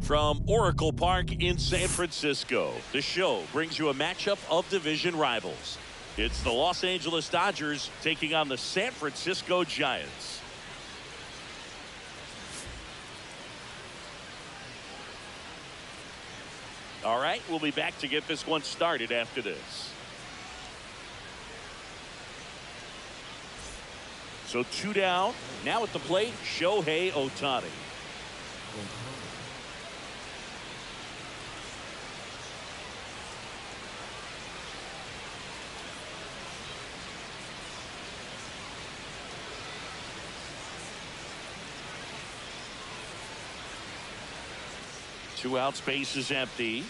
From Oracle Park in San Francisco, the show brings you a matchup of division rivals. It's the Los Angeles Dodgers taking on the San Francisco Giants. All right, we'll be back to get this one started after this. So 2 down. Now at the plate, Shohei Ohtani. Two outs, base is empty.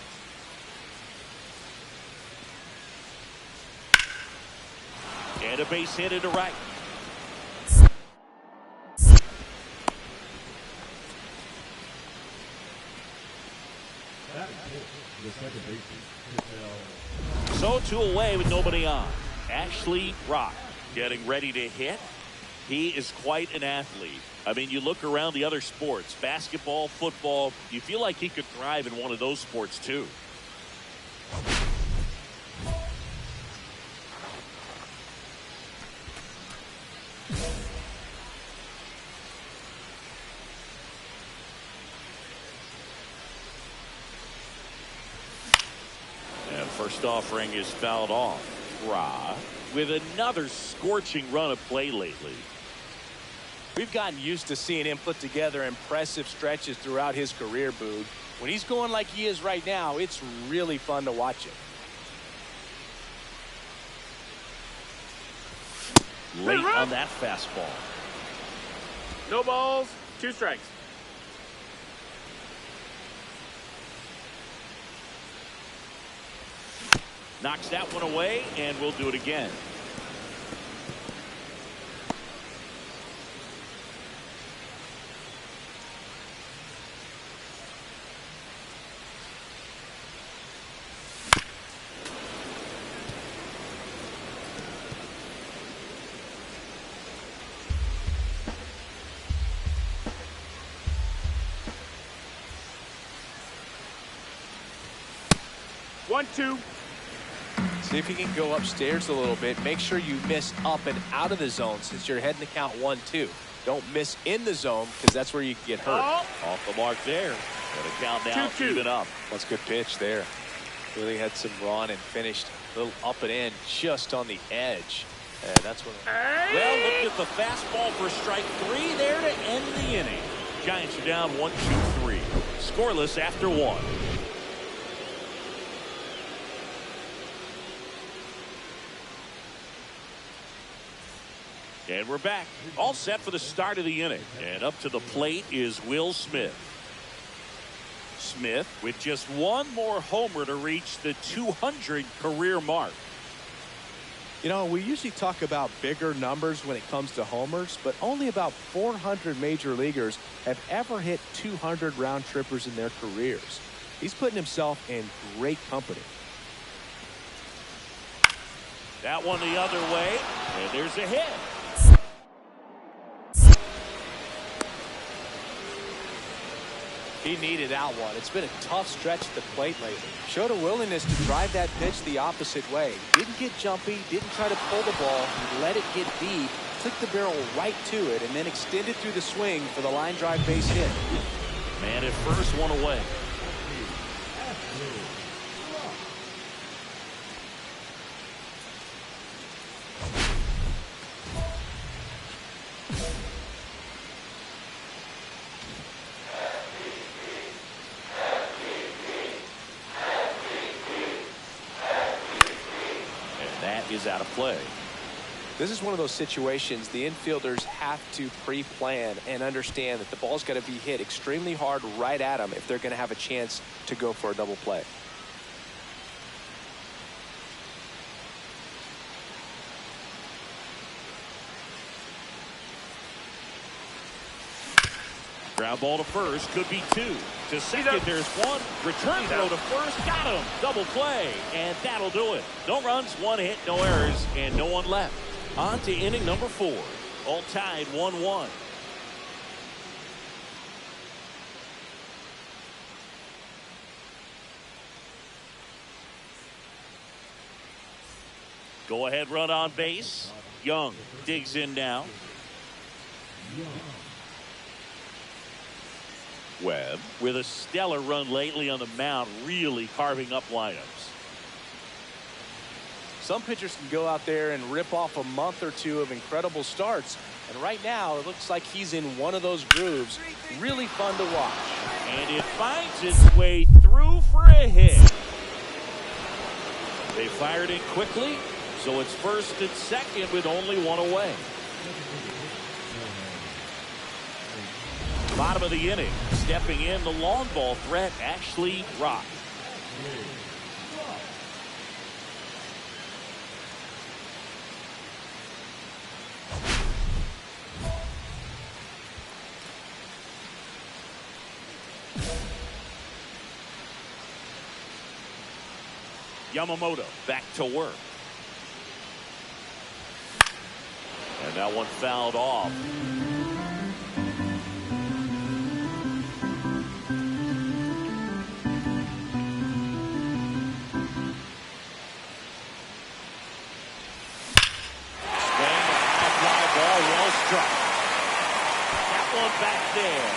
And a base hit into right. So 2 away with nobody on. Ashley Rock getting ready to hit. He is quite an athlete. I mean, you look around the other sports, basketball, football, you feel like he could thrive in one of those sports too. And first offering is fouled off. Ra with another scorching run of play lately. We've gotten used to seeing him put together impressive stretches throughout his career, Boog. When he's going like he is right now, it's really fun to watch him. Late on that fastball. No balls, 2 strikes. Knocks that one away, and we'll do it again. One, two. See if you can go upstairs a little bit. Make sure you miss up and out of the zone since you're heading to count 1-2. Don't miss in the zone because that's where you can get hurt. Off the mark there. Gonna count down, 2-2. even up. That's a good pitch there. Really had some run and finished a little up and in just on the edge. And that's what. Well, look at the fastball for strike 3 there to end the inning. Giants are down 1-2-3. Scoreless after 1. And we're back. All set for the start of the inning. And up to the plate is Will Smith. Smith with just one more homer to reach the 200 career mark. You know, we usually talk about bigger numbers when it comes to homers, but only about 400 major leaguers have ever hit 200 round trippers in their careers. He's putting himself in great company. That one the other way, and there's a hit. He needed that one. It's been a tough stretch at the plate lately. Showed a willingness to drive that pitch the opposite way. Didn't get jumpy, didn't try to pull the ball. He let it get deep, took the barrel right to it, and then extended through the swing for the line drive base hit. Man at first, one away. Is out of play. This is one of those situations the infielders have to pre-plan and understand that the ball's got to be hit extremely hard right at them if they're going to have a chance to go for a double play. Ground ball to first, could be two. To second, there's one. Return throw to first, got him. Double play, and that'll do it. No runs, one hit, no errors, and no one left. On to inning number 4. All tied 1-1. Go ahead, run on base. Young digs in now. Webb, with a stellar run lately on the mound, really carving up lineups. Some pitchers can go out there and rip off a month or two of incredible starts. And right now, it looks like he's in one of those grooves. Really fun to watch. And it finds its way through for a hit. They fired it quickly, so it's first and second with only one away. Bottom of the inning, stepping in the long ball threat, Ashley Rock. Yamamoto back to work. And that one fouled off. Back there.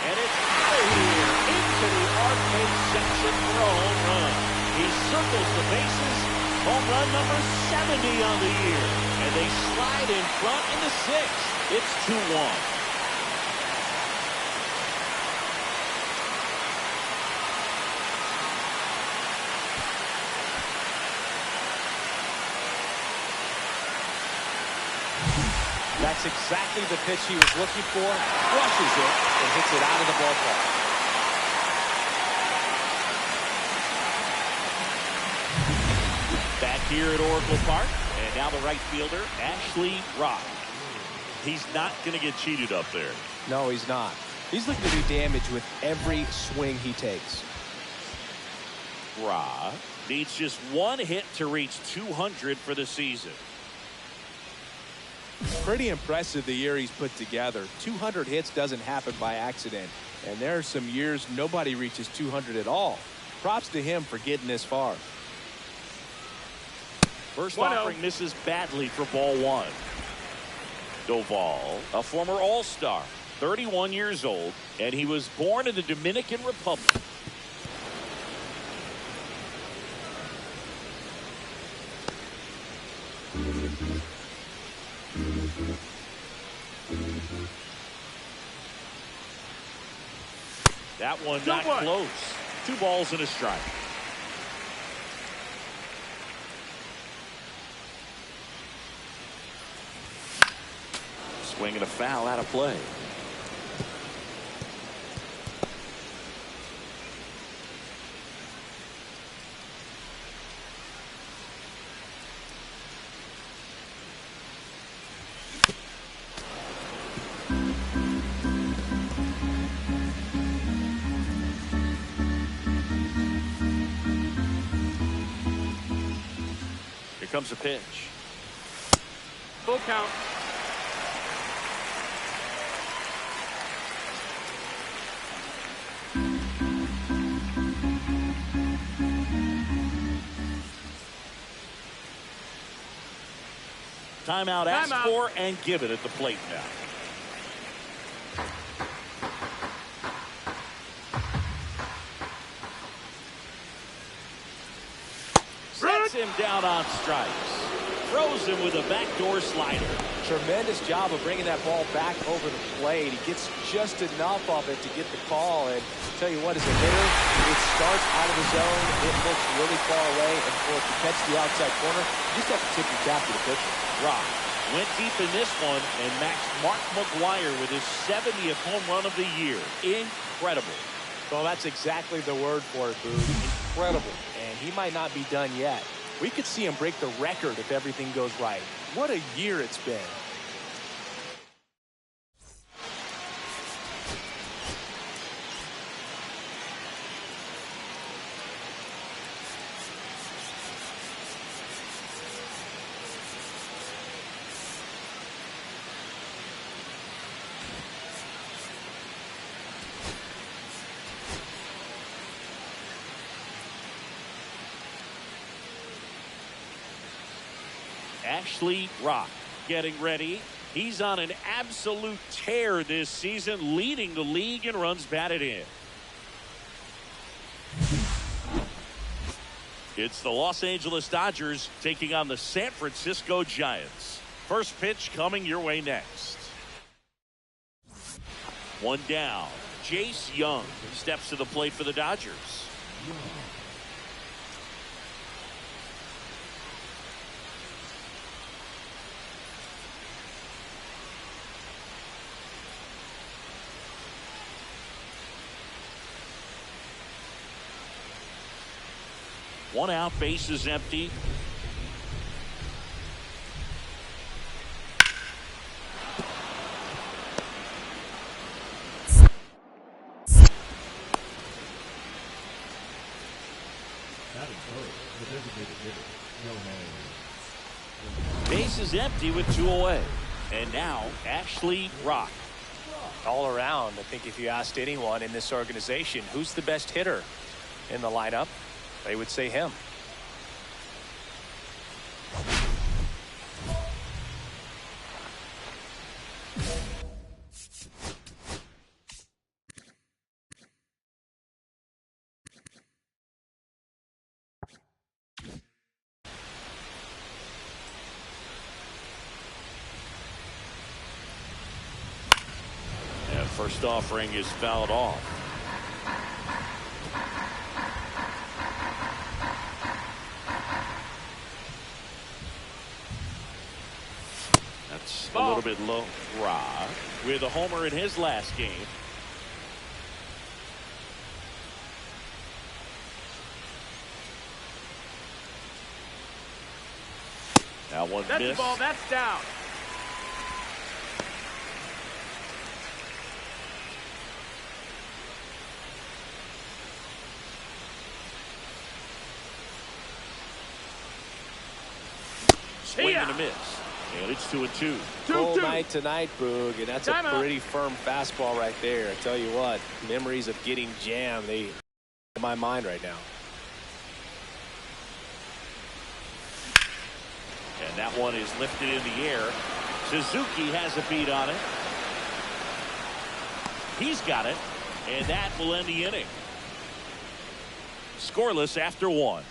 And it's out of here into the arcade section for a home run. He circles the bases. Home run number 70 on the year. And they slide in front in the 6th. It's 2-1. That's exactly the pitch he was looking for. Crushes it and hits it out of the ballpark. Back here at Oracle Park, and now the right fielder, Ashley Rock. He's not going to get cheated up there. No, he's not. He's looking to do damage with every swing he takes. Rock needs just one hit to reach 200 for the season. Pretty impressive the year he's put together. 200 hits doesn't happen by accident. And there are some years nobody reaches 200 at all. Props to him for getting this far. First offering misses badly for ball 1. Doval, a former All-Star, 31 years old, and he was born in the Dominican Republic. That one not close. 2 balls and a strike. Swing and a foul out of play. comes a pitch. Full count. Timeout asked for and given at the plate now. Sets him down on strikes. Throws him with a backdoor slider. Tremendous job of bringing that ball back over the plate. He gets just enough of it to get the call. And I'll tell you what, as a hitter, it starts out of the zone. It looks really far away. And for it to catch the outside corner, you just have to tip your cap to the pitcher. Rock went deep in this one and matched Mark McGwire with his 70th home run of the year. Incredible. Well, that's exactly the word for it, Boog. Incredible. And he might not be done yet. We could see him break the record if everything goes right. What a year it's been. Ashley Rock getting ready. He's on an absolute tear this season, leading the league in runs batted in. It's the Los Angeles Dodgers taking on the San Francisco Giants. First pitch coming your way next. One down. Jace Young steps to the plate for the Dodgers. One out, base is empty. Base is empty with 2 away. And now Ashley Rock. All around, I think if you asked anyone in this organization who's the best hitter in the lineup, they would say him. And first offering is fouled off. That's a little bit low. Rock with a homer in his last game. That one That's missed. the ball. That's down. Swing and a miss. And it's 2-2. Full night tonight, Boog, and that's a pretty firm fastball right there. I tell you what, memories of getting jammed, they in my mind right now. And that one is lifted in the air. Suzuki has a beat on it. He's got it, and that will end the inning. Scoreless after 1.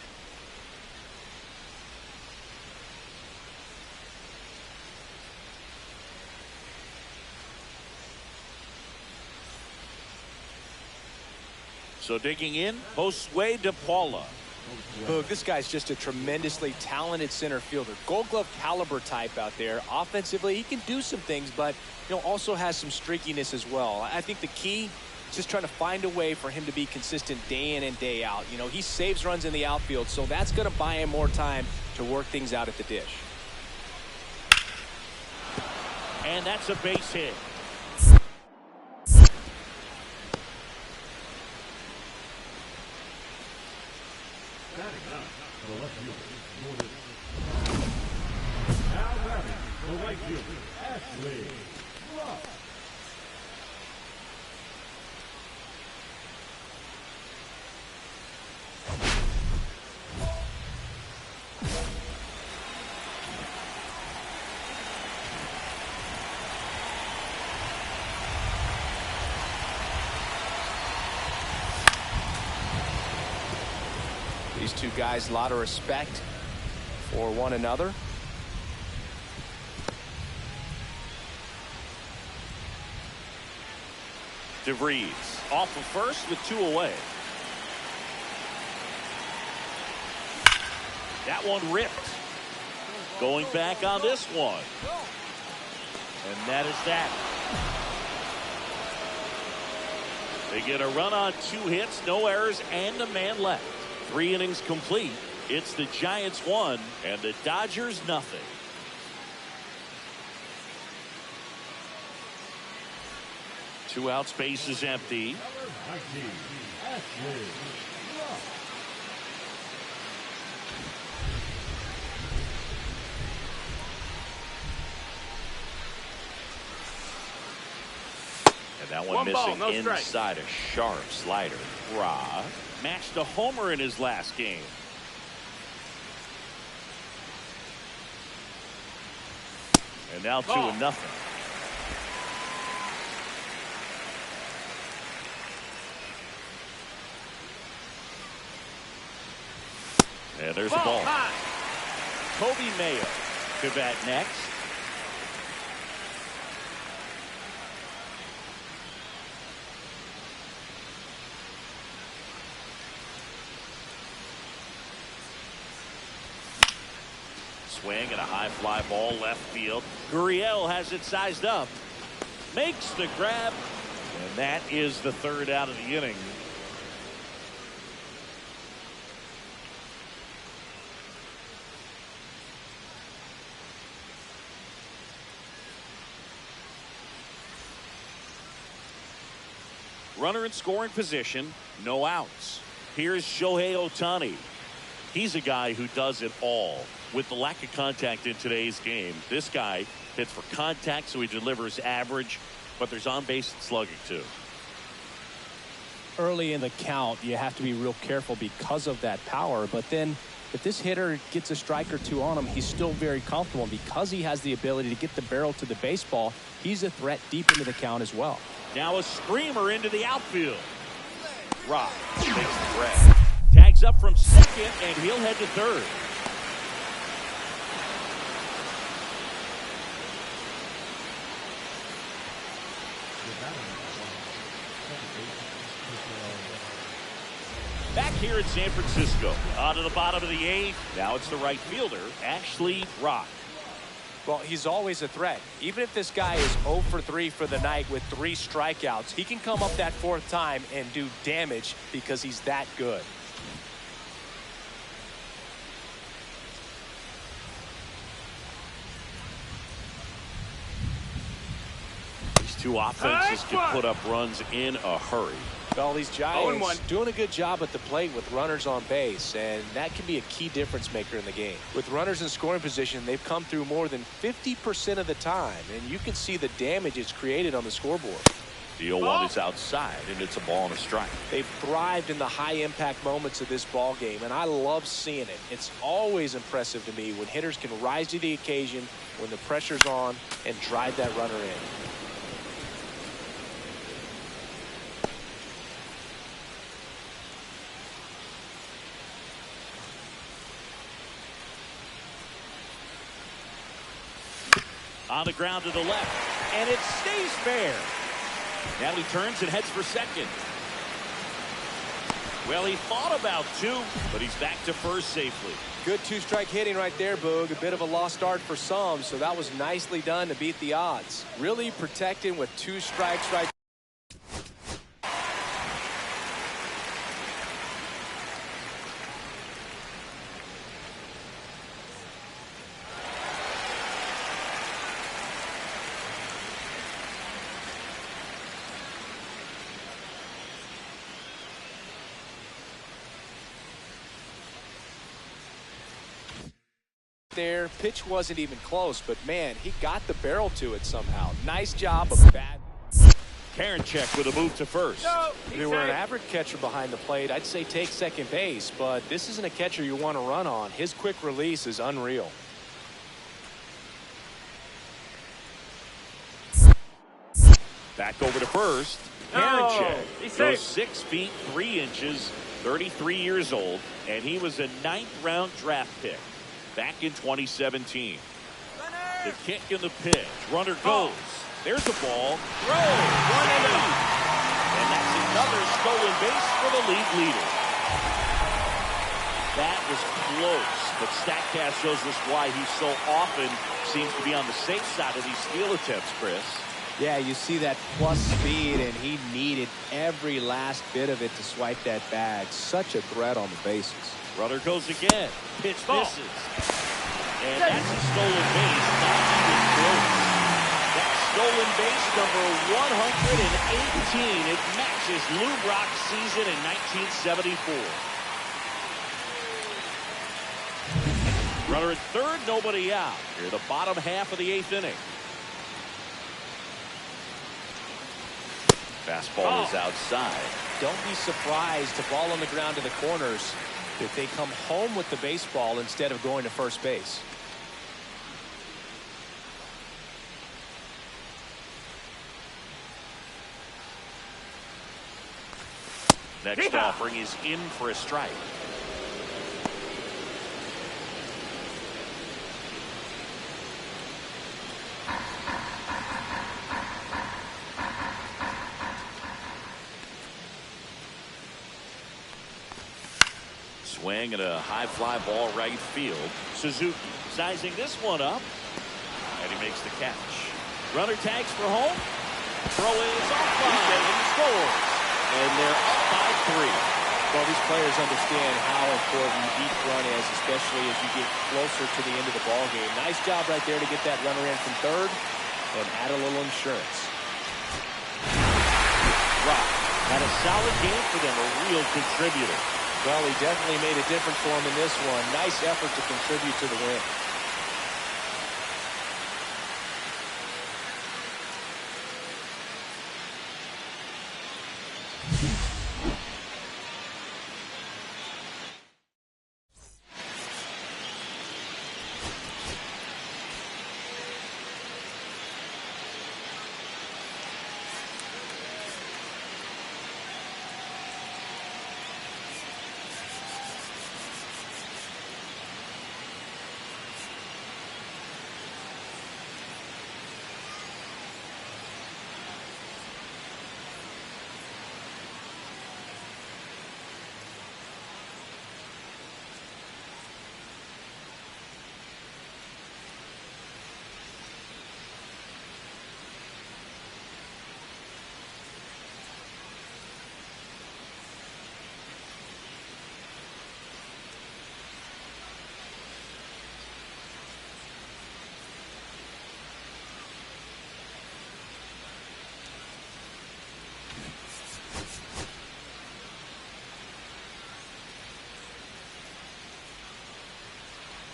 So digging in, Josue De Paula. Boog, this guy's just a tremendously talented center fielder. Gold Glove caliber type out there. Offensively, he can do some things, but also has some streakiness as well. I think the key is just trying to find a way for him to be consistent day in and day out. He saves runs in the outfield, so that's going to buy him more time to work things out at the dish. And that's a base hit. Now batting, the right fielder, Ashley Rock. These two guys, a lot of respect for one another. DeVries off of first with 2 away. That one ripped. Going back on this one. And that is that. They get a run on 2 hits, no errors, and a man left. 3 innings complete. It's the Giants 1 and the Dodgers nothing. Two out, space is empty. And that one missing no inside strike. a sharp slider. Ra matched a homer in his last game. And now 2-0. And there's the ball. Kobe Mayo to bat next. Swing and a high fly ball left field. Gurriel has it sized up. Makes the grab. And that is the 3rd out of the inning. Runner in scoring position, no outs. Here's Shohei Ohtani. He's a guy who does it all. With the lack of contact in today's game, this guy hits for contact, so he delivers average, but there's on-base and slugging too. Early in the count, you have to be real careful because of that power, but then if this hitter gets a strike or 2 on him, he's still very comfortable. Because he has the ability to get the barrel to the baseball, he's a threat deep into the count as well. Now a screamer into the outfield. Rock takes the grab. Tags up from second, and he'll head to third. Back here at San Francisco, out of the bottom of the 8th. Now it's the right fielder, Ashley Rock. Well, he's always a threat. Even if this guy is 0 for 3 for the night with 3 strikeouts, he can come up that 4th time and do damage because he's that good. These two offenses can put up runs in a hurry. Well, these Giants doing a good job at the plate with runners on base, and that can be a key difference maker in the game. With runners in scoring position, they've come through more than 50% of the time, and you can see the damage it's created on the scoreboard. The 0-1 is outside, and it's a ball and a strike. They've thrived in the high-impact moments of this ball game, and I love seeing it. It's always impressive to me when hitters can rise to the occasion when the pressure's on and drive that runner in. On the ground to the left, and it stays fair. Now he turns and heads for second. Well, he thought about 2, but he's back to first safely. Good 2-strike hitting right there, Boog. A bit of a lost start for some, so that was nicely done to beat the odds. Really protecting with 2 strikes right there. Pitch wasn't even close, but man, he got the barrel to it somehow. Nice job of bat. Karinchak with a move to first. If you were an average catcher behind the plate, I'd say take second base, but this isn't a catcher you want to run on. His quick release is unreal. Back over to first. Karinchak goes 6 feet 3 inches, 33 years old, and he was a 9th-round draft pick back in 2017. The kick and the pitch. Runner goes. There's a ball. Throw. 1 and out. And that's another stolen base for the league leader. That was close, but StatCast shows us why he so often seems to be on the safe side of these steal attempts, Chris. Yeah, you see that plus speed, and he needed every last bit of it to swipe that bag. Such a threat on the bases. Runner goes again. Pitch misses. And that's a stolen base, not even close. That's stolen base number 118. It matches Lou Brock's season in 1974. Runner at third, nobody out. Here, the bottom half of the 8th inning. Fastball is outside. Don't be surprised to ball on the ground to the corners if they come home with the baseball instead of going to first base. Next offering is in for a strike. Swing and a high fly ball right field. Suzuki sizing this one up, and he makes the catch. Runner tags for home. Throw is off by and he scores. And they're up by 3. Well, these players understand how important each run is, especially as you get closer to the end of the ball game. Nice job right there to get that runner in from third and add a little insurance. Rock had a solid game for them, a real contributor. Well, he definitely made a difference for him in this one. Nice effort to contribute to the win.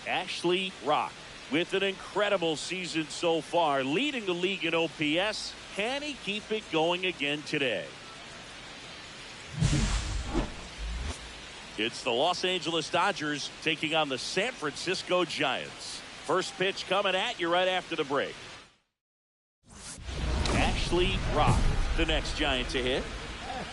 Ashley Rock with an incredible season so far, leading the league in OPS. Can he keep it going again today? It's the Los Angeles Dodgers taking on the San Francisco Giants. First pitch coming at you right after the break. Ashley Rock, the next Giant to hit.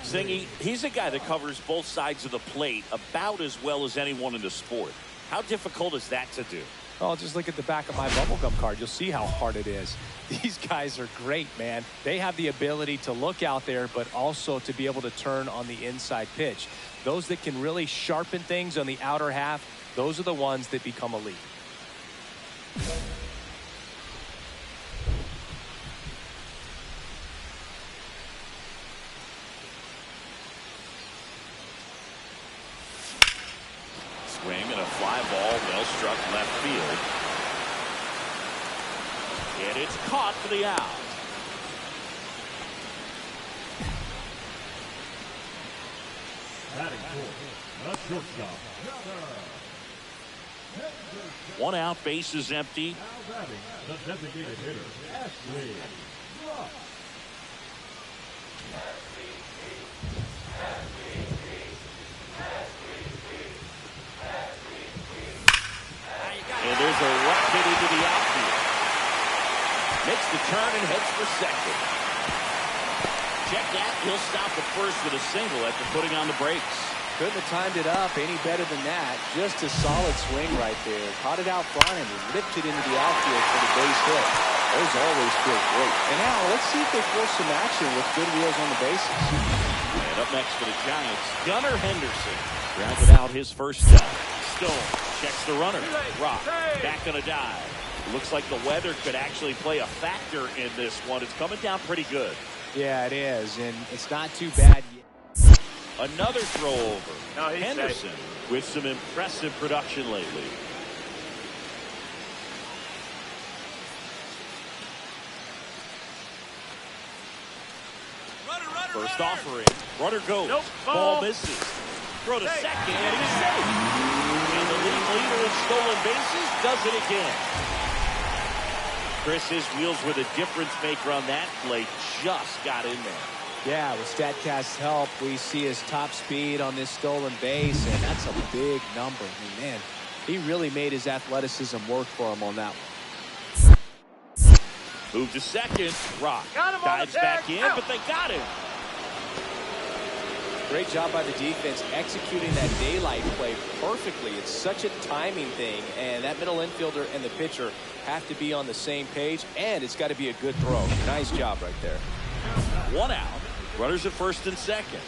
Singy, he's a guy that covers both sides of the plate about as well as anyone in the sport. How difficult is that to do? Oh, just look at the back of my bubblegum card. You'll see how hard it is. These guys are great, man. They have the ability to look out there, but also to be able to turn on the inside pitch. Those that can really sharpen things on the outer half, those are the ones that become elite. Swing and a fly ball, well struck left field. And it's caught for the out. Batting fourth, the shortstop, Henderson. 1 out, bases empty. Now batting, the designated hitter, Ashley. And there's a rock hit into the outfield. Makes the turn and heads for second. Check that. He'll stop at first with a single after putting on the brakes. Couldn't have timed it up any better than that. Just a solid swing right there. Caught it out front and ripped it into the outfield for the base hit. Those always feel great. And now let's see if they force some action with good wheels on the bases. And up next for the Giants, Gunnar Henderson. Grounded out his first step. Stone checks the runner. Rock back on a dive. Looks like the weather could actually play a factor in this one. It's coming down pretty good. Yeah, it is, and it's not too bad yet. Another throw over. No, he's Henderson safe. with some impressive production lately. First offering. Runner goes. Nope. Ball misses. Throw to second, and he's safe. And the league leader in stolen bases does it again. Chris, his wheels were the difference maker on that play. Just got in there. Yeah, with StatCast's help, we see his top speed on this stolen base, and that's a big number. I mean, man, he really made his athleticism work for him on that one. Move to second. Rock Got him on the dives back in, tag. but they got him. Great job by the defense executing that daylight play perfectly. It's such a timing thing, and that middle infielder and the pitcher have to be on the same page, and it's got to be a good throw. Nice job right there. 1 out. Runners at first and second.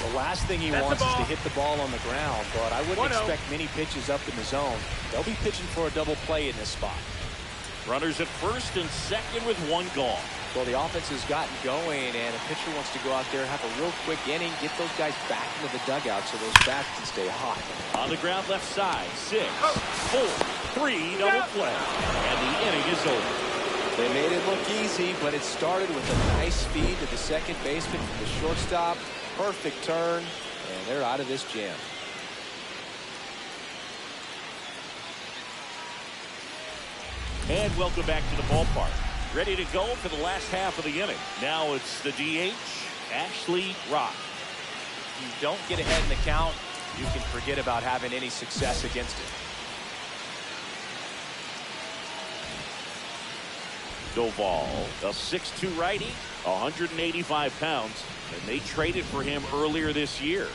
The last thing he wants is to hit the ball on the ground, but I wouldn't expect many pitches up in the zone. They'll be pitching for a double play in this spot. Runners at first and second with 1 gone. Well, the offense has gotten going, and a pitcher wants to go out there, have a real quick inning, get those guys back into the dugout so those bats can stay hot. On the ground left side, 6, 4, 3, double play. And the inning is over. They made it look easy, but it started with a nice speed to the second baseman from the shortstop. Perfect turn, and they're out of this jam. And welcome back to the ballpark. Ready to go for the last half of the inning. Now it's the DH, Ashley Rock. If you don't get ahead in the count, you can forget about having any success against it. Doval, a 6'2 righty, 185 pounds, and they traded for him earlier this year.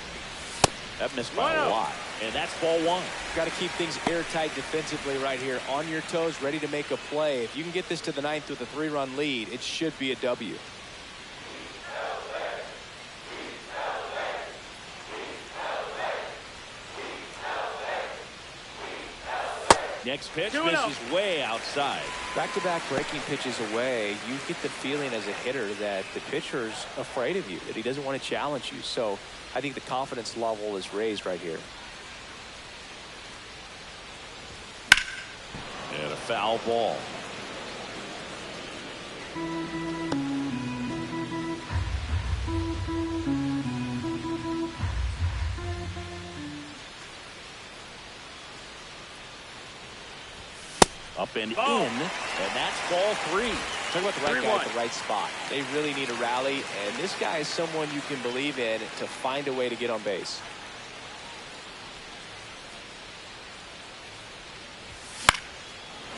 That missed by a lot, and that's ball 1. Got to keep things airtight defensively right here. On your toes, ready to make a play. If you can get this to the 9th with a 3-run lead, it should be a W. Next pitch misses way outside. Back-to-back breaking pitches away, you get the feeling as a hitter that the pitcher's afraid of you, that he doesn't want to challenge you. So I think the confidence level is raised right here. And a foul ball. Up and in, and that's ball 3. Talk about the right guy at the right spot. They really need a rally, and this guy is someone you can believe in to find a way to get on base.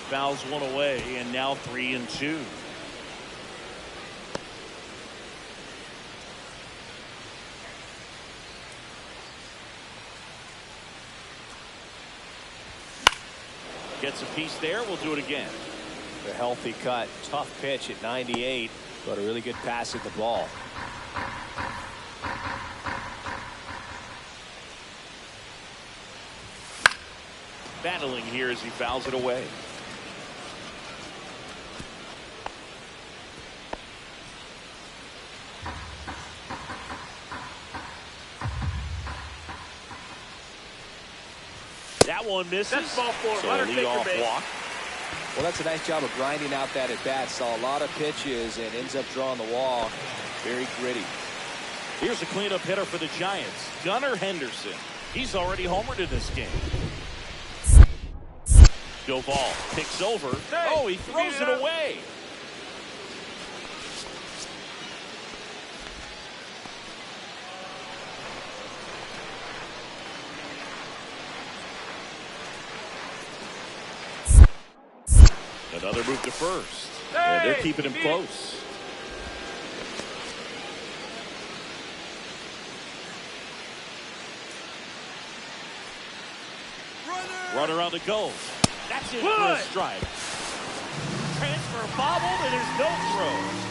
Fouls 1 away, and now 3-2. Gets a piece there. We'll do it again. A healthy cut. Tough pitch at 98, but a really good pass at the ball. battling here as he fouls it away. That one misses. That's ball four. So Let her lead take off her base. walk. Well, that's a nice job of grinding out that at bat. Saw a lot of pitches and ends up drawing the wall. Very gritty. Here's a cleanup hitter for the Giants, Gunnar Henderson. He's already homered in this game. Doval picks over. Hey, Oh, he throws it away. Another move to first. And they're keeping him close. Runner on the go. That's it for a strike. Transfer bobbled, and there's no throw.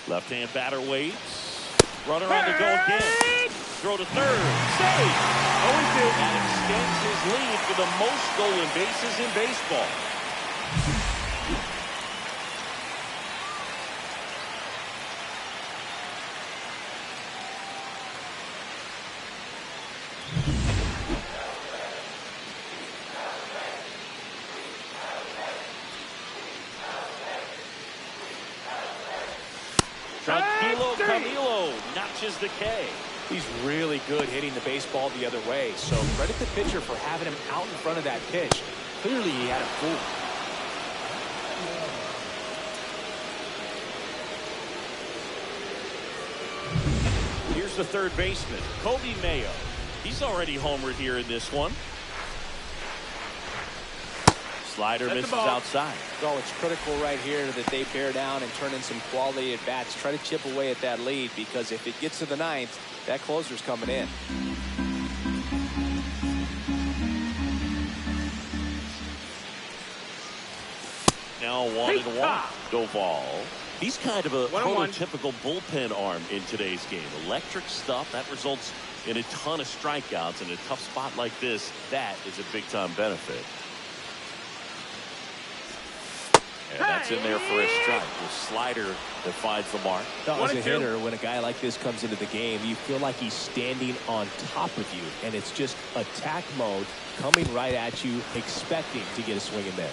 Left-hand batter waits. Runner on the go again. Throw to third. Save. Always do. That extends his lead for the most stolen bases in baseball. Camilo notches the K. He's really good hitting the baseball the other way. So credit the pitcher for having him out in front of that pitch. Clearly he had him fooled. Here's the third baseman, Kobe Mayo. He's already homered here in this one. Slider misses outside. Oh, it's critical right here that they bear down and turn in some quality at bats. Try to chip away at that lead, because if it gets to the ninth, that closer's coming in. Now 1-1. Doval. He's kind of a prototypical bullpen arm in today's game. Electric stuff that results in a ton of strikeouts. In a tough spot like this, that is a big-time benefit. And that's in there for a strike. The slider that finds the mark. As a hitter, when a guy like this comes into the game, you feel like he's standing on top of you, and it's just attack mode coming right at you, expecting to get a swing and miss.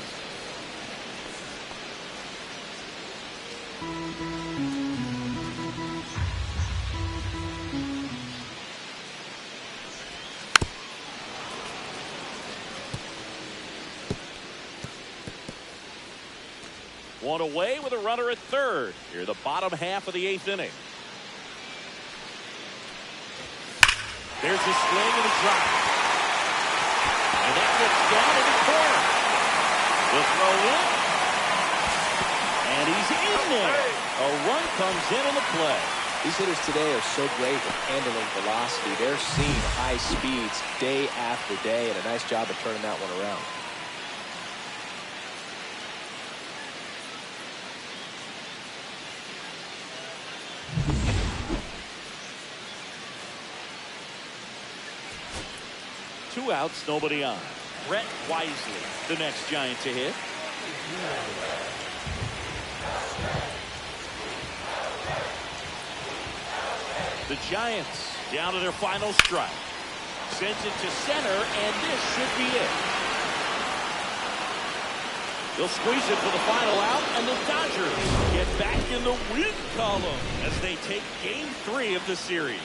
One away with a runner at third. Here, the bottom half of the eighth inning. There's a swing and a drop. And that gets down in the corner. The throw in. And he's in there. A run comes in on the play. These hitters today are so great at handling velocity. They're seeing high speeds day after day, and a nice job of turning that one around. Two outs, nobody on. Brett Wisely, the next Giant to hit. The Giants down to their final strike. Sends it to center, and this should be it. They'll squeeze it for the final out, and the Dodgers get back in the win column as they take Game 3 of the series.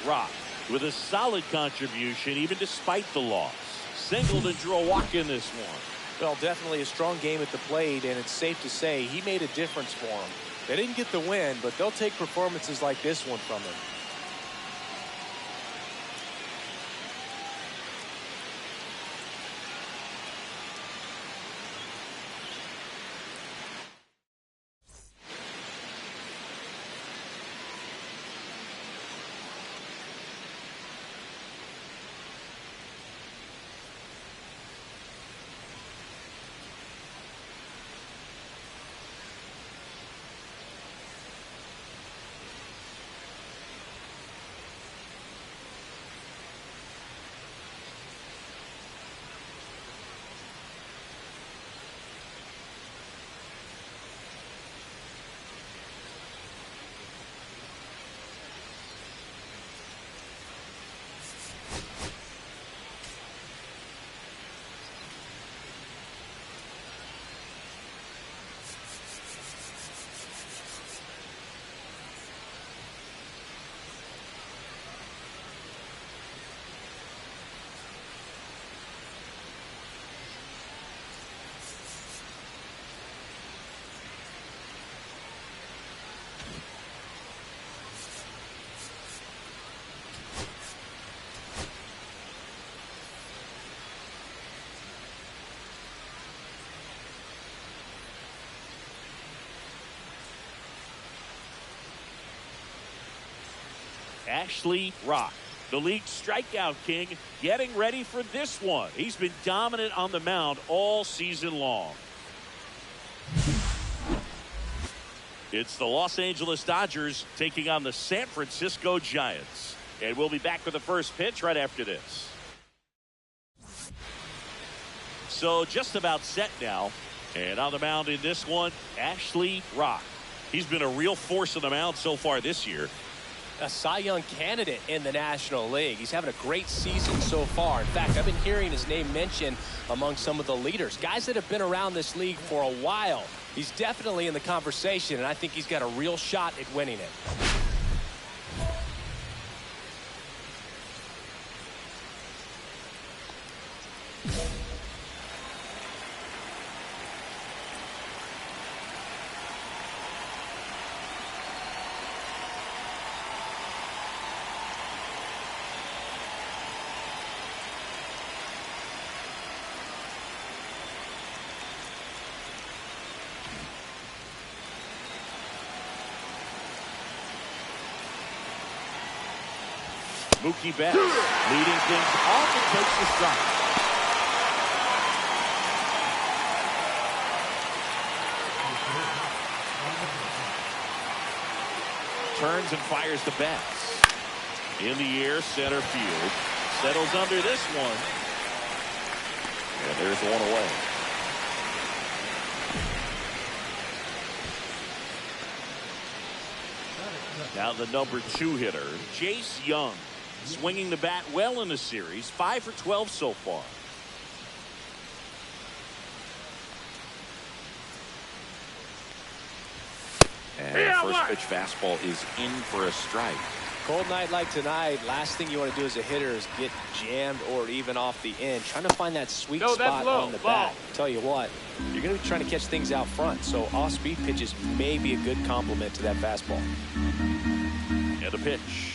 Rock with a solid contribution, even despite the loss. Singled and drew a walk in this one. Well, definitely a strong game at the plate, and it's safe to say he made a difference for them. They didn't get the win, but they'll take performances like this one from him. Ashley Rock, the league strikeout king, getting ready for this one. He's been dominant on the mound all season long. It's the Los Angeles Dodgers taking on the San Francisco Giants. And we'll be back with the first pitch right after this. So just about set now. And on the mound in this one, Ashley Rock. He's been a real force on the mound so far this year. A Cy Young candidate in the National League. He's having a great season so far. In fact, I've been hearing his name mentioned among some of the leaders, guys that have been around this league for a while. He's definitely in the conversation, and I think he's got a real shot at winning it. Mookie Betts leading things off and takes the strike. Turns and fires the Betts. In the air, center field. Settles under this one. And there's one away. Now the number 2 hitter, Jace Young. Swinging the bat well in the series, 5 for 12 so far. And first pitch fastball is in for a strike. Cold night like tonight, last thing you want to do as a hitter is get jammed or even off the end. Trying to find that sweet spot on the bat. Tell you what, you're going to be trying to catch things out front, so off-speed pitches may be a good complement to that fastball. And a pitch.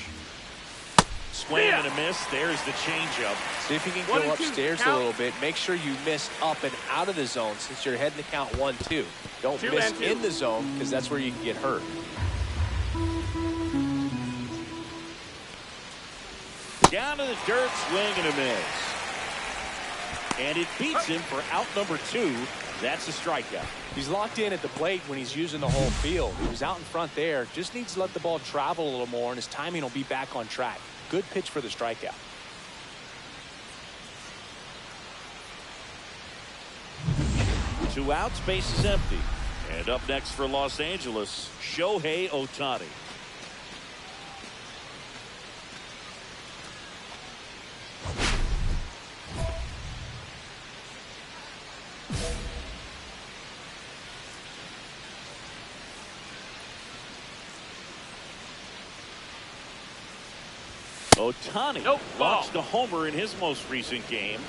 Swing and a miss. There's the changeup. See if you can go upstairs a little bit. Make sure you miss up and out of the zone since you're heading to count 1-2. Don't miss in the zone because that's where you can get hurt. Down to the dirt, swing and a miss. And it beats him for out number 2. That's a strikeout. He's locked in at the plate when he's using the whole field. He was out in front there. Just needs to let the ball travel a little more, and his timing will be back on track. Good pitch for the strikeout. Two outs, base is empty. And up next for Los Angeles, Shohei Ohtani. Ohtani launched a homer in his most recent game.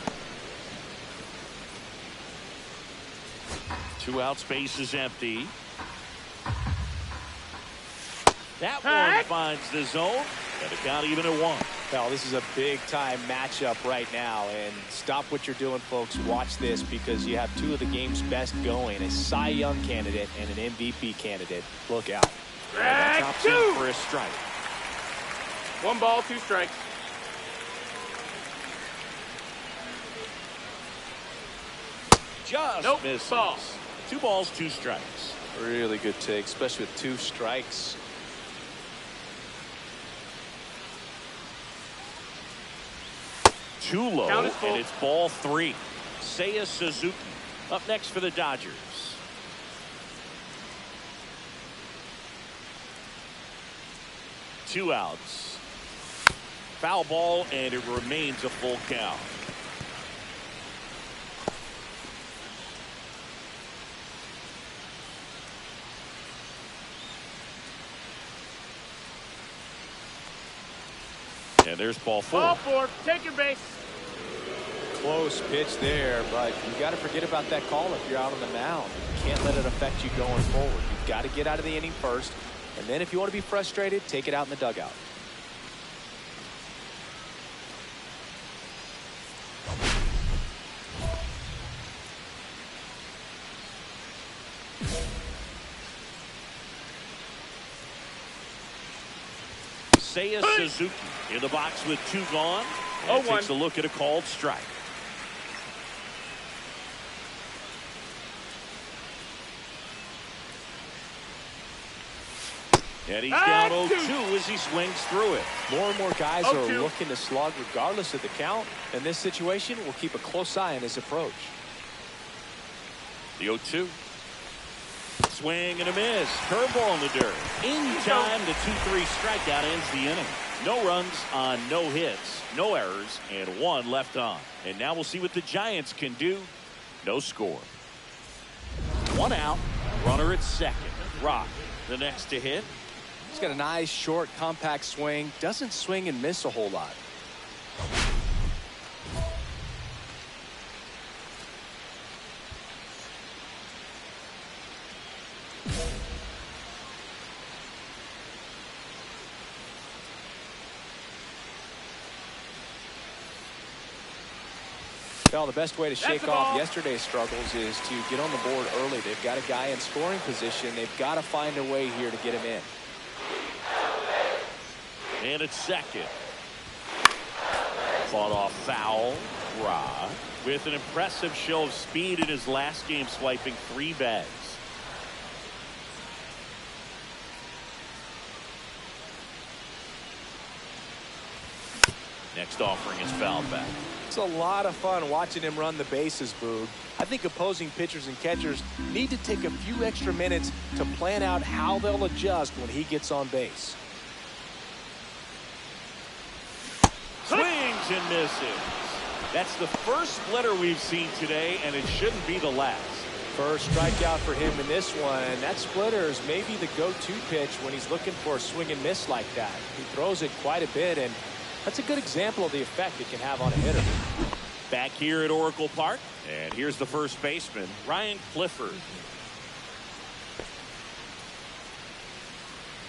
2 outs, base is empty. That one finds the zone, and the count even at 1. Well, this is a big-time matchup right now, and stop what you're doing, folks. Watch this because you have 2 of the game's best going, a Cy Young candidate and an MVP candidate. Look out. Chops in for a strike. 1 ball, 2 strikes. Just misses. Ball. 2 balls, 2 strikes. Really good take, especially with 2 strikes. Too low, and it's ball 3. Seiya Suzuki up next for the Dodgers. Two outs. Foul ball, and it remains a full count. And there's ball 4. Ball 4. Take your base. Close pitch there, but you got to forget about that call if you're out on the mound. You can't let it affect you going forward. You've got to get out of the inning first, and then if you want to be frustrated, take it out in the dugout. Seiya Suzuki in the box with 2 gone. And takes a look at a called strike. And he's down 0-2 as he swings through it. More and more guys are looking to slug regardless of the count. In this situation, we'll keep a close eye on his approach. The 0-2. Swing and a miss. Curveball in the dirt. In time, the 2-3 strikeout ends the inning. No runs on no hits, no errors, and 1 left on. And now we'll see what the Giants can do. No score. 1 out. Runner at second. Rock, the next to hit. He's got a nice, short, compact swing. Doesn't swing and miss a whole lot. Well, the best way to shake off yesterday's struggles is to get on the board early. They've got a guy in scoring position. They've got to find a way here to get him in. And at second. Fought off foul. Ra with an impressive show of speed in his last game, swiping 3 bags. Next offering is fouled back. It's a lot of fun watching him run the bases, Boog. I think opposing pitchers and catchers need to take a few extra minutes to plan out how they'll adjust when he gets on base. Swings and misses. That's the first splitter we've seen today, and it shouldn't be the last. First strikeout for him in this one. That splitter is maybe the go-to pitch when he's looking for a swing and miss like that. He throws it quite a bit, and that's a good example of the effect it can have on a hitter. Back here at Oracle Park, and here's the first baseman, Ryan Clifford.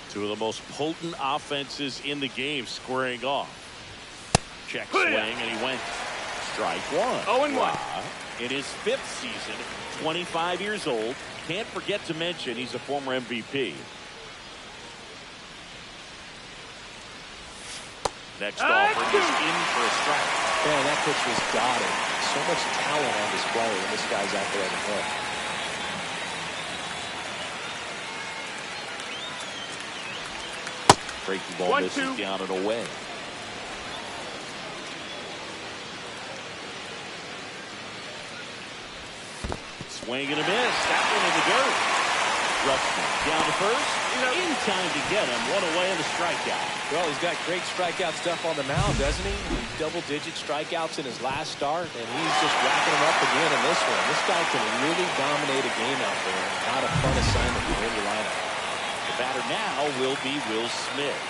2 of the most potent offenses in the game squaring off. Check swing, and he went strike 1. 0-1. In his 5th season, 25 years old. Can't forget to mention he's a former MVP. Next offer is in for a strike. Man, that pitch was dotted. So much talent on display when this guy's out there on the hill. Breaking ball misses down and away. Swing and a miss. That one in the dirt. Rushman down to first. In time to get him. 1 away in the strikeout. Well, he's got great strikeout stuff on the mound, doesn't he? Double-digit strikeouts in his last start, and he's just racking them up again in this one. This guy can really dominate a game out there. Not a fun assignment to win your lineup. The batter now will be Will Smith.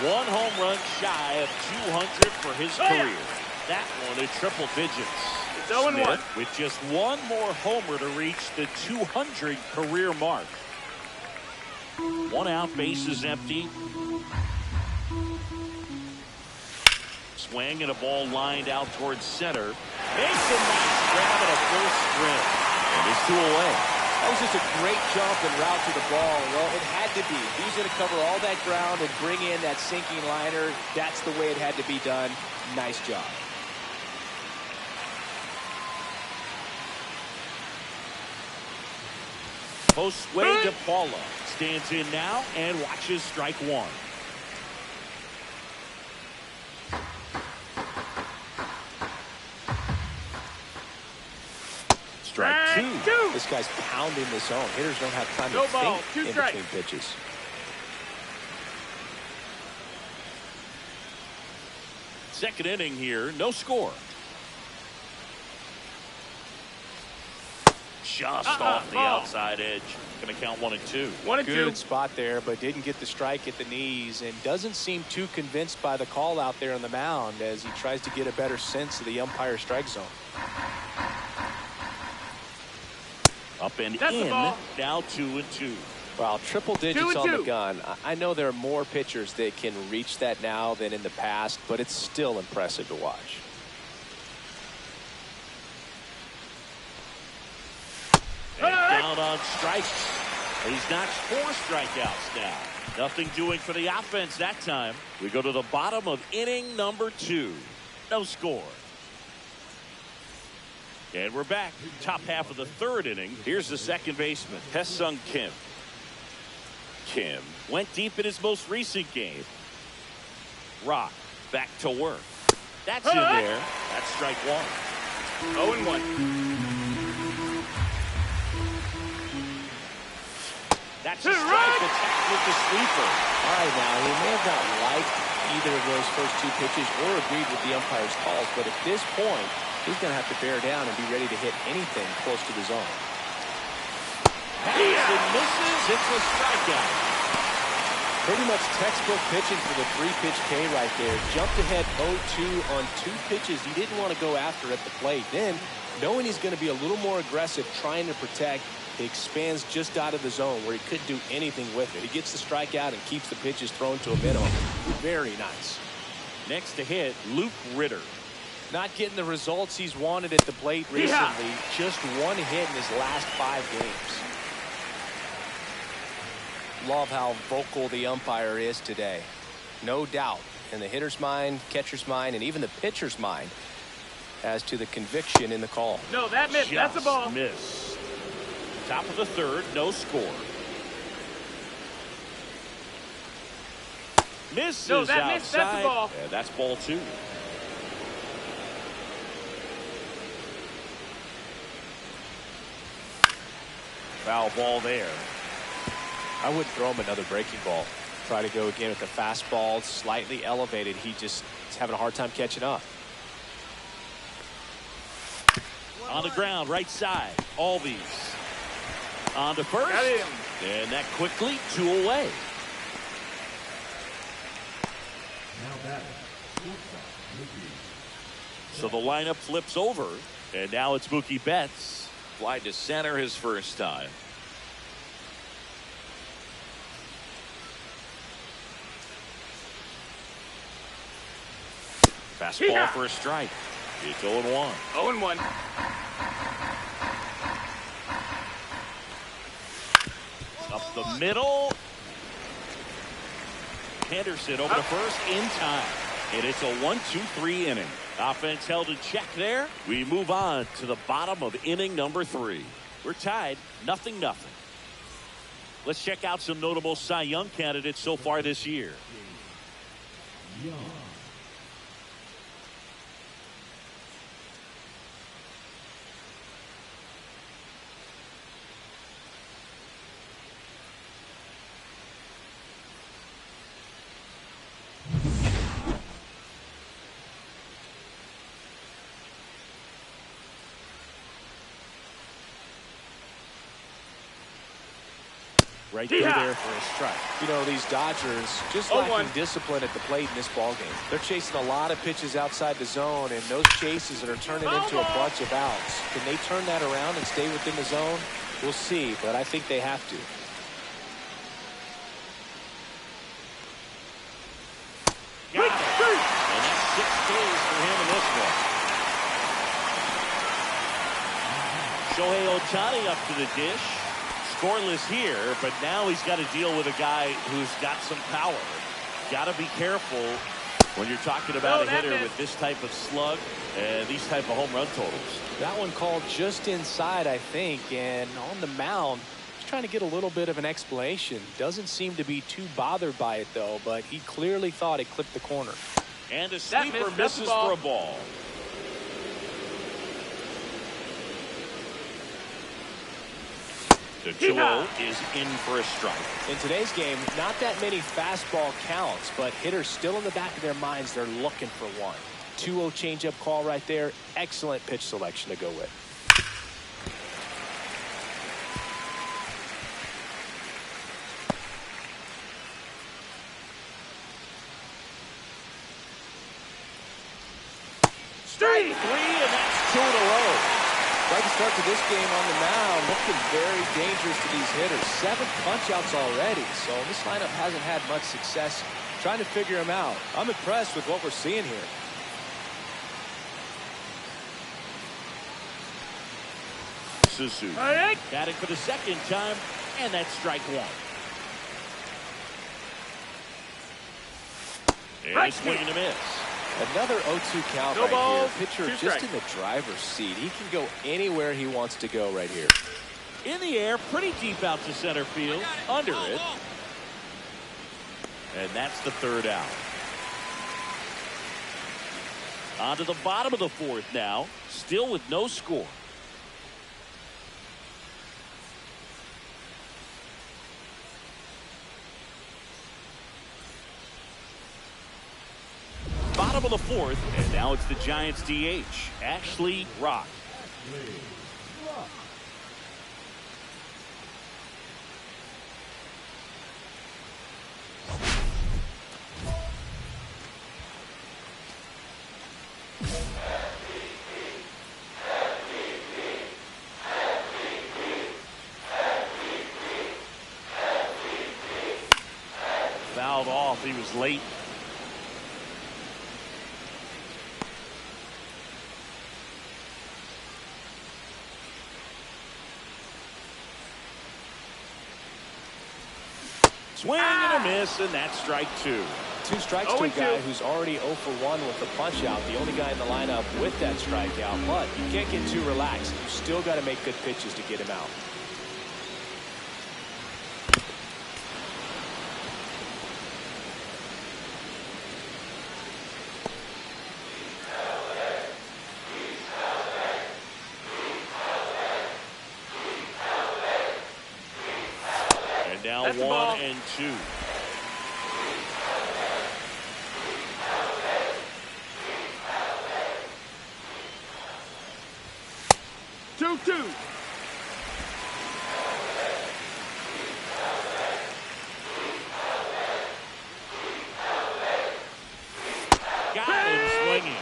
1 home run shy of 200 for his career. That one at triple digits. Smith with just 1 more homer to reach the 200 career mark. 1 out, bases empty. Swing and a ball lined out towards center. Makes a nice grab at a full sprint. And it's 2 away. That was just a great jump and route to the ball. Well, it had to be. He's going to cover all that ground and bring in that sinking liner. That's the way it had to be done. Nice job. Josue De Paula stands in now and watches strike 1. Strike 2. This guy's pounding the zone. Hitters don't have time to think in between pitches. Second inning here, no score. Just off the outside edge. Going to count 1 and 2. 1 and 2. Good spot there, but didn't get the strike at the knees, and doesn't seem too convinced by the call out there on the mound as he tries to get a better sense of the umpire strike zone. Up and in. Now 2 and 2. Well, triple digits on the gun. I know there are more pitchers that can reach that now than in the past, but it's still impressive to watch. And down on strikes. He's notched 4 strikeouts now. Nothing doing for the offense that time. We go to the bottom of inning number 2. No score. And we're back. Top half of the 3rd inning. Here's the second baseman, Hae-Sung Kim. Kim went deep in his most recent game. Rock back to work. That's in there. That's strike 1. 0-1. That's a strike attack with the sweeper. All right, now, he may have not liked either of those first 2 pitches or agreed with the umpire's calls, but at this point, he's going to have to bear down and be ready to hit anything close to the zone. Passes and misses. It's a strikeout. Pretty much textbook pitching for the 3-pitch K right there. Jumped ahead 0-2 on 2 pitches he didn't want to go after at the plate. Then, knowing he's going to be a little more aggressive, trying to protect, he expands just out of the zone where he couldn't do anything with it. He gets the strikeout and keeps the pitches thrown to a minimum. Very nice. Next to hit, Luke Ritter. Not getting the results he's wanted at the plate recently. Just 1 hit in his last 5 games. Love how vocal the umpire is today. No doubt in the hitter's mind, catcher's mind, and even the pitcher's mind as to the conviction in the call. No, that missed. That's a ball. Miss. Top of the 3rd, no score. Misses no, that outside. missed. That's a ball. Yeah, that's ball 2. Foul ball there. I wouldn't throw him another breaking ball. Try to go again with the fastball, slightly elevated. He just is having a hard time catching up. On the ground, right side. Albies. On to first. Got him. And that quickly, 2 away. Now batter, So the lineup flips over. And now it's Mookie Betts. Fly to center his first time. Fastball for a strike. It's 0-1. 0-1. Up the middle. Henderson over to first in time. And it's a 1-2-3 inning. Offense held in check there. We move on to the bottom of inning number 3. We're tied 0-0. Let's check out some notable Cy Young candidates so far this year. Young. Right through there for a strike. You know, these Dodgers just lacking discipline at the plate in this ballgame. They're chasing a lot of pitches outside the zone, and those chases that are turning into a bunch of outs. Can they turn that around and stay within the zone? We'll see, but I think they have to. Got it. And that's 6 Ks for him in this one. Shohei Ohtani up to the dish. Scoreless here, but now he's got to deal with a guy who's got some power. Got to be careful when you're talking about a hitter with this type of slug and these type of home run totals. That one called just inside, I think, and on the mound, he's trying to get a little bit of an explanation. Doesn't seem to be too bothered by it, though, but he clearly thought it clipped the corner. And a sweeper misses for a ball. The 2-0 is in for a strike. In today's game, not that many fastball counts, but hitters still in the back of their minds, they're looking for one. 2-0 changeup call right there. Excellent pitch selection to go with. Strike 3, and that's 2 in a row. Right to start to this game on the mound, looking very dangerous to these hitters. 7 punch-outs already, so this lineup hasn't had much success trying to figure him out. I'm impressed with what we're seeing here. Suzuki. Hey. Got it for the second time, and that's strike one. And a swing and a miss. Another 0-2 count No right balls, here. Pitcher two just strikes. in the driver's seat. He can go anywhere he wants to go right here. In the air, pretty deep out to center field. Under it. And that's the third out. On to the bottom of the fourth now. Still with no score. Bottom of the fourth, and now it's the Giants DH, Ashley Rock. Fouled off. He was late. Swing and a miss, and that's strike two. Two strikes to a guy who's already 0 for 1 with the punch out. The only guy in the lineup with that strikeout. But you can't get too relaxed. You still got to make good pitches to get him out. And now That's 1 and 2. Two. Got him swinging.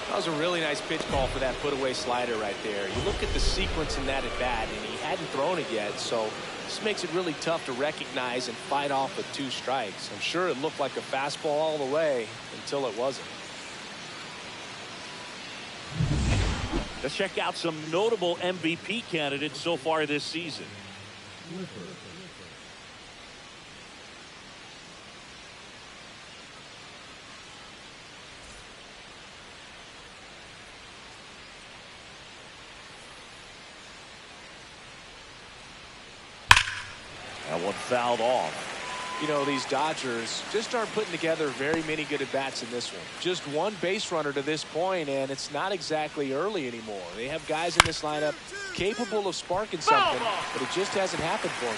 That was a really nice pitch call for that put-away slider right there. You look at the sequence in that at-bat, and he hadn't thrown it yet, so this makes it really tough to recognize and fight off with 2 strikes. I'm sure it looked like a fastball all the way until it wasn't. Let's check out some notable MVP candidates so far this season. That one fouled off. You know, these Dodgers just aren't putting together very many good at-bats in this one. Just one base runner to this point, and it's not exactly early anymore. They have guys in this lineup capable of sparking something, but it just hasn't happened for them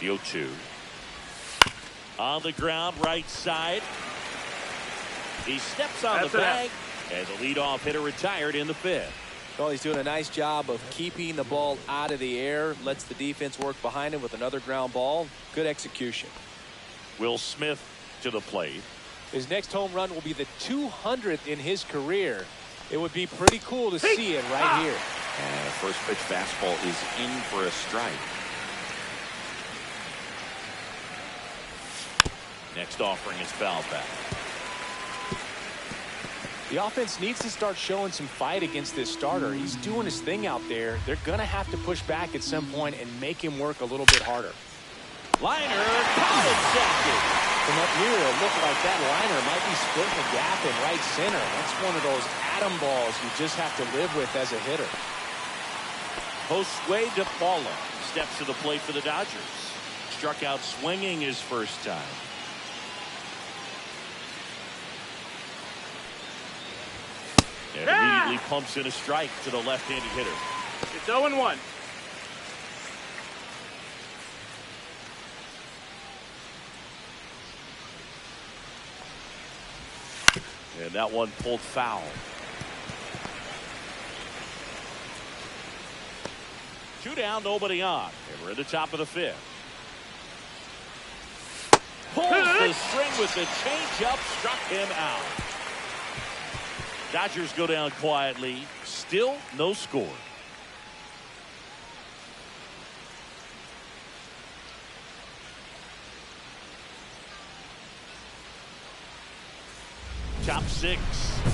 yet. The 0-2. On the ground, right side. He steps on the bag, and the leadoff hitter retired in the 5th. Well, he's doing a nice job of keeping the ball out of the air, lets the defense work behind him with another ground ball. Good execution. Will Smith to the plate. His next home run will be the 200th in his career. It would be pretty cool to see it right here. And the first pitch fastball is in for a strike. Next offering is foul back. The offense needs to start showing some fight against this starter. He's doing his thing out there. They're going to have to push back at some point and make him work a little bit harder. Liner, college jacket. From up here, it looked like that liner might be splitting the gap in right center. That's one of those atom balls you just have to live with as a hitter. Josue De Paula steps to the plate for the Dodgers. Struck out swinging his first time. And immediately pumps in a strike to the left-handed hitter. It's 0-1. And that one pulled foul. 2 down, nobody on. And we're at the top of the 5th. Pulls the string with the changeup, struck him out. Dodgers go down quietly. Still no score. top 6.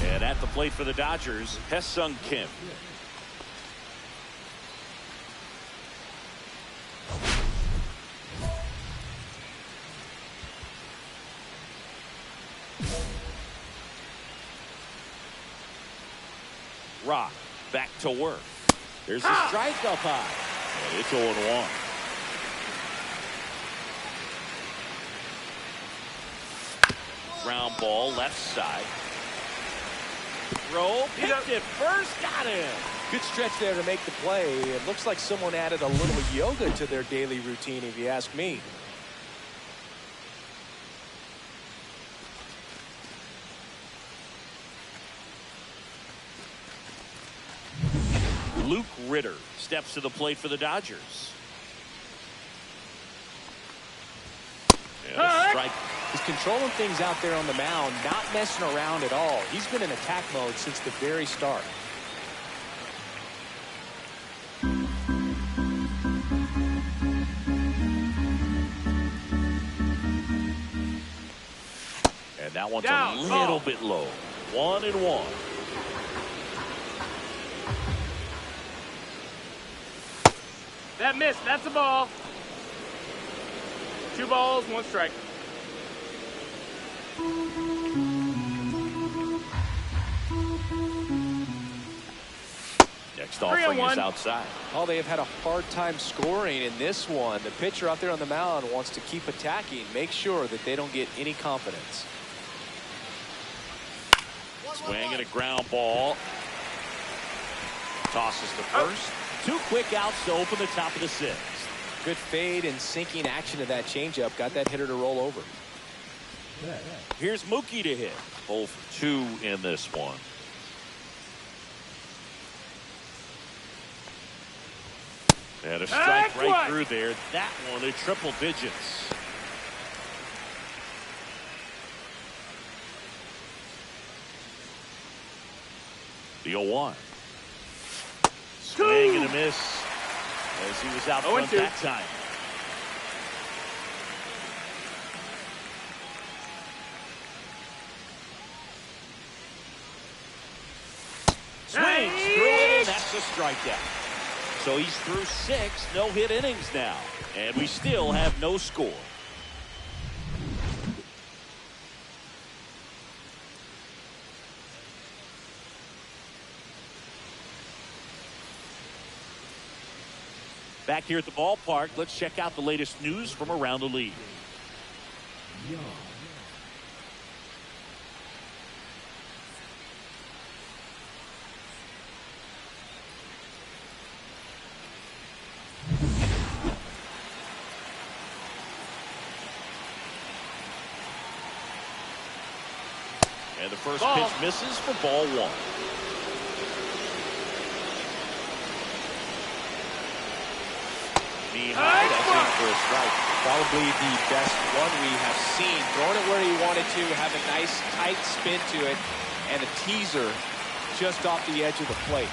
And at the plate for the Dodgers, Hesung Kim. Rock back to work. There's a strike up high. And it's 0-1. Ground ball left side. Throw, picked it first, got him. Good stretch there to make the play. It looks like someone added a little yoga to their daily routine, if you ask me. Luke Ritter steps to the plate for the Dodgers. And a strike. He's controlling things out there on the mound, not messing around at all. He's been in attack mode since the very start. And that one's a little bit low. 1-1. That missed. That's a ball. 2 balls, 1 strike. Next offering is outside. Oh, they have had a hard time scoring in this one. The pitcher out there on the mound wants to keep attacking, make sure that they don't get any confidence. Swing and a ground ball. Tosses to first. 2 quick outs to open the top of the 6th. Good fade and sinking action of that changeup. Got that hitter to roll over. Here's Mookie to hit. 0 for 2 in this one. And a strike right through there. That one at triple digits. The 0-1. Swing and a miss as he was out front that time. Swings through it, and that's a strikeout. So he's through 6 no-hit innings now, and we still have no score. Back here at the ballpark, let's check out the latest news from around the league. And the first pitch misses for ball 1. High, that's in for a strike. Probably the best one we have seen. Throwing it where he wanted to, have a nice tight spin to it, and a teaser just off the edge of the plate.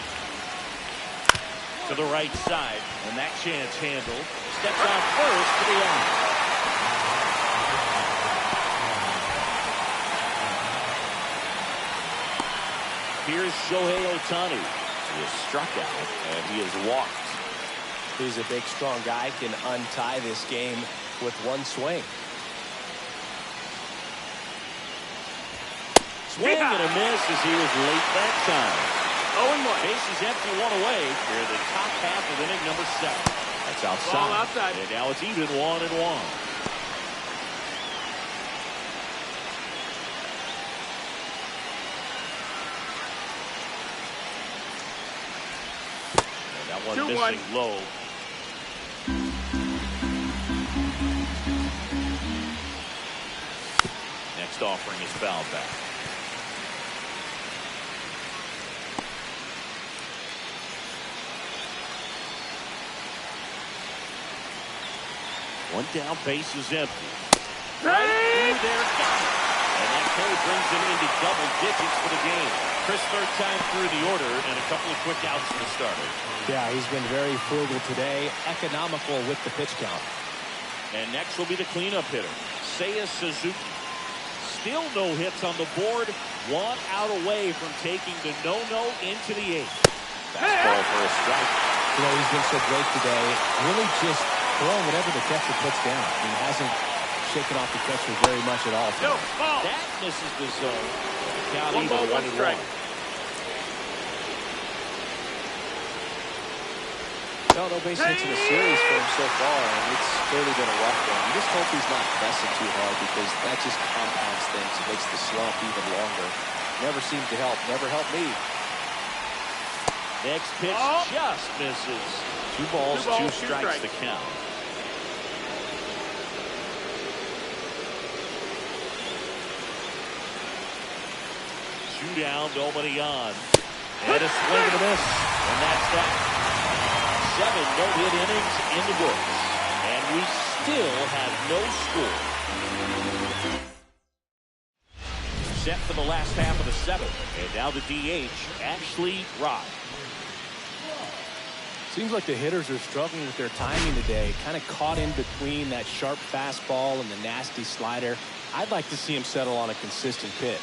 To the right side, and that chance handled. Steps on first for the out. Here's Shohei Ohtani. He is struck out, and he is walked. He's a big, strong guy, can untie this game with one swing. Swing and a miss as he was late that time. 0-1. Bases empty, 1 away. Here the top half of inning number 7. That's outside. Ball outside. And now it's even 1-1. And that one missing low. Next offering is fouled back. One down, base is empty. Right through there, got it. And that carry brings him into double digits for the game. Chris, 3rd time through the order, and a couple of quick outs for the starter. Yeah, he's been very frugal today, economical with the pitch count. And next will be the cleanup hitter, Seiya Suzuki. Still no hits on the board, 1 out away from taking the no-no into the 8th. Fastball for a strike. You know, he's been so great today. Really just throwing whatever the catcher puts down. He hasn't shaken off the catcher very much at all. No, ball. That misses the zone. Count 1 ball, 1 strike. No base hits in the series for him so far, and it's clearly been a rough one. You just hope he's not pressing too hard because that just compounds things. It makes the slump even longer. Never seems to help. Never helped me. Next pitch just misses. 2 balls, 2 strikes to count. Two down, nobody on. And a swing and a miss. And that's that. 7 no-hit innings in the books. And we still have no score. Set for the last half of the 7th. And now the DH, Ashley Rock. Seems like the hitters are struggling with their timing today. Kind of caught in between that sharp fastball and the nasty slider. I'd like to see him settle on a consistent pitch.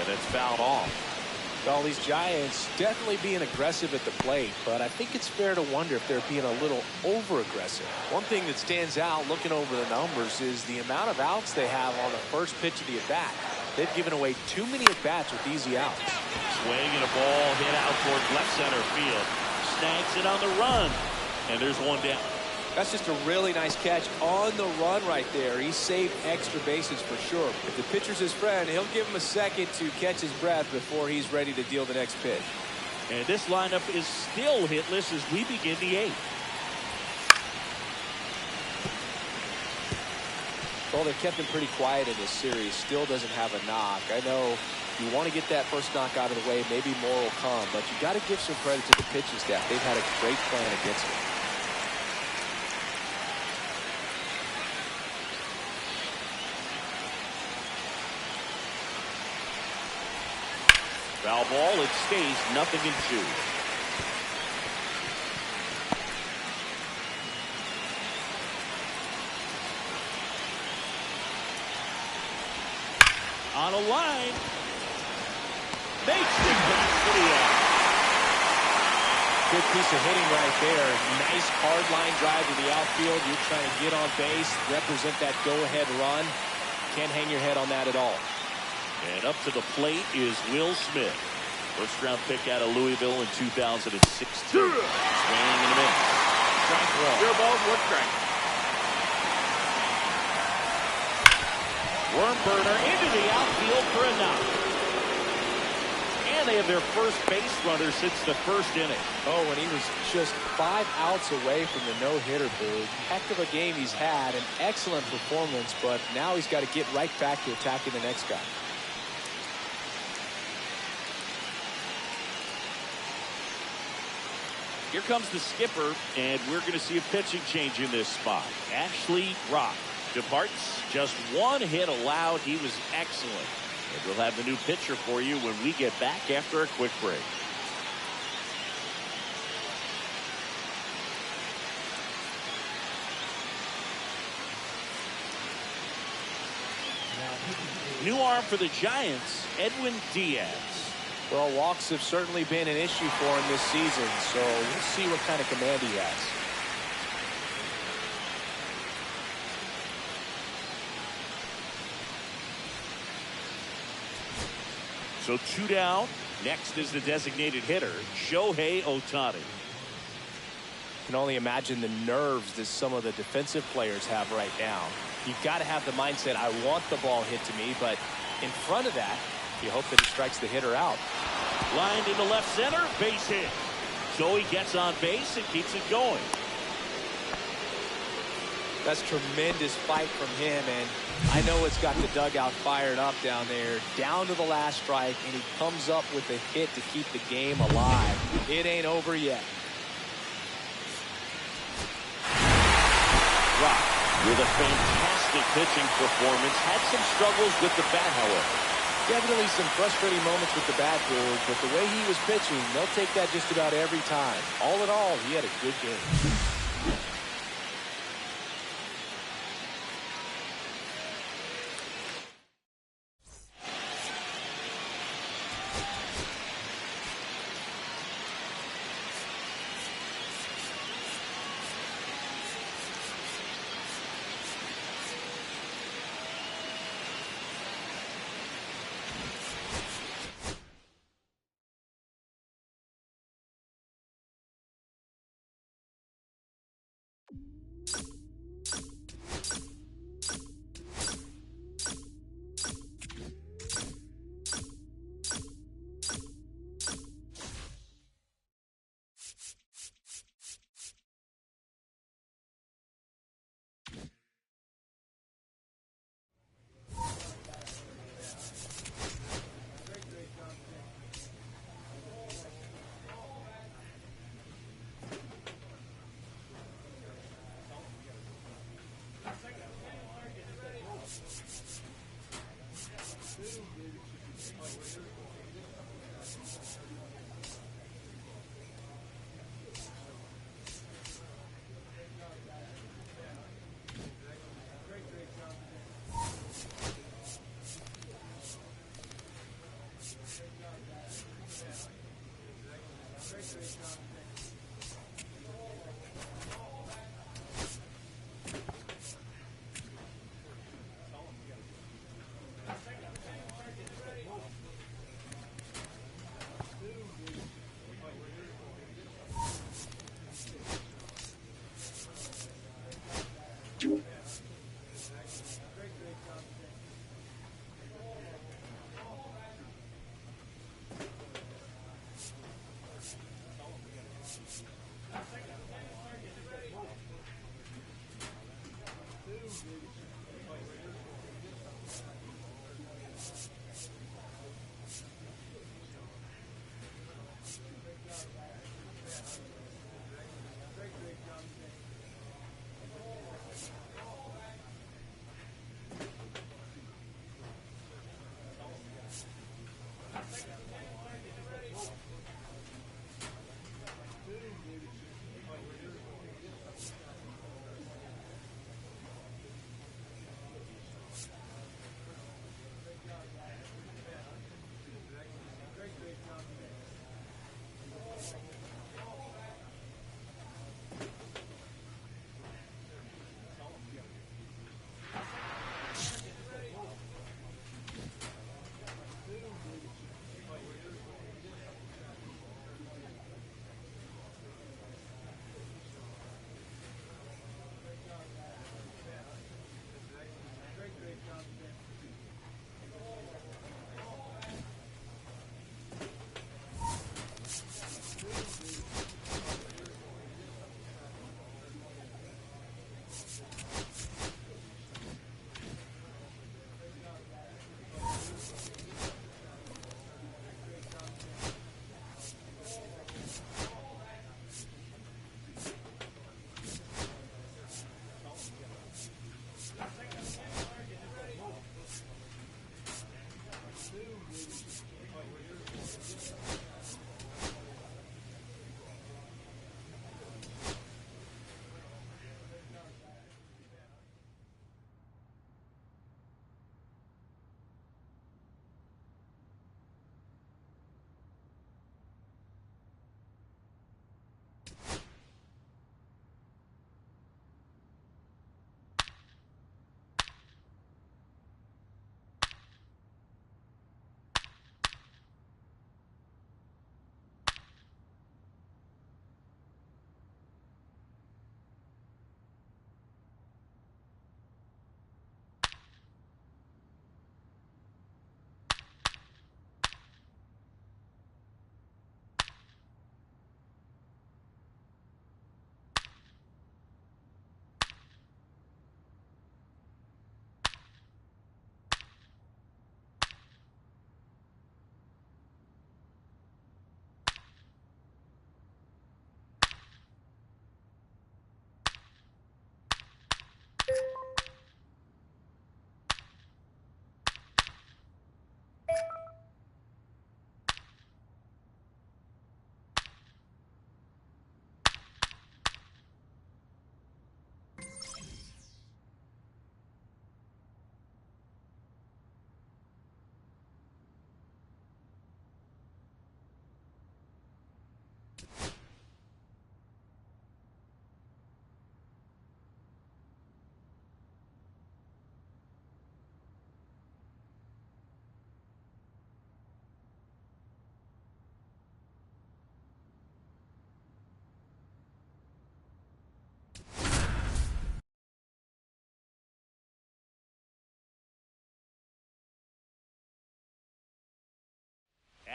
And it's fouled off. Well, these Giants definitely being aggressive at the plate, but I think it's fair to wonder if they're being a little over-aggressive. One thing that stands out looking over the numbers is the amount of outs they have on the first pitch of the at-bat. They've given away too many at-bats with easy outs. Swing and a ball hit out towards left center field. Snags it on the run. And there's 1 down. That's just a really nice catch on the run right there. He saved extra bases for sure. If the pitcher's his friend, he'll give him a second to catch his breath before he's ready to deal the next pitch. And this lineup is still hitless as we begin the 8th. Well, they've kept him pretty quiet in this series. Still doesn't have a knock. I know you want to get that first knock out of the way. Maybe more will come, but you got to give some credit to the pitching staff. They've had a great plan against him. Foul ball, it stays 0-2. On a line. Makes the catch for the out. Good piece of hitting right there. Nice hard line drive to the outfield. You're trying to get on base, represent that go-ahead run. Can't hang your head on that at all. And up to the plate is Will Smith. First round pick out of Louisville in 2016. Swing and a miss. Strike 1. 0 balls, 1 strike. Worm burner into the outfield for a knock. And they have their first base runner since the first inning. Oh, and he was just 5 outs away from the no-hitter, Boog. Heck of a game he's had, an excellent performance, but now he's got to get right back to attacking the next guy. Here comes the skipper, and we're going to see a pitching change in this spot. Ashley Rock departs. Just 1 hit allowed. He was excellent. And we'll have the new pitcher for you when we get back after a quick break. New arm for the Giants, Edwin Diaz. Well, walks have certainly been an issue for him this season, so we'll see what kind of command he has. So 2 down. Next is the designated hitter, Shohei Ohtani. Can only imagine the nerves that some of the defensive players have right now. You've got to have the mindset, I want the ball hit to me, but in front of that, you hope that it strikes the hitter out. Lined into left center, base hit. So he gets on base and keeps it going. That's tremendous fight from him, and I know it's got the dugout fired up down there. Down to the last strike, and he comes up with a hit to keep the game alive. It ain't over yet. Rock, with a fantastic pitching performance, had some struggles with the bat, however. Definitely some frustrating moments with the backboard, but the way he was pitching, they'll take that just about every time. All in all, he had a good game.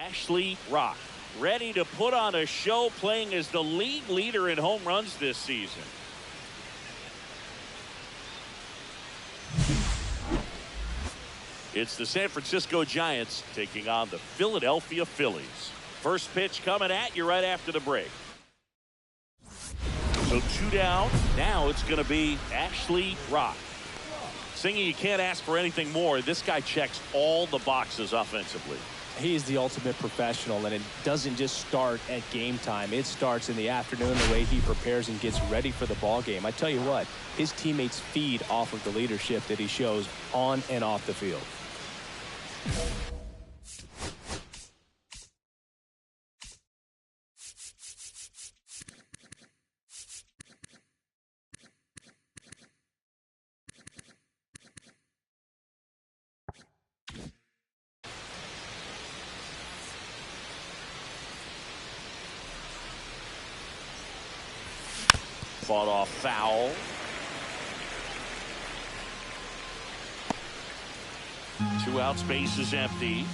Ashley Rock, ready to put on a show, playing as the league leader in home runs this season. It's the San Francisco Giants taking on the Philadelphia Phillies. First pitch coming at you right after the break. So 2 down. Now it's going to be Ashley Rock. Singing, you can't ask for anything more. This guy checks all the boxes offensively. He is the ultimate professional, and it doesn't just start at game time. It starts in the afternoon, the way he prepares and gets ready for the ball game. I tell you what, his teammates feed off of the leadership that he shows on and off the field. Fought off foul. Two outs, base is empty.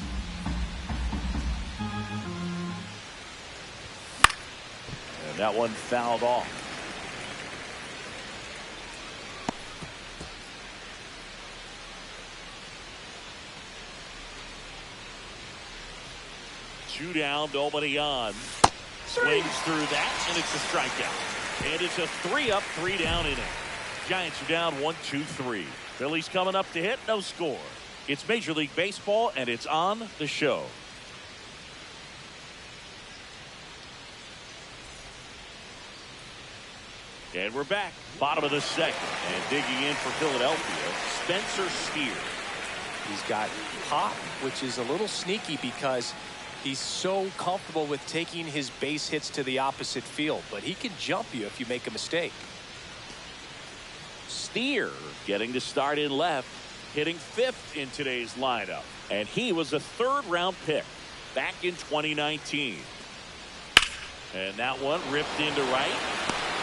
And that one fouled off. Two down, nobody on. Swings through that, and it's a strikeout. And it's a 3-up, 3-down inning. Giants are down 1-2-3. Phillies coming up to hit, no score. It's Major League Baseball, and it's on the show. And we're back. Bottom of the second. And digging in for Philadelphia, Spencer Steer. He's got pop, which is a little sneaky because he's so comfortable with taking his base hits to the opposite field, but he can jump you if you make a mistake. Steer getting to start in left, hitting 5th in today's lineup, and he was a 3rd-round pick back in 2019. And that one ripped into right.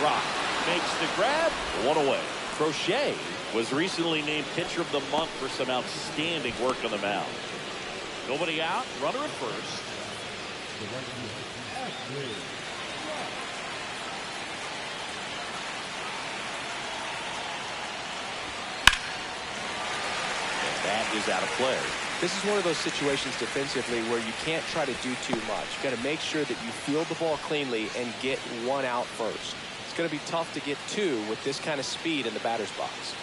Rock makes the grab, one away. Crochet was recently named pitcher of the month for some outstanding work on the mound. Nobody out, runner at first. And that is out of play. This is one of those situations defensively where you can't try to do too much. You got to make sure that you field the ball cleanly and get one out first. It's going to be tough to get 2 with this kind of speed in the batter's box.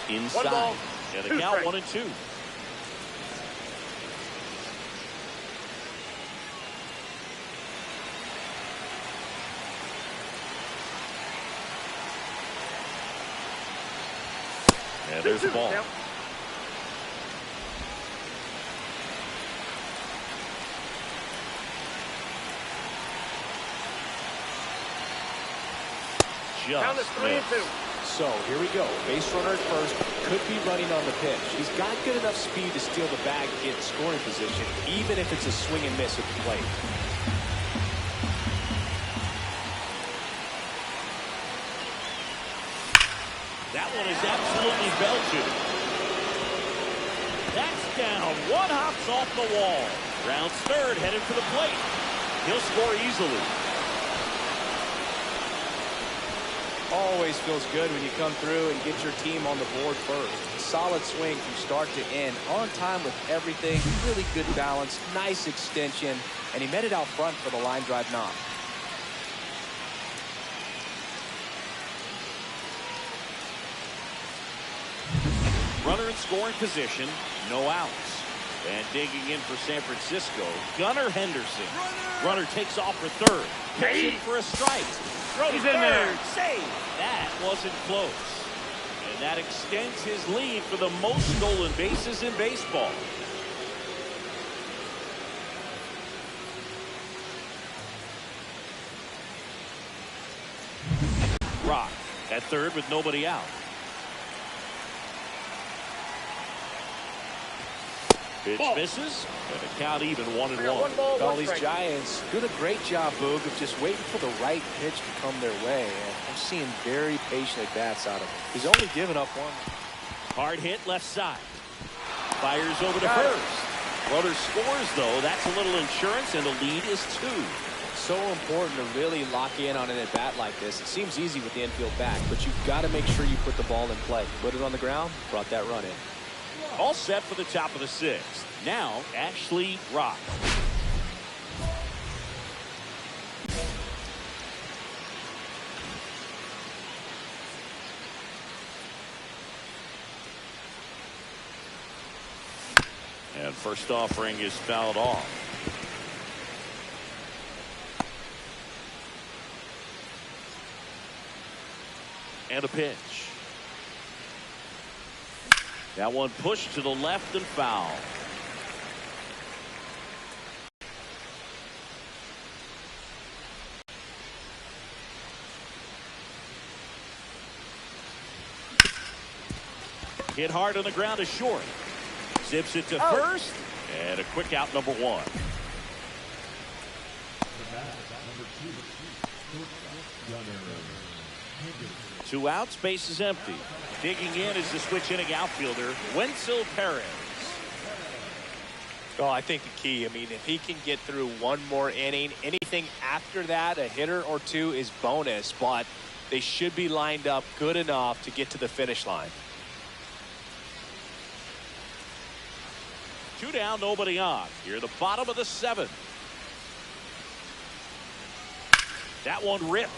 Inside. And the count 1-2. And there's the ball. Count is 3-2. So here we go. Base runner at first, could be running on the pitch. He's got good enough speed to steal the bag and get in scoring position, even if it's a swing and miss at the plate. That one is absolutely belted. That's down. One hops off the wall. Rounds third, headed for the plate. He'll score easily. Always feels good when you come through and get your team on the board first. Solid swing from start to end. On time with everything. Really good balance. Nice extension. And he met it out front for the line drive knock. Runner in scoring position. No outs. And digging in for San Francisco, Gunnar Henderson. Runner takes off for third. Pitching for a strike. He's in there. Save. That wasn't close. And that extends his lead for the most stolen bases in baseball. Rock At third with nobody out. Pitch misses, and the count even 1-1. All these Giants doing a great job, Boog, of just waiting for the right pitch to come their way. And I'm seeing very patient at-bats out of him. He's only given up one. Hard hit left side. Fires over to first. Runner scores, though. That's a little insurance, and the lead is 2. So important to really lock in on an at-bat like this. It seems easy with the infield back, but you've got to make sure you put the ball in play. Put it on the ground, brought that run in. All set for the top of the 6th. Now, Ashley Rock. And first offering is fouled off. And a pitch. That one pushed to the left and foul. Hit hard on the ground is short. Zips it to first. And a quick out, number 1. 2 outs, base is empty. Digging in is the switch inning outfielder, Wenzel Perez. Oh, I think the key, I mean, if he can get through one more inning, anything after that, a hitter or 2 is bonus, but they should be lined up good enough to get to the finish line. 2 down, nobody on. Here, the bottom of the 7th. That one ripped.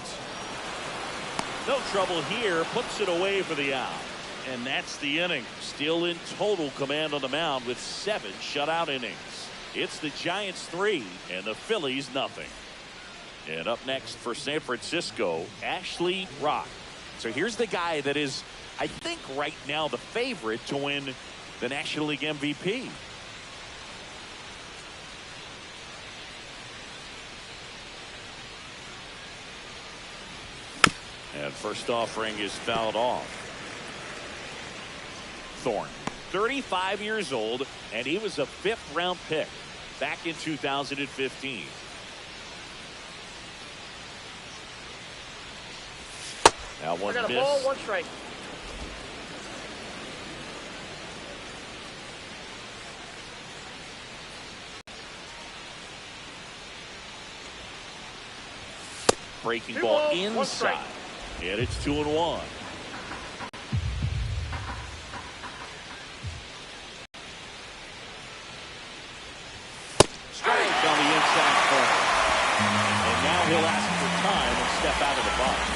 No trouble here, puts it away for the out. And that's the inning. Still in total command on the mound with 7 shutout innings. It's the Giants 3 and the Phillies nothing. And up next for San Francisco, Ashley Rock. So here's the guy that is, I think, right now the favorite to win the National League MVP. And first offering is fouled off. Thorne, 35 years old, and he was a 5th-round pick back in 2015. Now one miss. Ball, 1 strike. Breaking 2 ball balls, 1 inside. strike. And it's 2-1. Strike on the inside corner. And now he'll ask for time and step out of the box.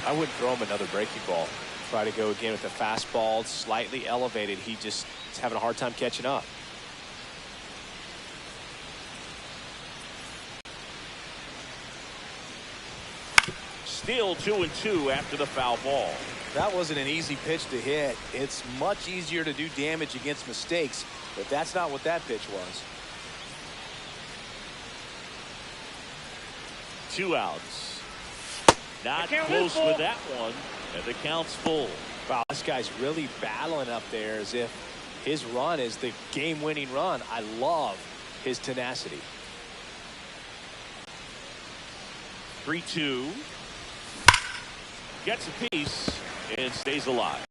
I wouldn't throw him another breaking ball. Try to go again with the fastball, slightly elevated. He just is having a hard time catching up. Still 2-2 after the foul ball. That wasn't an easy pitch to hit. It's much easier to do damage against mistakes, but that's not what that pitch was. 2 outs. Not close with that one, and the count's full. Wow, this guy's really battling up there as if his run is the game-winning run. I love his tenacity. 3-2. Gets a piece and stays alive.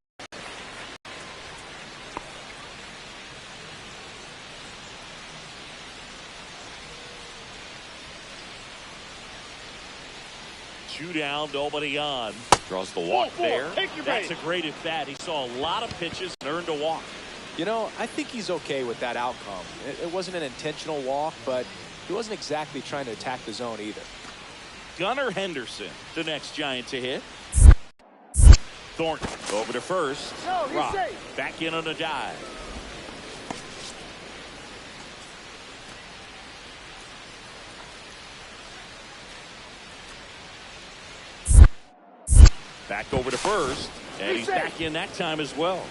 Two down, nobody on. Draws the walk there. That's a great at bat. He saw a lot of pitches and earned a walk. You know, I think he's okay with that outcome. It wasn't an intentional walk, but he wasn't exactly trying to attack the zone either. Gunnar Henderson, the next Giant to hit. Thornton over to first. Rock back in on a dive. Back over to first. And he's back in that time as well.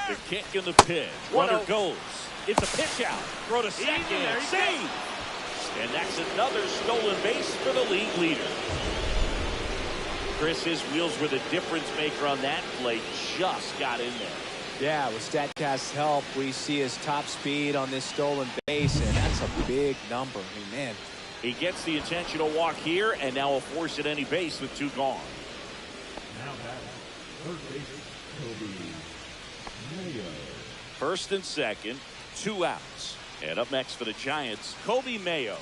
The kick and the pitch. Runner goes. It's a pitch out. Throw to second. Save. And that's another stolen base for the league leader. Chris, his wheels were the difference maker on that play. Just got in there. Yeah, with StatCast's help, we see his top speed on this stolen base, and that's a big number. I mean, man. He gets the intentional walk here, and now a force at any base with 2 gone. Now batting, third base, Kobe Mayo. First and second, 2 outs. And up next for the Giants, Kobe Mayo.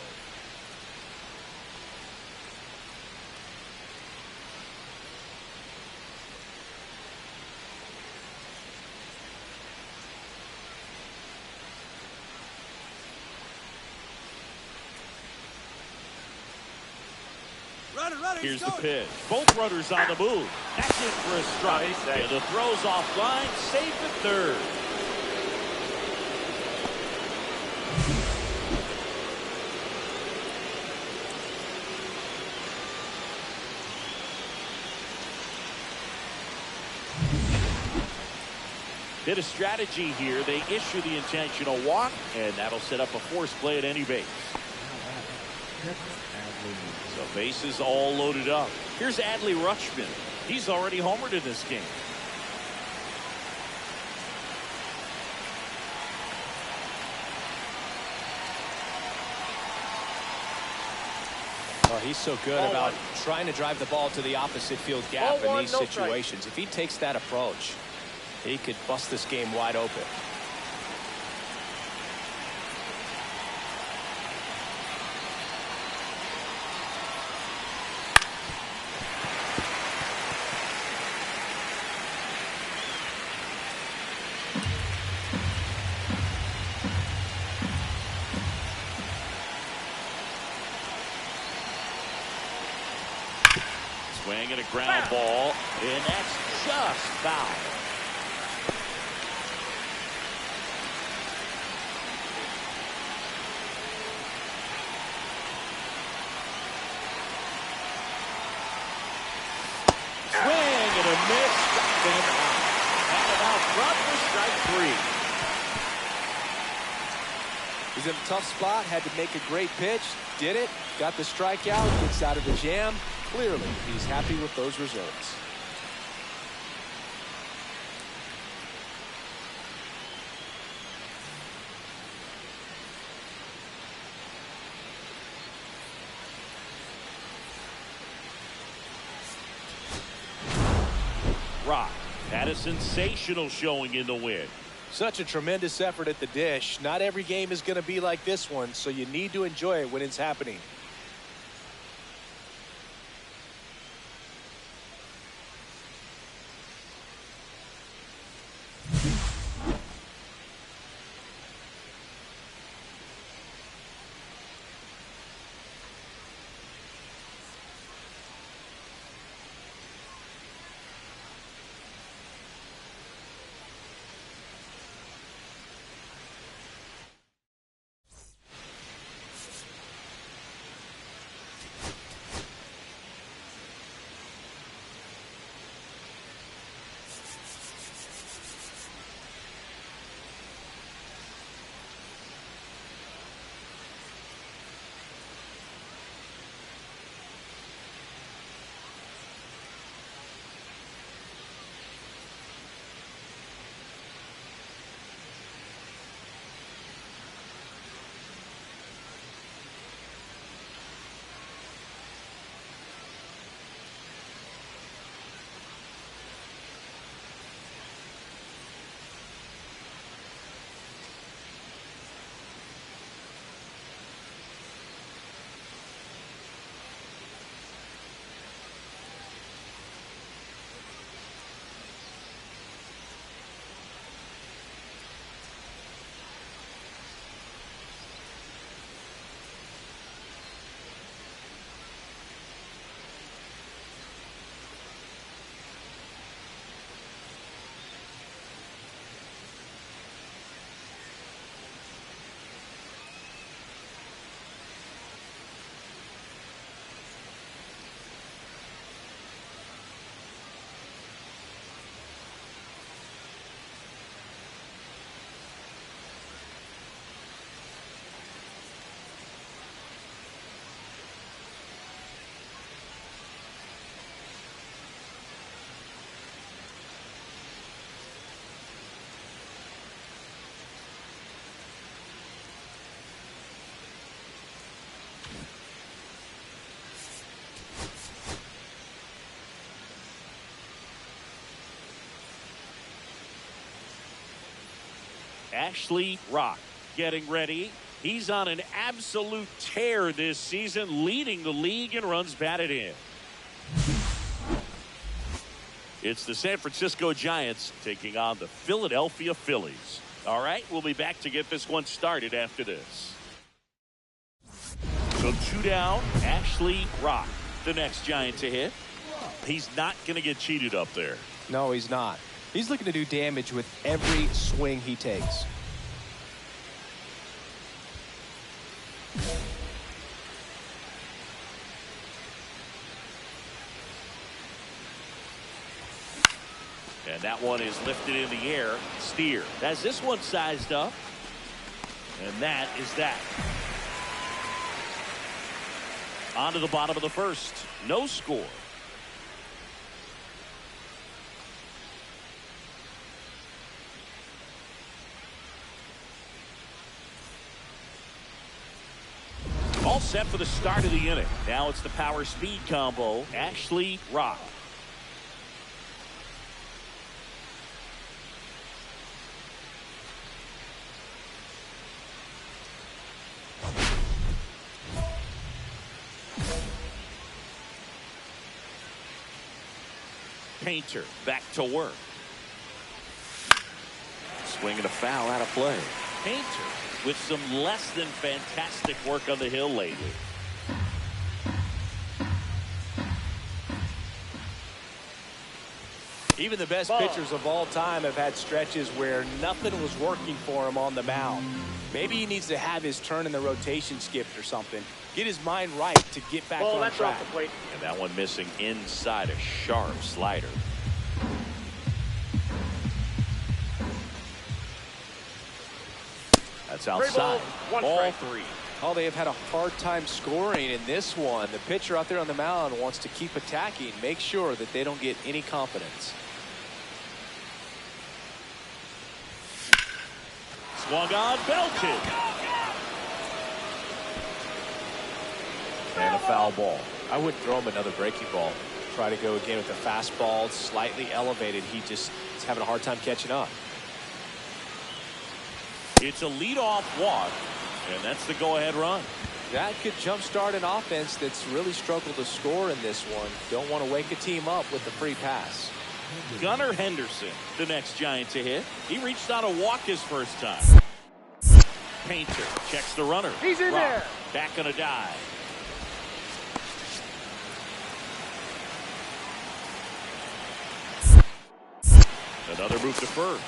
Here's the pitch. Both runners on the move. That's in for a strike. And the throw's offline. Safe at third. Bit of strategy here. They issue the intentional walk, and that'll set up a force play at any base. So bases all loaded up. Here's Adley Rutschman. He's already homered in this game. Oh, he's so good about trying to drive the ball to the opposite field gap in these situations. If he takes that approach, he could bust this game wide open. Swing and a ground ball, and that's just foul. Swing and a miss, struck him out. And about front for strike 3. He's in a tough spot, had to make a great pitch, did it, got the strikeout, gets out of the jam. Clearly, he's happy with those results. Rock had a sensational showing in the win. Such a tremendous effort at the dish. Not every game is going to be like this one, so you need to enjoy it when it's happening. Ashley Rock getting ready. He's on an absolute tear this season, leading the league in runs batted in. It's the San Francisco Giants taking on the Philadelphia Phillies. All right, we'll be back to get this one started after this. So 2 down, Ashley Rock, the next Giant to hit. He's not going to get cheated up there. No, he's not. He's looking to do damage with every swing he takes. And that one is lifted in the air. Steer has this one sized up. And that is that. On to the bottom of the first. No score. All set for the start of the inning. Now it's the power speed combo. Ashley Rock. Painter back to work. Swinging a foul out of play. Painter with some less than fantastic work on the hill lately. Even the best pitchers of all time have had stretches where nothing was working for him on the mound. Maybe he needs to have his turn in the rotation skipped or something. Get his mind right to get back on that's track. off the plate. And that one missing inside a sharp slider. That's outside. Ball 3. Oh, they have had a hard time scoring in this one. The pitcher out there on the mound wants to keep attacking, make sure that they don't get any confidence. Swung on, belted. And a foul ball. I wouldn't throw him another breaking ball. Try to go again with the fastball, slightly elevated. He just is having a hard time catching up. It's a leadoff walk, and that's the go-ahead run. That could jumpstart an offense that's really struggled to score in this one. Don't want to wake a team up with the free pass. Gunnar Henderson, the next Giant to hit. He reached on a walk his first time. Painter checks the runner. He's in there. Back on a dive. Another move to first.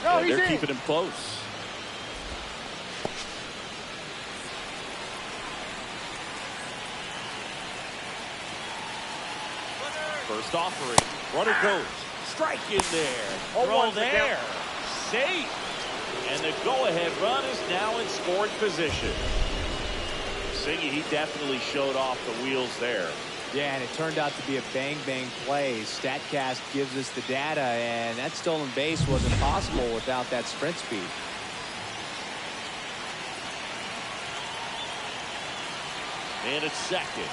No, and they're he's in. keeping him close. First offering. Runner goes. Strike in there. Throw there. Safe. And the go-ahead run is now in scoring position. Siggy, he definitely showed off the wheels there. Yeah, and it turned out to be a bang-bang play. StatCast gives us the data, and that stolen base wasn't possible without that sprint speed. And it's second.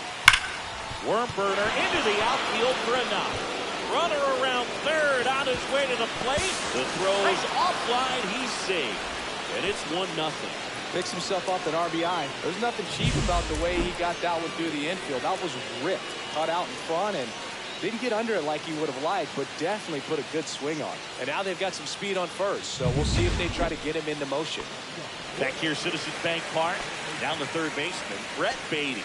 Worm burner into the outfield for a knock. Runner around third on his way to the plate. The throw is offline. He's safe. And it's 1-0. Picks himself up an RBI. There's nothing cheap about the way he got that one through the infield. That was ripped, cut out in front, and didn't get under it like he would have liked, but definitely put a good swing on. And now they've got some speed on first, so we'll see if they try to get him into motion. Back here, Citizens Bank Park. Down the third baseman, Brett Beatty.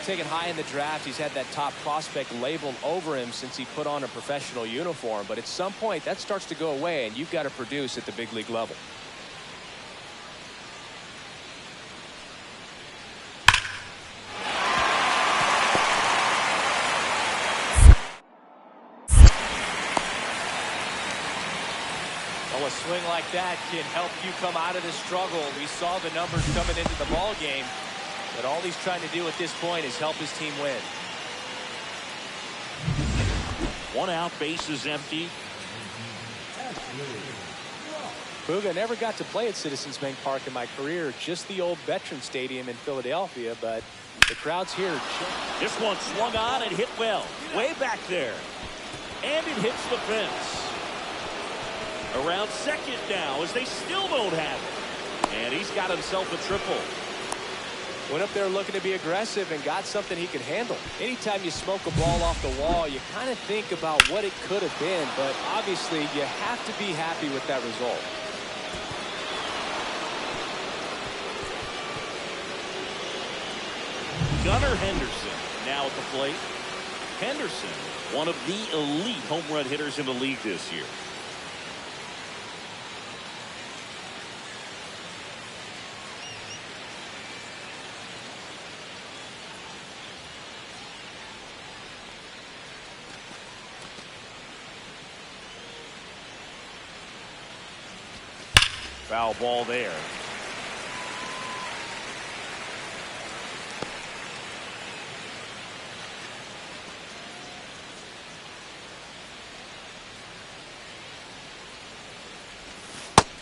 Taken high in the draft, he's had that top prospect labeled over him since he put on a professional uniform. But at some point, that starts to go away, and you've got to produce at the big league level. Well, a swing like that can help you come out of the struggle. We saw the numbers coming into the ball game. But all he's trying to do at this point is help his team win. 1 out, base is empty. Puga never got to play at Citizens Bank Park in my career, just the old Veteran Stadium in Philadelphia, but the crowd's here. This one swung on and hit well. Way back there. And it hits the fence. Around second now as they still don't have it. And he's got himself a triple. Went up there looking to be aggressive and got something he could handle. Anytime you smoke a ball off the wall, you kind of think about what it could have been, but obviously you have to be happy with that result. Gunnar Henderson now at the plate. Henderson, one of the elite home run hitters in the league this year. Foul ball there.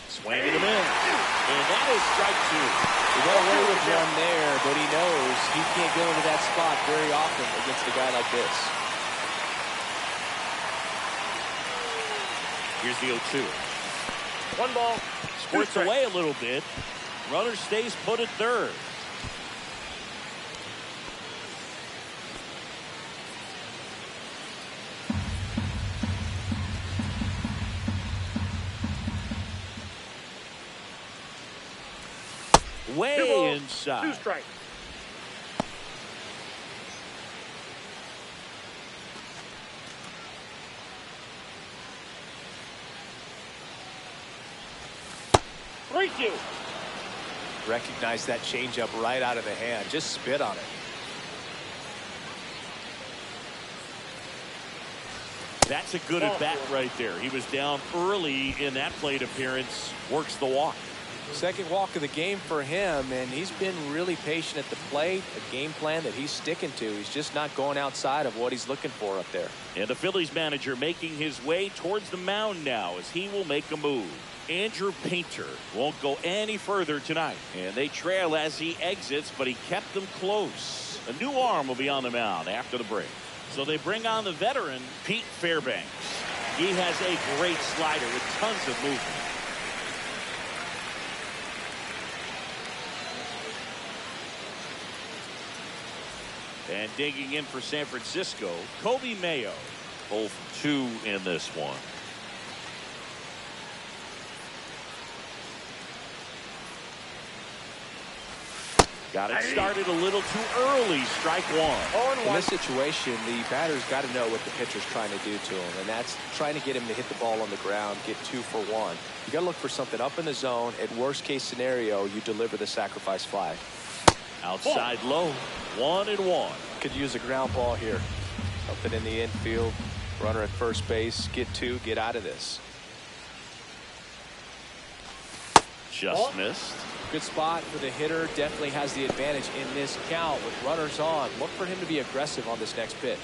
Swing and a miss. And that is strike two. He got away with one there, but he knows he can't go into that spot very often against a guy like this. Here's the 0-2. 1 ball. Squirts away a little bit. Runner stays put at third. Way inside. 2 strikes. Recognize that changeup right out of the hand. Just spit on it. That's a good at bat right there. He was down early in that plate appearance. Works the walk. Second walk of the game for him, and he's been really patient at the plate. A game plan that he's sticking to. He's just not going outside of what he's looking for up there. And the Phillies manager making his way towards the mound now as he will make a move. Andrew Painter won't go any further tonight. And they trail as he exits, but he kept them close. A new arm will be on the mound after the break. So they bring on the veteran, Pete Fairbanks. He has a great slider with tons of movement. And digging in for San Francisco, Kobe Mayo. 0 for 2 in this one. Got it started a little too early. Strike one. In this situation, the batter's got to know what the pitcher's trying to do to him, and that's trying to get him to hit the ball on the ground, get 2 for 1. You got to look for something up in the zone. At worst case scenario, you deliver the sacrifice fly. Outside low. 1-1. Could use a ground ball here. Something in the infield. Runner at first base. Get 2. Get out of this. Just missed. Good spot for the hitter. Definitely has the advantage in this count with runners on. Look for him to be aggressive on this next pitch.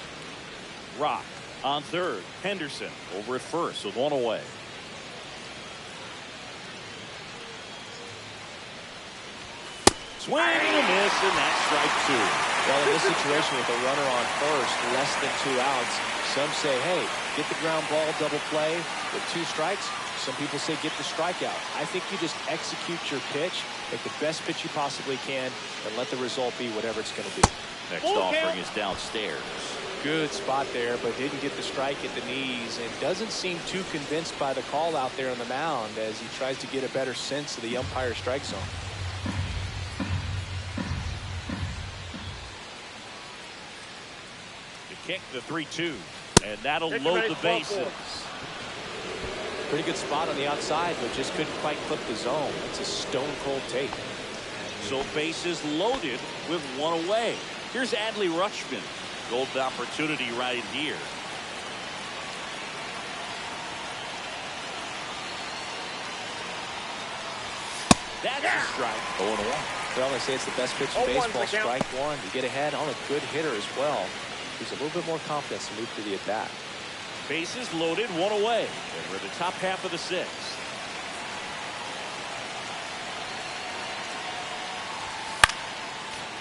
Rock on third. Henderson over at first with 1 away. Swing and a miss, and that's strike 2. Well, in this situation with a runner on first, less than 2 outs, some say, hey, get the ground ball, double play with 2 strikes. Some people say get the strikeout. I think you just execute your pitch, make the best pitch you possibly can, and let the result be whatever it's going to be. Next offering is downstairs. Good spot there, but didn't get the strike at the knees and doesn't seem too convinced by the call out there on the mound as he tries to get a better sense of the umpire strike zone. The kick, the 3-2, and that'll load the bases. Pretty good spot on the outside, but just couldn't quite clip the zone. It's a stone-cold take. So bases loaded with 1 away. Here's Adley Rutschman. Golden opportunity right here. That's a strike. 0-1. Well, they say it's the best pitch in baseball. Strike 1. You get ahead on a good hitter as well. There's a little bit more confidence to move through the at-bat. Bases loaded, 1 away. And we're in the top half of the 6th.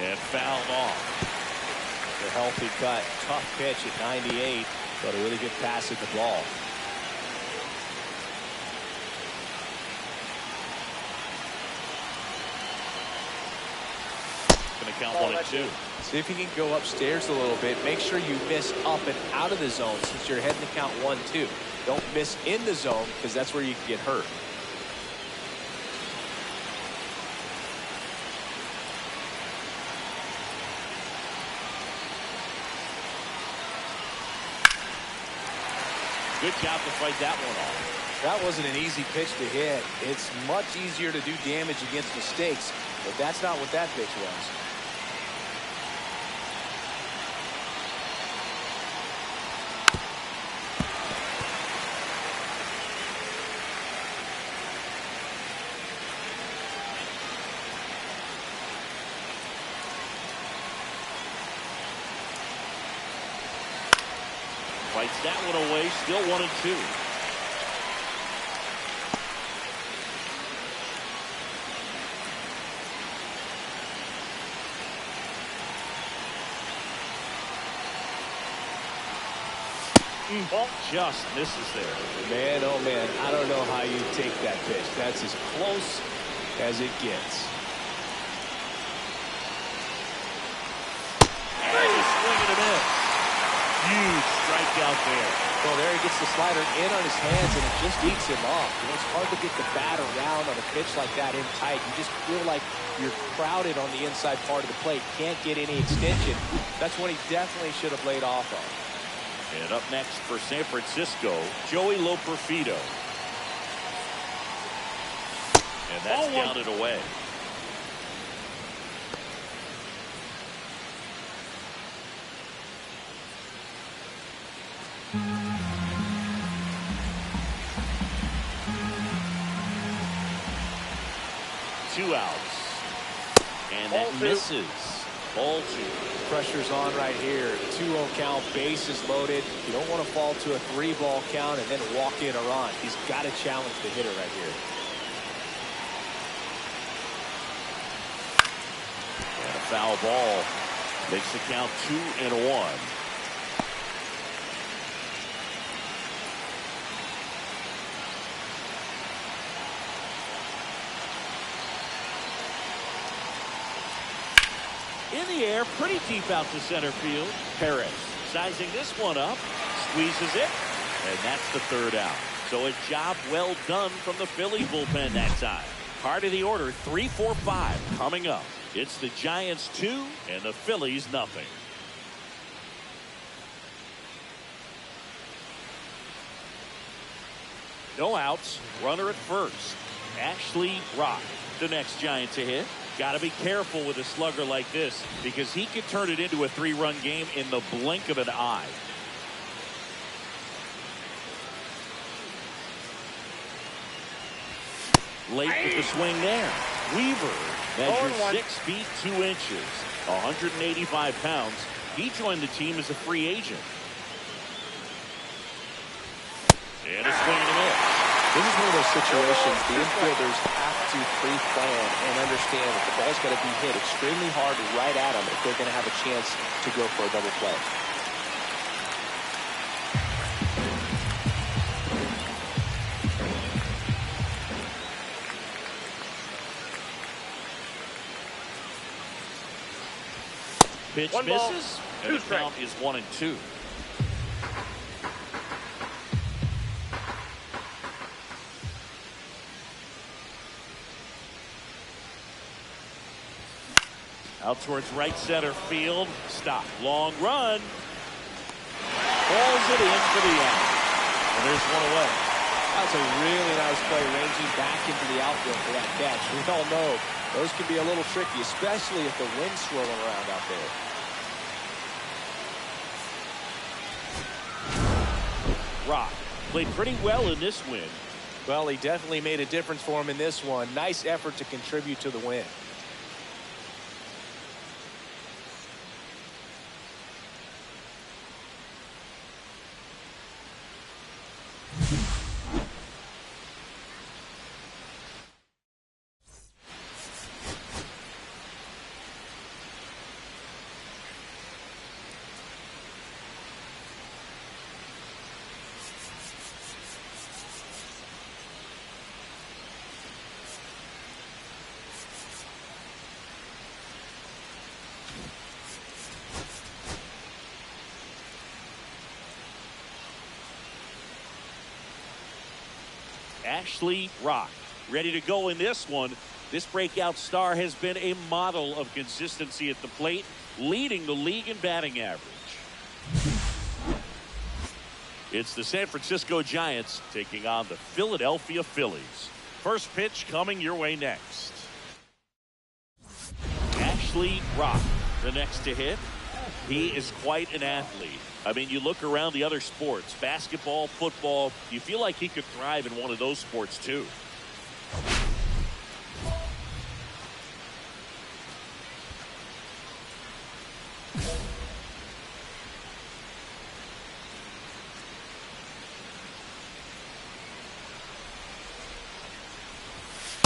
And fouled off. A healthy cut. Tough pitch at 98, but a really good pass at the ball. going to count 1-2. See if you can go upstairs a little bit. Make sure you miss up and out of the zone since you're heading to count 1-2. Don't miss in the zone because that's where you can get hurt. Good job to fight that one off. That wasn't an easy pitch to hit. It's much easier to do damage against mistakes, but that's not what that pitch was. Fights that one away, still 1-2. Just misses there. Man, oh man, I don't know how you take that pitch. That's as close as it gets. And a swing and a miss. Huge strikeout there. Well, there he gets the slider in on his hands, and it just eats him off. You know, it's hard to get the bat around on a pitch like that in tight. You just feel like you're crowded on the inside part of the plate. Can't get any extension. That's when he definitely should have laid off on. And up next for San Francisco, Joey Loperfido. And that's counted away. Two outs. And that misses. Ball two. Pressure's on right here. 2-0 count, bases loaded. You don't want to fall to a 3-ball count and then walk in a run. He's got to challenge the hitter right here. And a foul ball makes the count 2-1. In the air, pretty deep out to center field. Perez sizing this one up, squeezes it, and that's the third out. So a job well done from the Philly bullpen that time. Part of the order, 3, 4, 5 coming up. It's the Giants 2 and the Phillies nothing. No outs, runner at first. Ashley Rock, the next Giant to hit. Got to be careful with a slugger like this because he could turn it into a 3-run game in the blink of an eye. Late with the swing there. Weaver measures 6 feet 2 inches, 185 pounds. He joined the team as a free agent. And a swing and a miss. This is one of those situations the infielders have to pre-plan and understand that the ball's got to be hit extremely hard right at them if they're going to have a chance to go for a double play. Pitch misses, and the count is 1-2. Out towards right center field. Stop. Long run. Balls it in for the out. And there's one away. That's a really nice play, ranging back into the outfield for that catch. We all know those can be a little tricky, especially if the wind's swirling around out there. Rock played pretty well in this win. Well, he definitely made a difference for him in this one. Nice effort to contribute to the win. Ashley Rock, ready to go in this one. This breakout star has been a model of consistency at the plate, leading the league in batting average. It's the San Francisco Giants taking on the Philadelphia Phillies. First pitch coming your way next. Ashley Rock, the next to hit. He is quite an athlete. I mean, you look around the other sports, basketball, football, you feel like he could thrive in one of those sports too.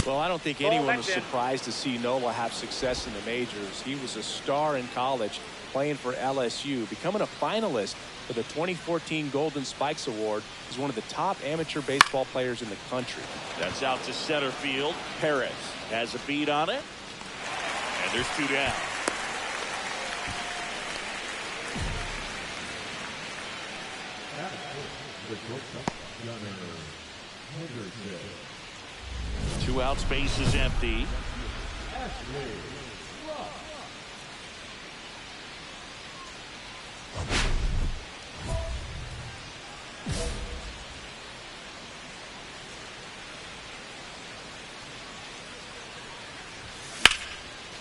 Well, I don't think anyone was surprised to see Nola have success in the majors. He was a star in college, playing for LSU, becoming a finalist for the 2014 Golden Spikes Award. He's one of the top amateur baseball players in the country. That's out to center field. Perez has a beat on it. And there's two down. Two outs, base is empty.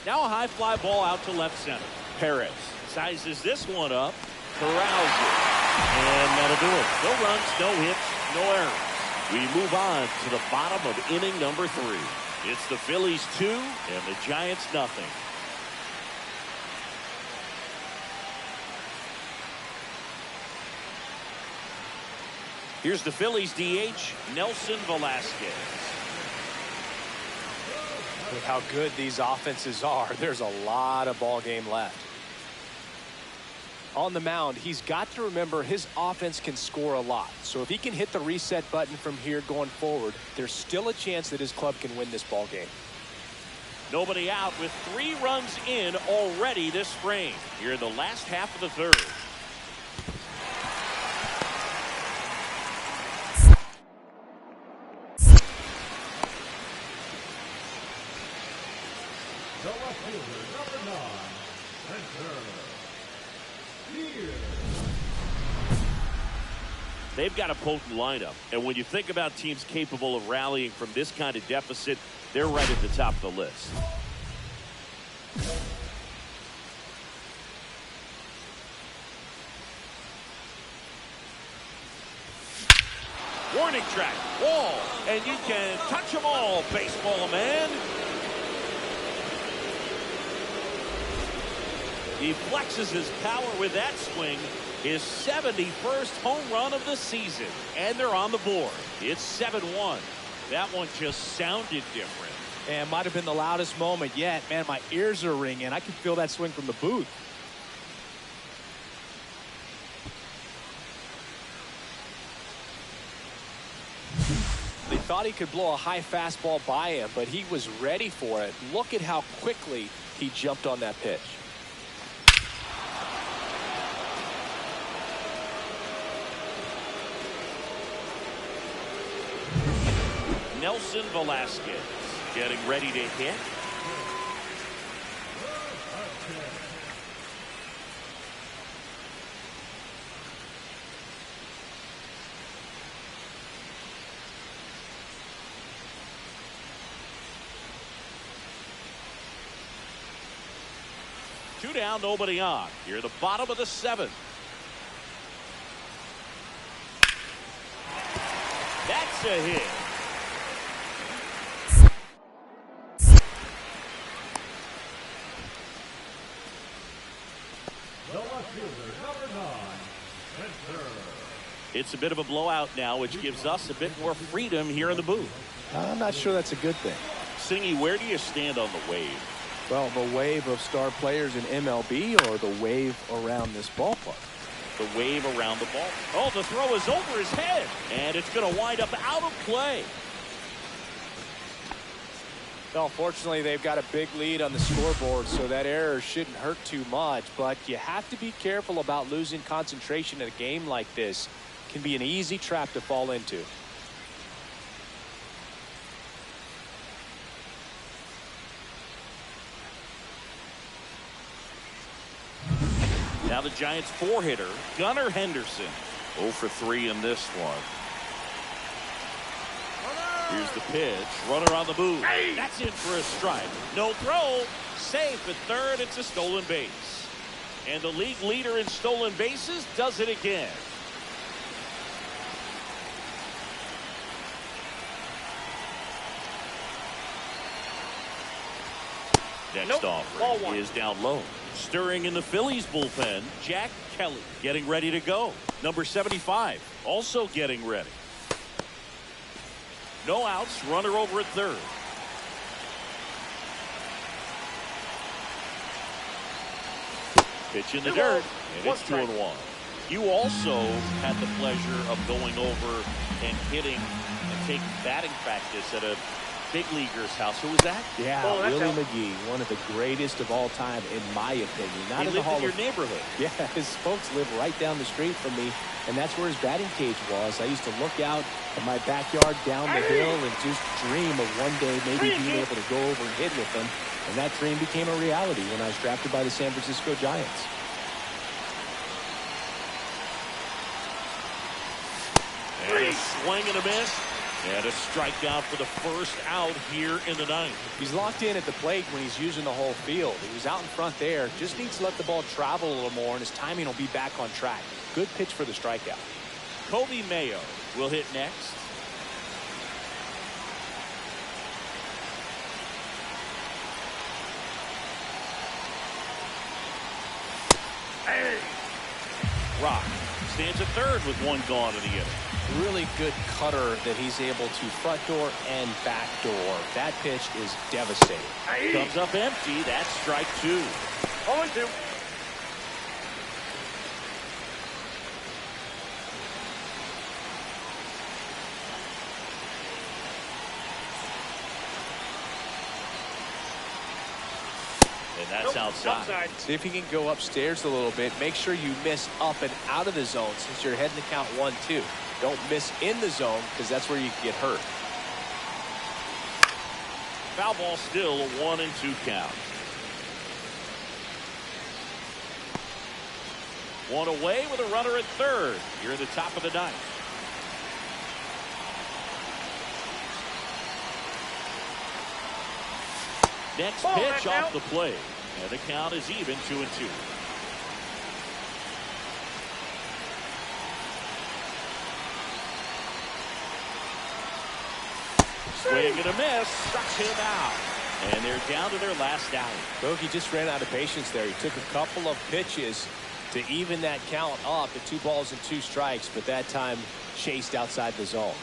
Now a high fly ball out to left center. Perez sizes this one up, corrals it, and that'll do it. No runs, no hits, no errors. We move on to the bottom of inning number 3. It's the Phillies 2 and the Giants nothing. Here's the Phillies DH, Nelson Velasquez. With how good these offenses are, there's a lot of ball game left. On the mound, he's got to remember his offense can score a lot. So if he can hit the reset button from here going forward, there's still a chance that his club can win this ball game. Nobody out with 3 runs in already this frame. Here in the last half of the third. The left fielder, number 9, center. They've got a potent lineup, and when you think about teams capable of rallying from this kind of deficit, they're right at the top of the list. Warning track, wall, and you can touch them all, baseball man. He flexes his power with that swing. His 71st home run of the season. And they're on the board. It's 7-1. That one just sounded different. And might have been the loudest moment yet. Man, my ears are ringing. I can feel that swing from the booth. They thought he could blow a high fastball by him, but he was ready for it. Look at how quickly he jumped on that pitch. Nelson Velasquez getting ready to hit. Two down, nobody on. Here, the bottom of the 7th. That's a hit. It's a bit of a blowout now, which gives us a bit more freedom here in the booth. I'm not sure that's a good thing. Singy, where do you stand on the wave? Well, the wave of star players in MLB or the wave around this ballpark? The wave around the ball. Oh, the throw is over his head, and it's going to wind up out of play. Well, fortunately, they've got a big lead on the scoreboard, so that error shouldn't hurt too much. But you have to be careful about losing concentration in a game like this. It can be an easy trap to fall into. the Giants' four-hitter, Gunnar Henderson. 0 for 3 in this one. Here's the pitch. Runner on the move. That's in for a strike. No throw. Safe at third. It's a stolen base. And the league leader in stolen bases does it again. Next offering is down low. Stirring in the Phillies bullpen, Jack Kelly getting ready to go. Number 75 also getting ready. No outs, runner over at third. Pitch in the dirt, and it's 2-1. You also had the pleasure of going over and hitting and taking batting practice at a big leaguer's house. Who was that? Yeah, Willie McGee, one of the greatest of all time, in my opinion. Not he in the lived Hall in your of neighborhood. Yeah, his folks live right down the street from me, and that's where his batting cage was. I used to look out at my backyard down the hill and just dream of one day maybe being able to go over and hit with him. And that dream became a reality when I was drafted by the San Francisco Giants. And a swing and a miss. And a strikeout for the first out here in the ninth. He's locked in at the plate when he's using the whole field. He was out in front there. Just needs to let the ball travel a little more, and his timing will be back on track. Good pitch for the strikeout. Kobe Mayo will hit next. Rock stands at third with one gone in the inning. Really good cutter that he's able to front door and back door. That pitch is devastating. Comes up empty. That's strike 2. 0-2. And that's outside. See if you can go upstairs a little bit. Make sure you miss up and out of the zone since you're heading to count 1-2. Don't miss in the zone because that's where you can get hurt. Foul ball still, a 1-2 count. One away with a runner at third. Here at the top of the ninth. Next pitch off the plate. And the count is even, 2-2. Swing and a miss. Struck him out. And they're down to their last out. Bogey just ran out of patience there. He took a couple of pitches to even that count up at 2 balls and 2 strikes, but that time chased outside the zone.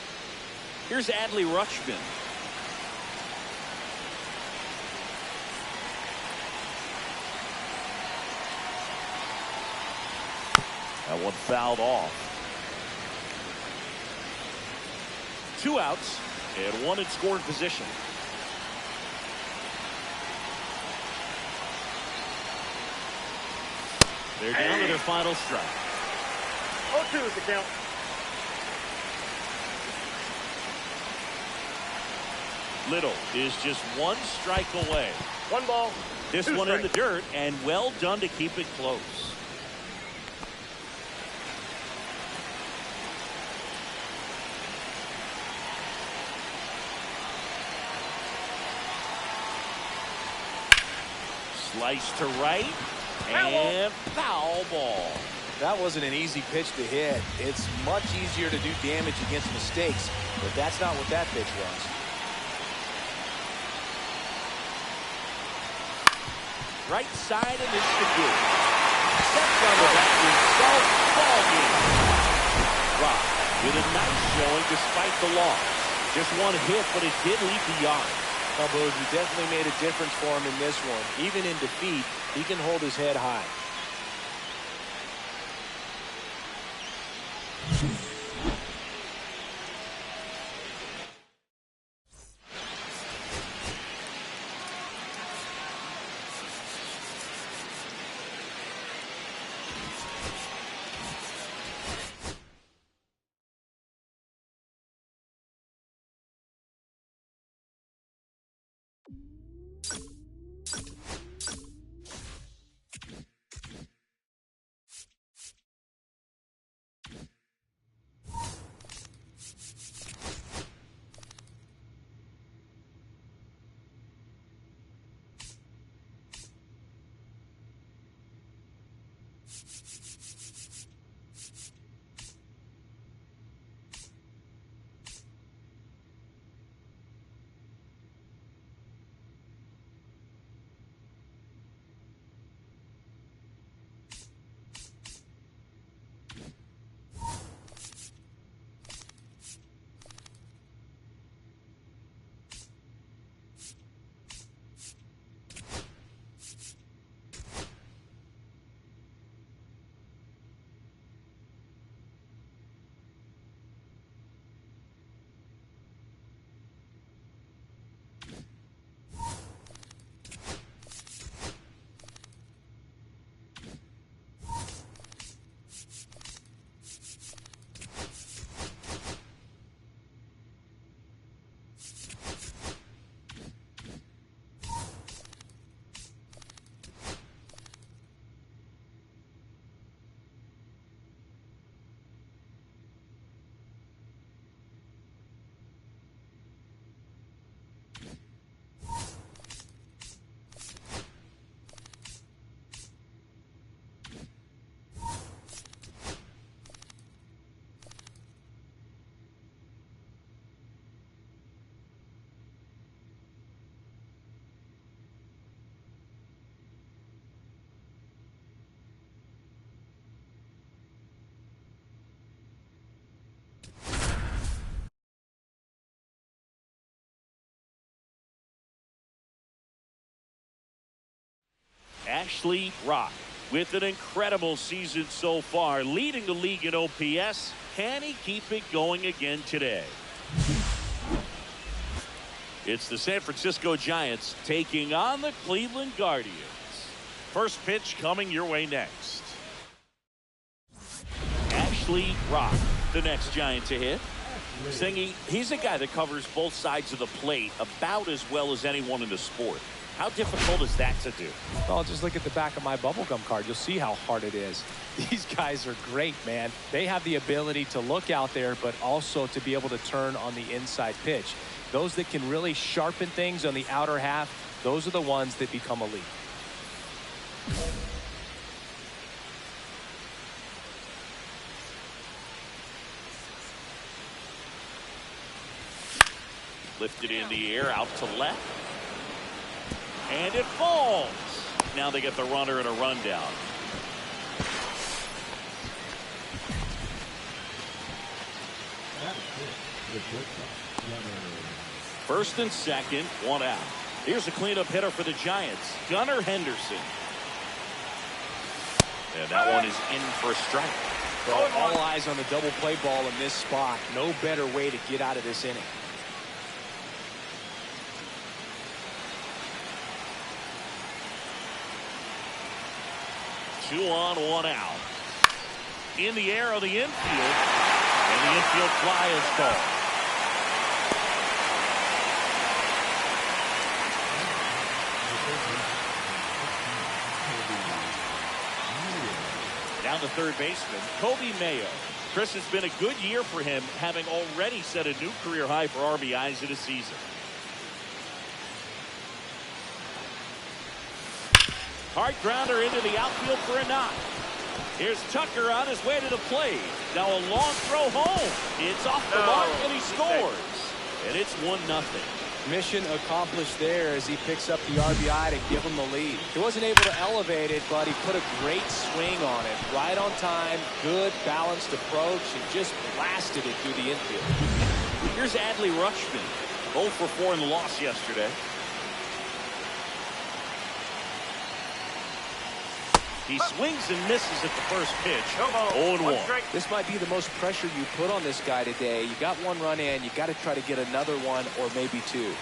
Here's Adley Rutschman. That one fouled off. 2 outs and 1 in scoring position. They're down to their final strike. 0-2 is the count. Little is just 1 strike away. 1 ball. This 2 one strikes. in the dirt, and well done to keep it close. Slice to right, and foul ball. That wasn't an easy pitch to hit. It's much easier to do damage against mistakes, but that's not what that pitch was. Right side, and it's the good. Steps under that result. Ball game. Rock with a nice showing despite the loss. Just 1 hit, but it did leave the yard. He definitely made a difference for him in this one. Even in defeat, he can hold his head high. Ashley Rock with an incredible season so far, leading the league in OPS. Can he keep it going again today? It's the San Francisco Giants taking on the Cleveland Guardians. First pitch coming your way next. Ashley Rock, the next Giant to hit. Singy, he's a guy that covers both sides of the plate about as well as anyone in the sport. How difficult is that to do? Well, just look at the back of my bubblegum card. You'll see how hard it is. These guys are great, man. They have the ability to look out there, but also to be able to turn on the inside pitch. Those that can really sharpen things on the outer half, those are the ones that become elite. Lifted in the air, out to left. And it falls. Now they get the runner and a rundown. First and second, one out. Here's a cleanup hitter for the Giants, Gunnar Henderson. And that one is in for a strike. Well, all eyes on the double play ball in this spot. No better way to get out of this inning. Two on, one out. In the air of the infield. And the infield fly is called. Down to third baseman, Kobe Mayo. Chris, it's been a good year for him, having already set a new career high for RBIs in a season. Hard grounder into the outfield for a knock. Here's Tucker on his way to the plate. Now a long throw home. It's off the mark and he scores. And it's 1-0. Mission accomplished there as he picks up the RBI to give him the lead. He wasn't able to elevate it, but he put a great swing on it. Right on time, good balanced approach, and just blasted it through the infield. Here's Adley Rutschman, 0 for 4 in the loss yesterday. He swings and misses at the first pitch. 0-1. This might be the most pressure you put on this guy today. You got one run in. You got to try to get another one or maybe two.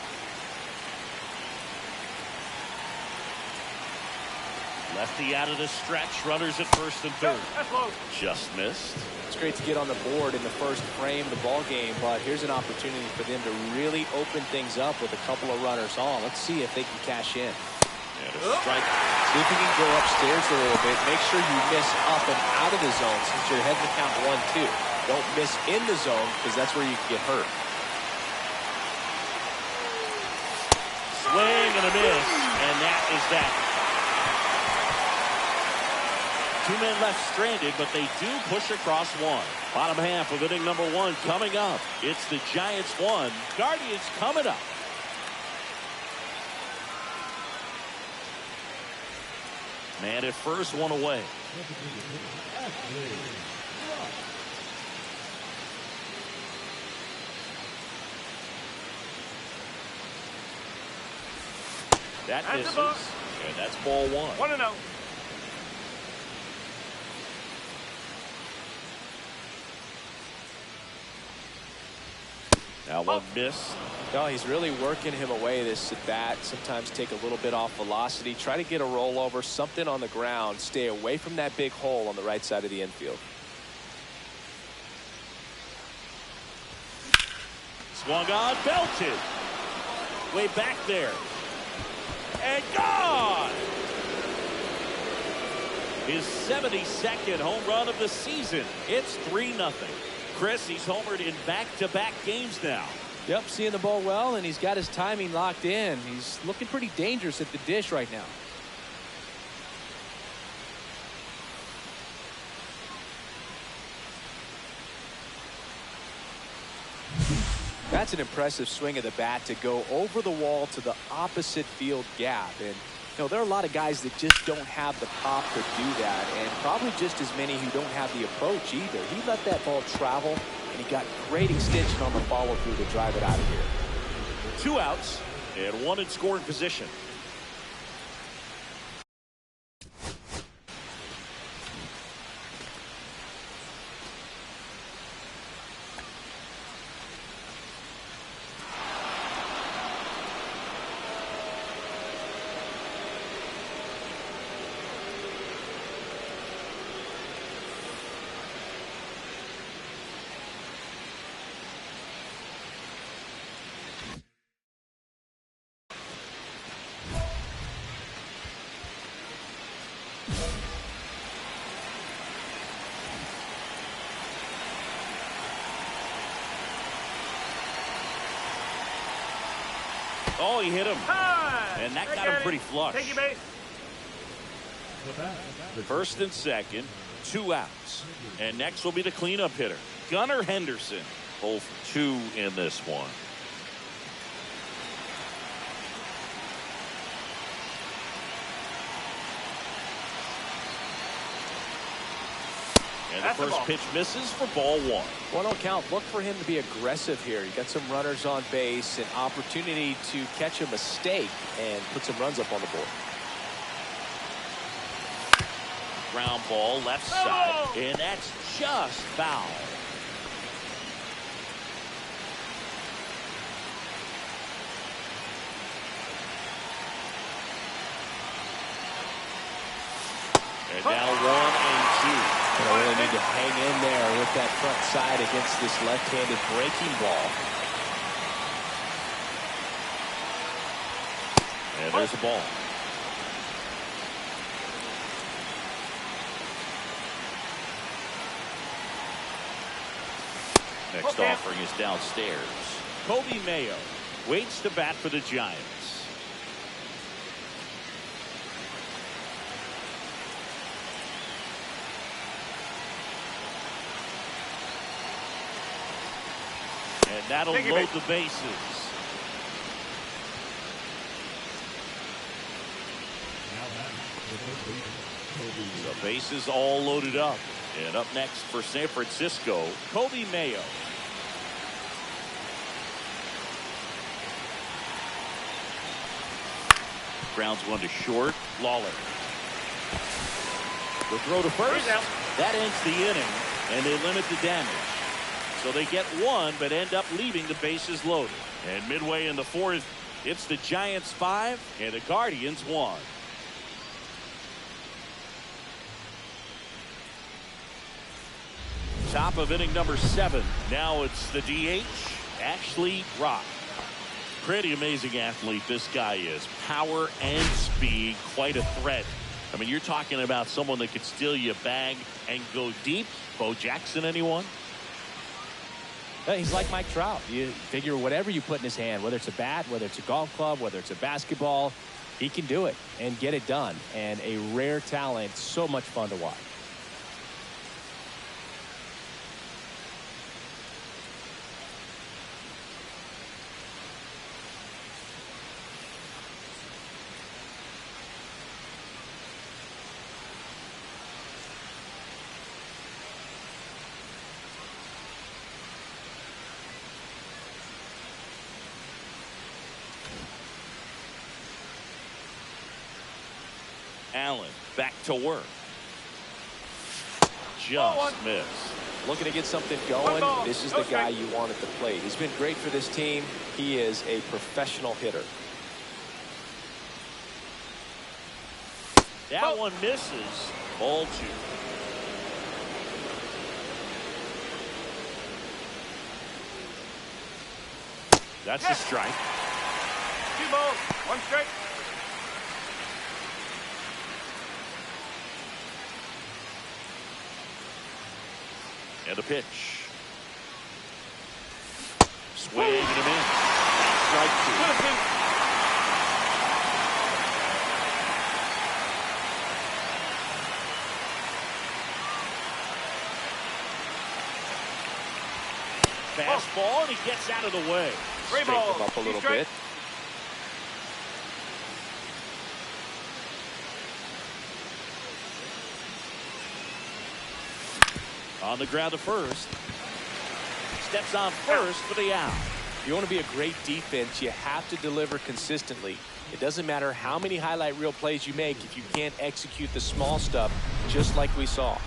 Lefty out of the stretch. Runners at first and third. Just missed. It's great to get on the board in the first frame of the ball game, but here's an opportunity for them to really open things up with a couple of runners on. Let's see if they can cash in. And a strike. See if you can go upstairs a little bit. Make sure you miss up and out of the zone since you're heading to count 1-2. Don't miss in the zone because that's where you can get hurt. Swing and a miss, and that is that. Two men left stranded, but they do push across one. Bottom half of inning number 1 coming up. It's the Giants 1, Guardians coming up. Man at first, one away. That misses, and that's ball 1. 1-0. Now one miss. No, he's really working him away this at bat. Sometimes take a little bit off velocity. Try to get a rollover, something on the ground. Stay away from that big hole on the right side of the infield. Swung on, belted. Way back there. And gone! His 72nd home run of the season. It's 3-0. Chris, he's homered in back-to-back games now. Yep, seeing the ball well, and he's got his timing locked in. He's looking pretty dangerous at the dish right now. That's an impressive swing of the bat to go over the wall to the opposite field gap. And you know, there are a lot of guys that just don't have the pop to do that, and probably just as many who don't have the approach either. He let that ball travel, and he got great extension on the follow-through to drive it out of here. 2 outs and 1 in scoring position. Oh, he hit him. And that got him pretty flush. Take your base. First and second, 2 outs. And next will be the cleanup hitter, Gunnar Henderson. 0 for 2 in this one. And the first pitch misses for ball 1. 1-0 count. Look for him to be aggressive here. You got some runners on base, an opportunity to catch a mistake and put some runs up on the board. Ground ball left side, and that's just foul. And now 1 and 2. Gonna really need to hang in there with that front side against this left-handed breaking ball. And there's the ball. Next offering is downstairs. Kobe Mayo waits to bat for the Giants. And that'll load the bases. The bases all loaded up. And up next for San Francisco, Kobe Mayo. Grounds 1 to short. Lawler. The throw to first. That ends the inning, and they limit the damage. So they get 1, but end up leaving the bases loaded. And midway in the 4th, it's the Giants 5 and the Guardians 1. Top of inning number 7. Now it's the DH, Ashley Rock. Pretty amazing athlete this guy is. Power and speed, quite a threat. I mean, you're talking about someone that could steal you a bag and go deep. Bo Jackson, anyone? He's like Mike Trout. You figure whatever you put in his hand, whether it's a bat, whether it's a golf club, whether it's a basketball, he can do it and get it done. And a rare talent, so much fun to watch. Allen back to work. Just missed. Looking to get something going. This is the guy you want at the plate. He's been great for this team. He is a professional hitter. That one misses. Ball 2. That's a strike. 2 balls, 1 strike. And a pitch. Swing and a miss. Strike 2. Fastball, and he gets out of the way. Straighten him up a little bit. On the ground to first. Steps on first for the out. If you want to be a great defense, you have to deliver consistently. It doesn't matter how many highlight reel plays you make if you can't execute the small stuff, just like we saw.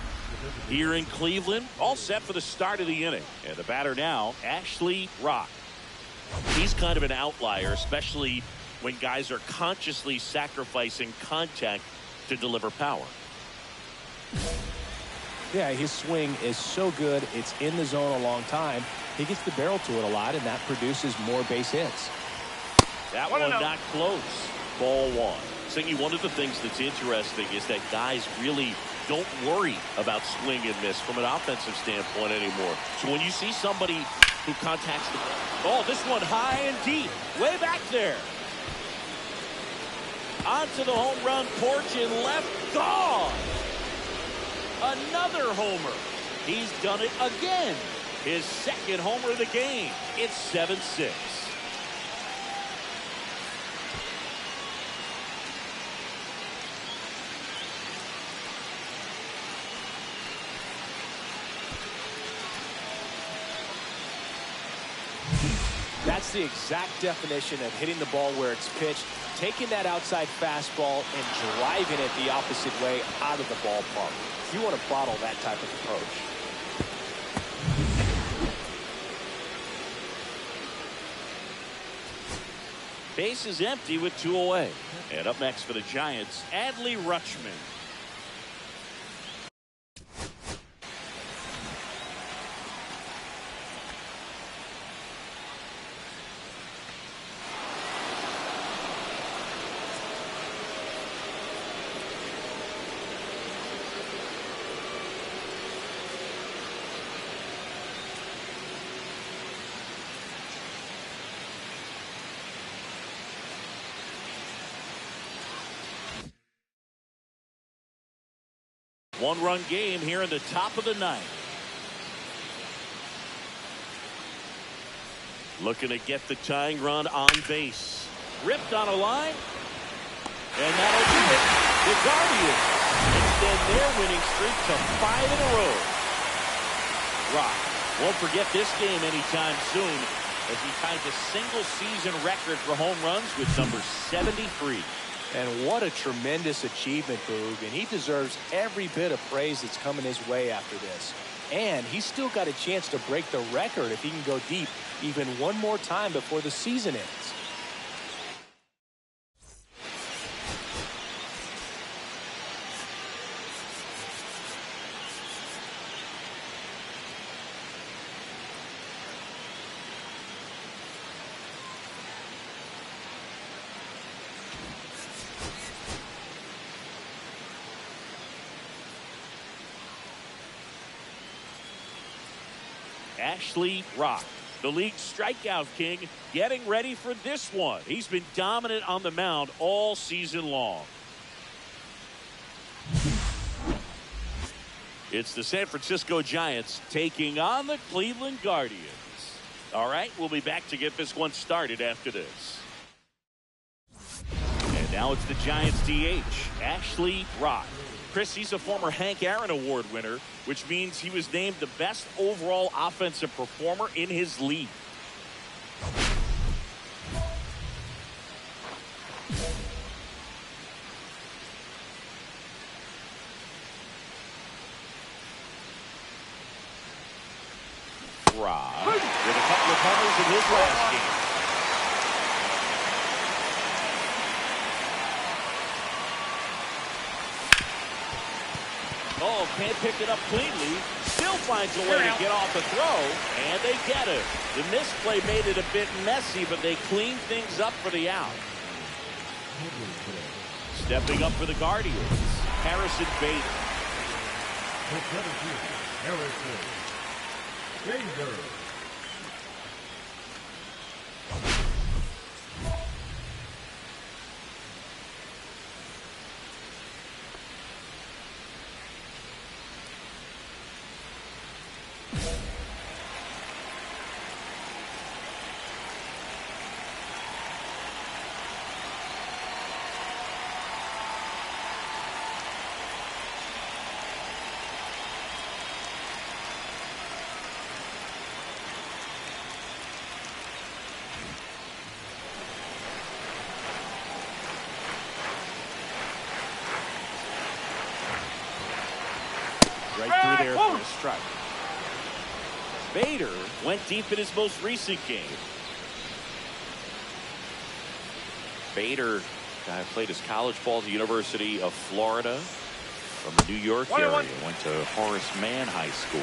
Here in Cleveland, all set for the start of the inning. And the batter now, Ashley Rock. He's kind of an outlier, especially when guys are consciously sacrificing contact to deliver power. Yeah, his swing is so good. It's in the zone a long time. He gets the barrel to it a lot, and that produces more base hits. That one not close. Ball 1. Singy, one of the things that's interesting is that guys really don't worry about swing and miss from an offensive standpoint anymore. So when you see somebody who contacts the ball, oh, this one high and deep, way back there. Onto the home run porch and left, gone. Another homer. He's done it again. His second homer of the game. It's 7-6. That's the exact definition of hitting the ball where it's pitched, taking that outside fastball and driving it the opposite way out of the ballpark. You want to bottle that type of approach. Base is empty with 2 away. And up next for the Giants, Adley Rutschman. One-run game here in the top of the 9th. Looking to get the tying run on base. Ripped on a line. And that'll do it. The Guardians extend their winning streak to 5 in a row. Rock won't forget this game anytime soon as he ties a single-season record for home runs with number 73. And what a tremendous achievement, Boog. And he deserves every bit of praise that's coming his way after this. And he's still got a chance to break the record if he can go deep even one more time before the season ends. Ashley Rock, the league strikeout king, getting ready for this one. He's been dominant on the mound all season long. It's the San Francisco Giants taking on the Cleveland Guardians. All right, we'll be back to get this one started after this. And now it's the Giants DH, Ashley Rock. Chris, he's a former Hank Aaron Award winner, which means he was named the best overall offensive performer in his league. Rob with a couple of homers in his last game. Oh, can't pick it up cleanly. Still finds a way to get off the throw, and they get it. The misplay made it a bit messy, but they cleaned things up for the out. Stepping up for the Guardians, Harrison Bader. Harrison Bader. Right through there for a strike. Bader went deep in his most recent game. Bader played his college ball at the University of Florida from the New York area. Went to Horace Mann High School.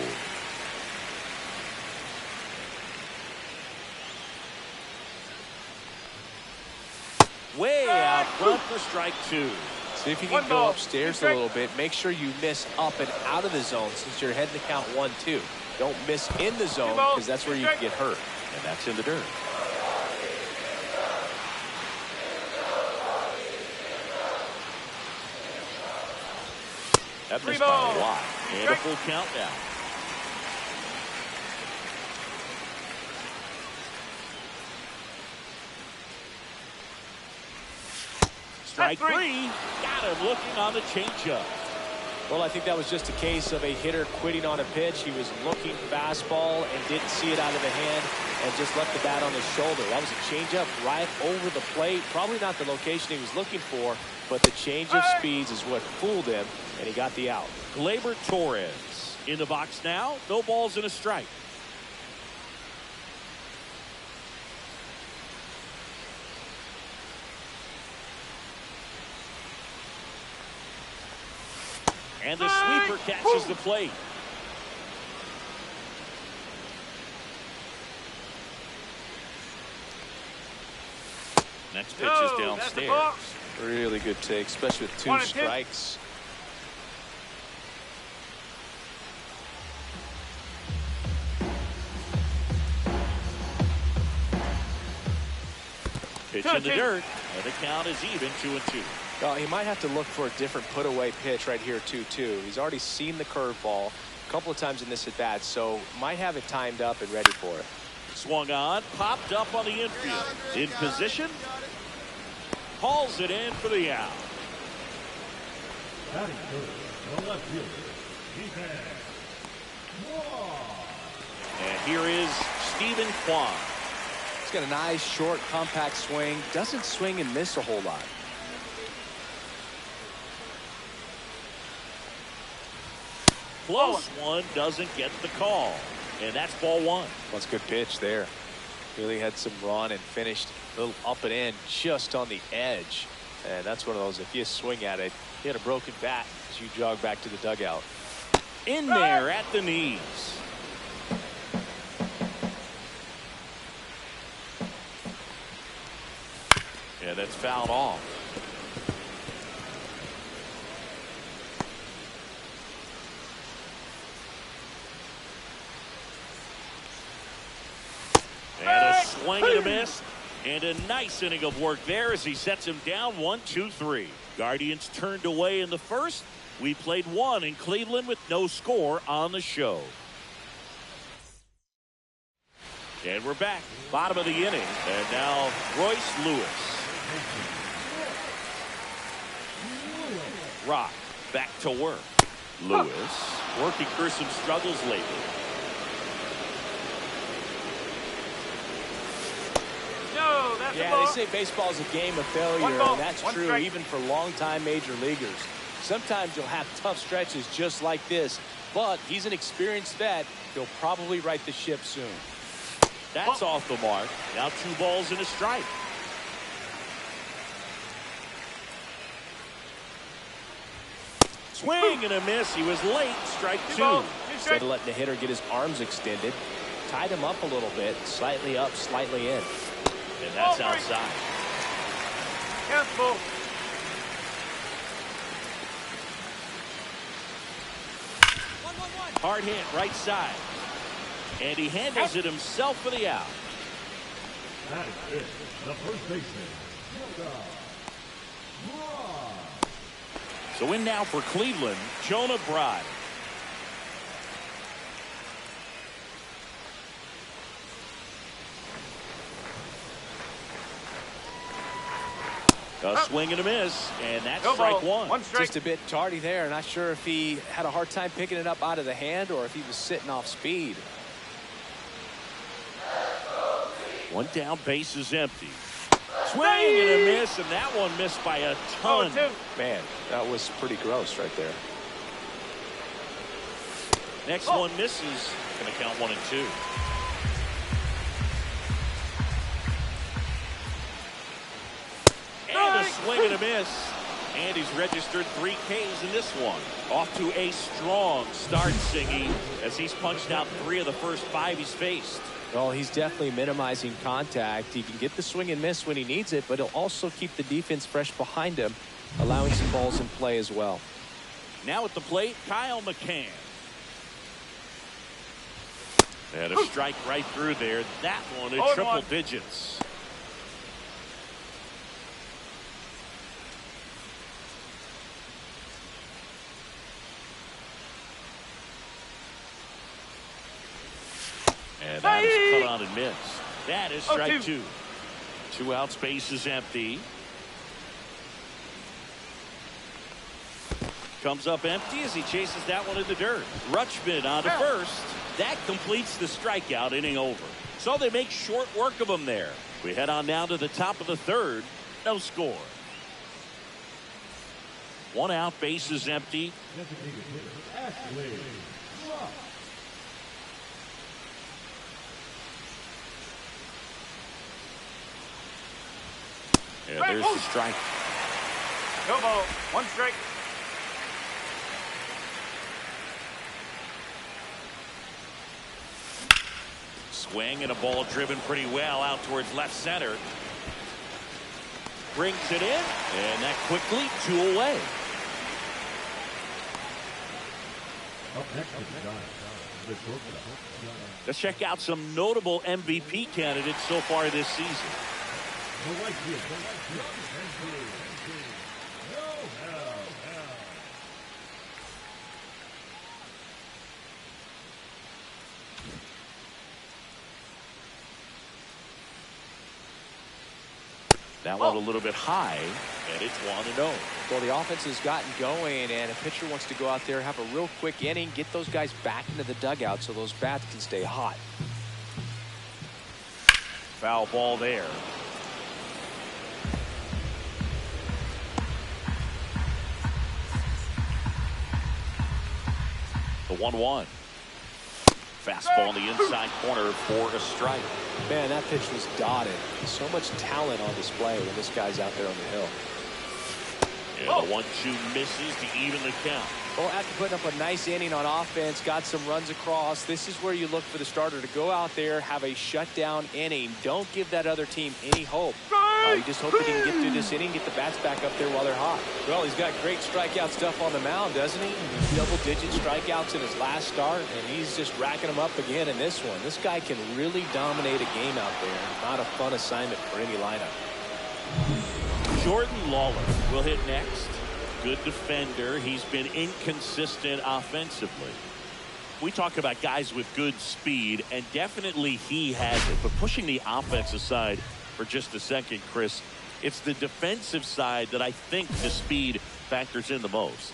Way out front for strike two. See if you can go upstairs a little bit. Make sure you miss up and out of the zone since you're heading to count 1-2. Don't miss in the zone because that's where you can get hurt. And that's in the dirt. That missed by a lot. And a full count now. Strike three. Got him looking on the changeup. Well, I think that was just a case of a hitter quitting on a pitch. He was looking fastball and didn't see it out of the hand and just left the bat on his shoulder. That was a changeup right over the plate. Probably not the location he was looking for, but the change of speeds is what fooled him, and he got the out. Gleyber Torres in the box now. No balls and a strike. And the sweeper catches the plate. Next pitch is downstairs. Really good take, especially with two strikes. Pitch in the dirt, and the count is even 2-2. Well, he might have to look for a different put-away pitch right here, 2-2. He's already seen the curveball a couple of times in this at-bat, so might have it timed up and ready for it. Swung on, popped up on the infield. In position, hauls it in for the out. Batting third, the left fielder, And here is Stephen Kwan. He's got a nice, short, compact swing. Doesn't swing and miss a whole lot. Close one, doesn't get the call. And that's ball one. That's a good pitch there. Really had some run and finished a little up and in just on the edge. And that's one of those, if you swing at it, you had a broken bat as you jog back to the dugout. In there at the knees. Yeah, that's fouled off. And a swing and a miss. And a nice inning of work there as he sets him down 1-2-3. Guardians turned away in the first. We played one in Cleveland with no score on the show. And we're back. Bottom of the inning. And now Royce Lewis. Rock back to work. Lewis working through some struggles lately. Yeah, they say baseball is a game of failure, and that's true even for longtime major leaguers. Sometimes you'll have tough stretches just like this, but he's an experienced vet. He'll probably right the ship soon. That's off the mark. Now 2 balls and a strike. Swing and a miss. He was late. Strike 2. Instead of letting the hitter get his arms extended, tied him up a little bit, slightly up, slightly in. And that's outside. Careful. Hard hit right side. And he handles it himself for the out. That is it. The first baseman. So in now for Cleveland, Jonah Bride. A swing and a miss, and that's strike 1. One strike. Just a bit tardy there. Not sure if he had a hard time picking it up out of the hand or if he was sitting off speed. 1 down, base is empty. Swing and a miss, and that one missed by a ton. Man, that was pretty gross right there. Next one misses. Going to count 1 and 2. And a swing and a miss. And he's registered 3 Ks in this one. Off to a strong start, Singy, as he's punched out 3 of the first 5 he's faced. Well, he's definitely minimizing contact. He can get the swing and miss when he needs it, but he'll also keep the defense fresh behind him, allowing some balls in play as well. Now at the plate, Kyle McCann. And a strike right through there. That one in triple digits. And that is cut on and missed. That is strike 2. 2 outs, base is empty. Comes up empty as he chases that one in the dirt. Rutschman on to first. That completes the strikeout, inning over. So they make short work of him there. We head on down to the top of the 3rd. No score. 1 out, base is empty. Yeah, there's the strike. No ball. 1 strike. Swing and a ball driven pretty well out towards left center. Brings it in, and that quickly 2 away. Let's check out some notable MVP candidates so far this season. That one a little bit high, and it's 1-0. Well, the offense has gotten going, and a pitcher wants to go out there, have a real quick inning, get those guys back into the dugout so those bats can stay hot. Foul ball there. The 1-1. Fastball in the inside corner for a strike. Man, that pitch was dotted. So much talent on display when this guy's out there on the hill. And the 1-2 misses to even the count. Well, after putting up a nice inning on offense, got some runs across, this is where you look for the starter to go out there, have a shutdown inning. Don't give that other team any hope. You just hope that he can get through this inning, get the bats back up there while they're hot. Well, he's got great strikeout stuff on the mound, doesn't he? Double-digit strikeouts in his last start, and he's just racking them up again in this one. This guy can really dominate a game out there. Not a fun assignment for any lineup. Jordan Lawler will hit next. Good defender. He's been inconsistent offensively. We talk about guys with good speed, and definitely he has it. But pushing the offense aside for just a second, Chris, it's the defensive side that I think the speed factors in the most.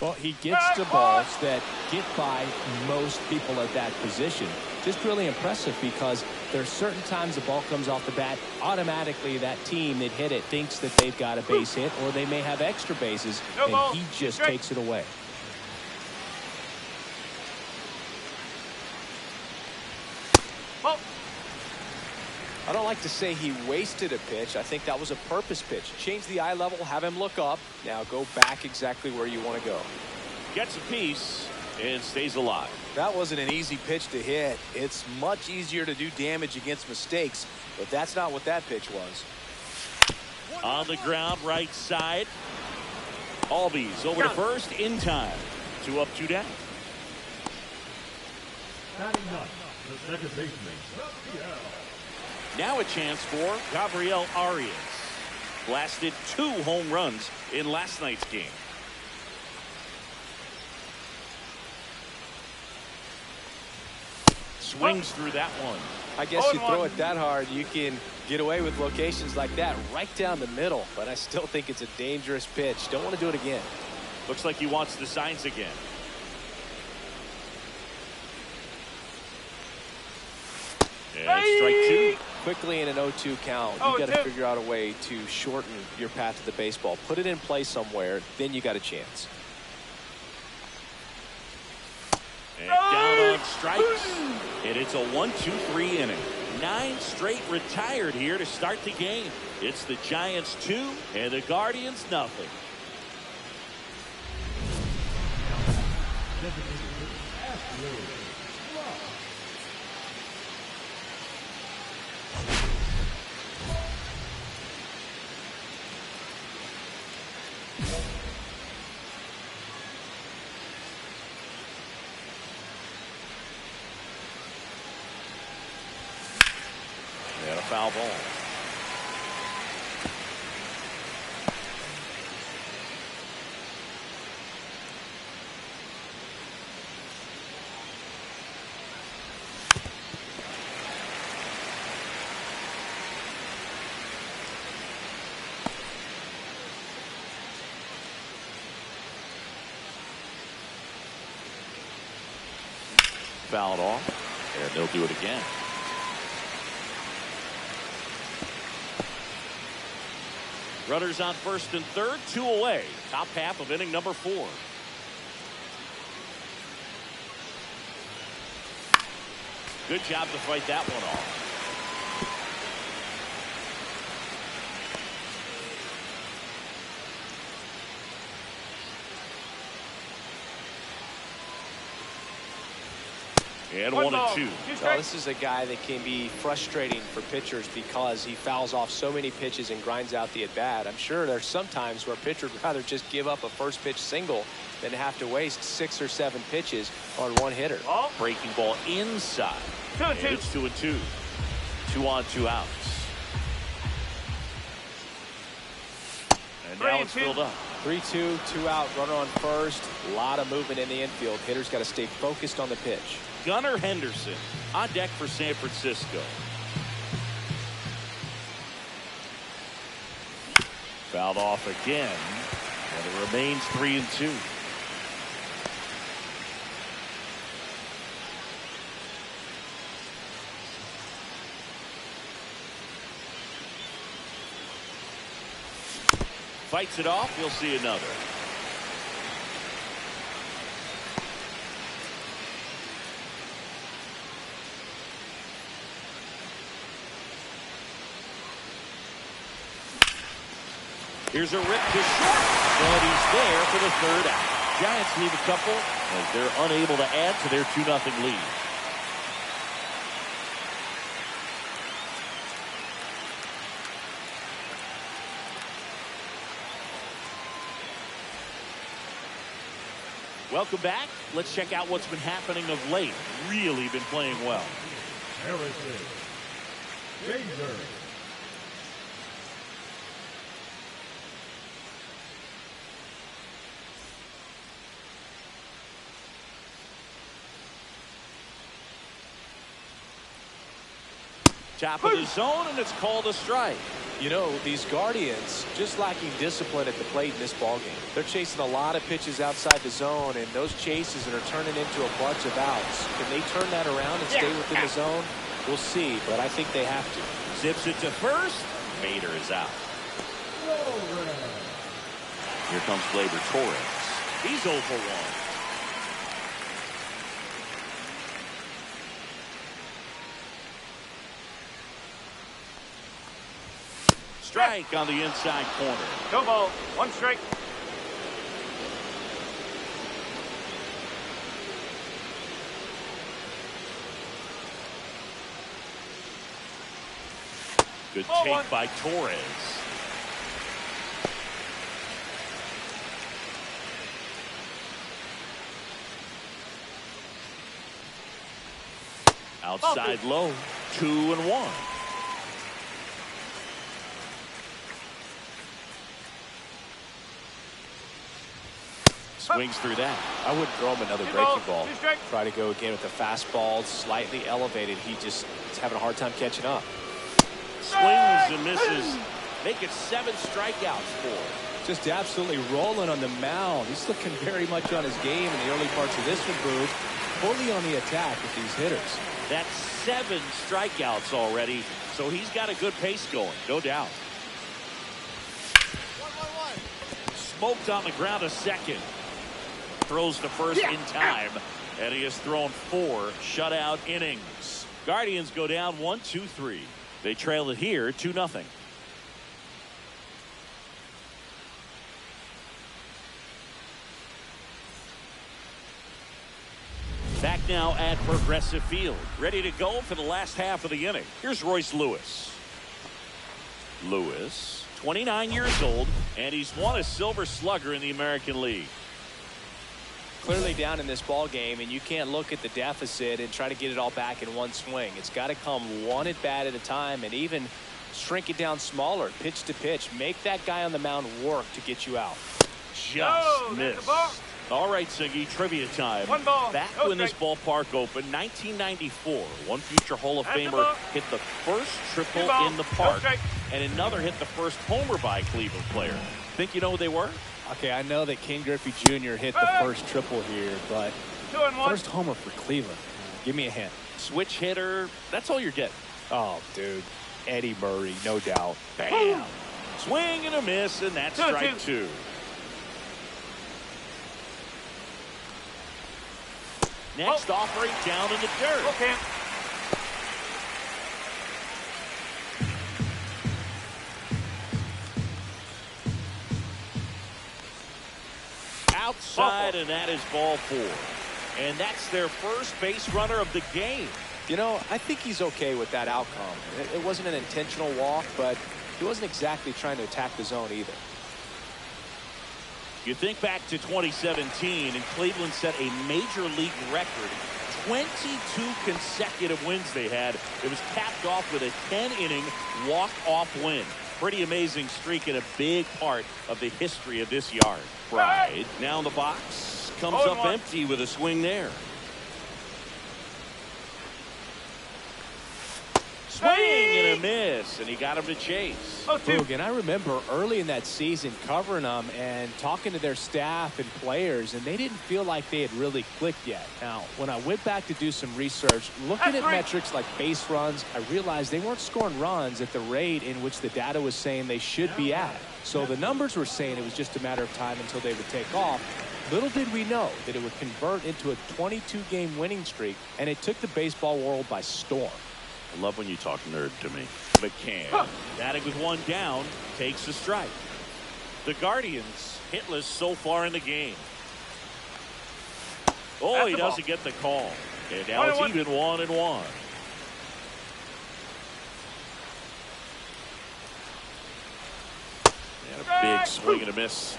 Well, he gets to balls that get by most people at that position. Just really impressive because there's certain times the ball comes off the bat, automatically that team that hit it thinks that they've got a base hit or they may have extra bases, and he just takes it away. I don't like to say he wasted a pitch. I think that was a purpose pitch. Change the eye level, have him look up. Now go back exactly where you want to go. Gets a piece and stays alive. That wasn't an easy pitch to hit. It's much easier to do damage against mistakes, but that's not what that pitch was. On the ground, right side. Albies over to first in time. 2 up, 2 down. Batting up, the second baseman, Rafael. Now a chance for Gabriel Arias. Blasted 2 home runs in last night's game. Swings through that one. I guess you throw it that hard, you can get away with locations like that right down the middle, but I still think it's a dangerous pitch. Don't want to do it again. Looks like he wants the signs again. And strike 2. Quickly in an 0-2 count, you got to figure out a way to shorten your path to the baseball. Put it in play somewhere, then you got a chance. And down on strikes. And it's a 1-2-3 inning. 9 straight retired here to start the game. It's the Giants 2 and the Guardians nothing. And a foul ball. Fouled off, and they'll do it again. Runners on first and third, 2 away. Top half of inning number 4. Good job to fight that one off. And 1-2. Well, this is a guy that can be frustrating for pitchers because he fouls off so many pitches and grinds out the at-bat. I'm sure there's some times where a pitcher would rather just give up a first pitch single than have to waste 6 or 7 pitches on one hitter. Breaking ball inside. 2-2. It's 2-2. 2 on, 2 outs. And now it's filled up. 3-2, 2 out, runner on first. A lot of movement in the infield. Hitters got to stay focused on the pitch. Gunnar Henderson on deck for San Francisco. Fouled off again, and it remains 3-2. Fights it off. We'll see another. Here's a rip to short, and he's there for the 3rd out. Giants leave a couple as they're unable to add to their 2-0 lead. Welcome back. Let's check out what's been happening of late. Really been playing well. Harrison. Danger. Top of the zone, and it's called a strike. You know, these Guardians just lacking discipline at the plate in this ballgame. They're chasing a lot of pitches outside the zone, and those chases are turning into a bunch of outs. Can they turn that around and stay within the zone? We'll see, but I think they have to. Zips it to first. Bader is out. Here comes Gleyber Torres. He's 0 for 1. Strike on the inside corner. No ball. 1 strike. Good Ball take 1 by Torres. Outside low. 2-1. Swings through that. I wouldn't throw him another breaking ball. Try to go again with the fastball, slightly elevated. He just is having a hard time catching up. Swings and misses. Make it 7 strikeouts for him. Just absolutely rolling on the mound. He's looking very much on his game in the early parts of this one, Booth. Fully on the attack with these hitters. That's 7 strikeouts already, so he's got a good pace going, no doubt. Smoked on the ground a second. Throws to first in time, and he has thrown 4 shutout innings. Guardians go down 1-2-3. They trail it here 2-0. Back now at Progressive Field, ready to go for the last half of the inning. Here's Royce Lewis. Lewis, 29 years old, and he's won a Silver Slugger in the American League. Clearly down in this ball game, and you can't look at the deficit and try to get it all back in one swing. It's got to come one at bat at a time, and even shrink it down smaller, pitch to pitch. Make that guy on the mound work to get you out. Just missed. All right, Siggy, trivia time. 1 ball. Back No when this strike. ballpark opened, 1994, one future Hall of That's the Famer ball. hit the first triple 2 ball. in the No park, strike. and another hit the first homer by a Cleveland player. Think you know who they were? Okay, I know that King Griffey Jr. hit the first triple here, but 2-1. first homer for Cleveland. Give me a hint. Switch hitter. That's all you're getting. Oh, dude. Eddie Murray, no doubt. Bam. Swing and a miss, and that's 2-2. strike 2. Next offering down in the dirt. Okay. Outside, and that is ball 4. And that's their first base runner of the game. You know, I think he's okay with that outcome. It wasn't an intentional walk, but he wasn't exactly trying to attack the zone either. You think back to 2017, and Cleveland set a major league record. 22 consecutive wins they had. It was capped off with a 10-inning walk-off win. Pretty amazing streak and a big part of the history of this yard. Pride now in the box. Comes up empty with a swing there. Swing and a miss, and he got him to chase. Boog, and I remember early in that season covering them and talking to their staff and players, and they didn't feel like they had really clicked yet. Now, when I went back to do some research, looking at metrics like base runs, I realized they weren't scoring runs at the rate in which the data was saying they should be at. So the numbers were saying it was just a matter of time until they would take off. Little did we know that it would convert into a 22-game winning streak, and it took the baseball world by storm. I love when you talk nerd to me. McCann, batting with 1 down, takes a strike. The Guardians hitless so far in the game. Oh, he doesn't get the call. And now it's even 1-1. And a big swing and a miss.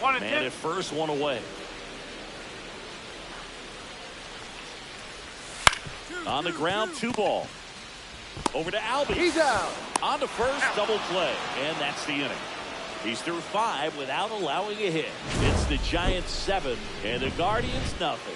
Man at first, 1 away. On the ground, 2 ball. Over to Albie. He's out. On to first, double play. And that's the inning. He's through 5 without allowing a hit. It's the Giants 7 and the Guardians nothing.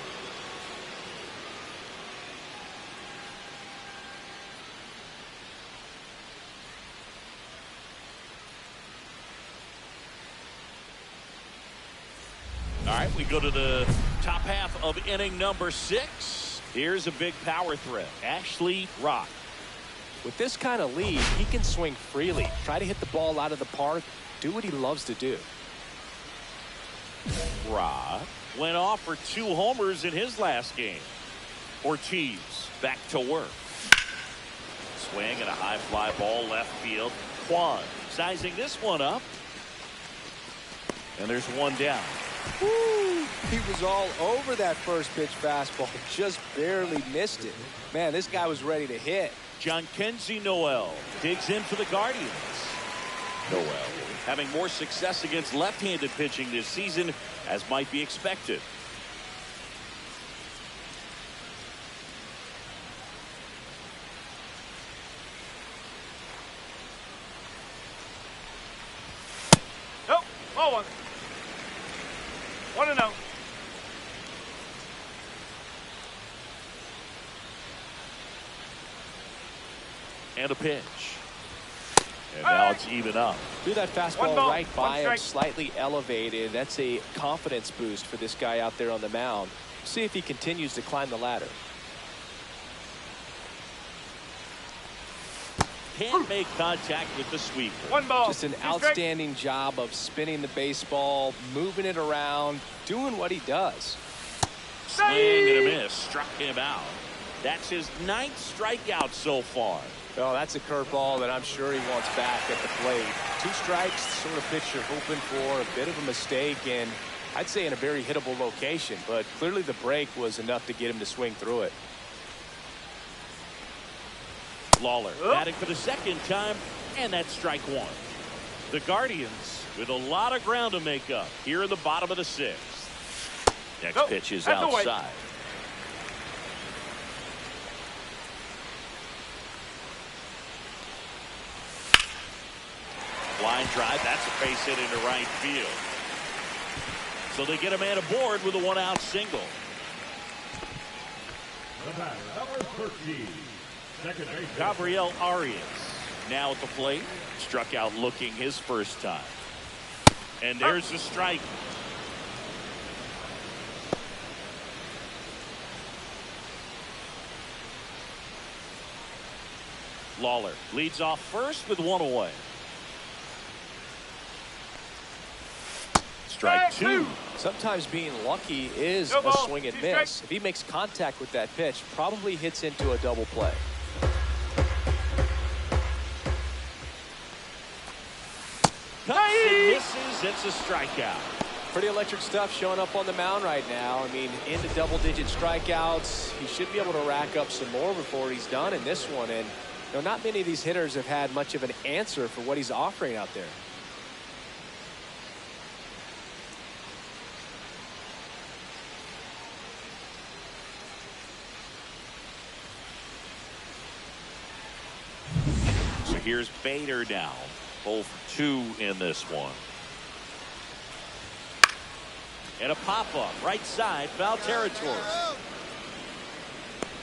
right, we go to the top half of inning number 6. Here's a big power threat. Ashley Rock. With this kind of lead, he can swing freely, try to hit the ball out of the park, do what he loves to do. Rock went off for 2 homers in his last game. Ortiz back to work. Swing and a high fly ball left field. Kwan sizing this one up. And there's one down. Woo! He was all over that first pitch fastball, just barely missed it. Man, this guy was ready to hit. Jhonkensy Noel digs in for the Guardians. Noel having more success against left-handed pitching this season, as might be expected. Nope. Ball 1. 1-0. And a pitch. And now it's even up. Threw that fastball right by him, slightly elevated. That's a confidence boost for this guy out there on the mound. See if he continues to climb the ladder. Can't make contact with the sweeper. 1 ball. Just an outstanding job of spinning the baseball, moving it around, doing what he does. Swing and a miss. Struck him out. That's his 9th strikeout so far. Oh, that's a curveball that I'm sure he wants back at the plate. 2 strikes, sort of pitch you're hoping for, a bit of a mistake, and I'd say in a very hittable location, but clearly the break was enough to get him to swing through it. Lawler batting for the 2nd time, and that's strike 1. The Guardians with a lot of ground to make up here in the bottom of the 6th. Next pitch is outside. Line drive, that's a base hit into right field. So they get a man aboard with a 1-out single. The batter, number 13, second base. Gabriel Arias now at the plate. Struck out looking his first time. And there's the strike. Lawler leads off first with 1 away. Strike 2. Sometimes being lucky is a swing and miss. If he makes contact with that pitch, probably hits into a double play. Cuts and misses. It's a strikeout. Pretty electric stuff showing up on the mound right now. I mean, into double-digit strikeouts. He should be able to rack up some more before he's done in this one. And you know, not many of these hitters have had much of an answer for what he's offering out there. Here's Bader now. 0 for 2 in this one. And a pop-up right side, foul territory.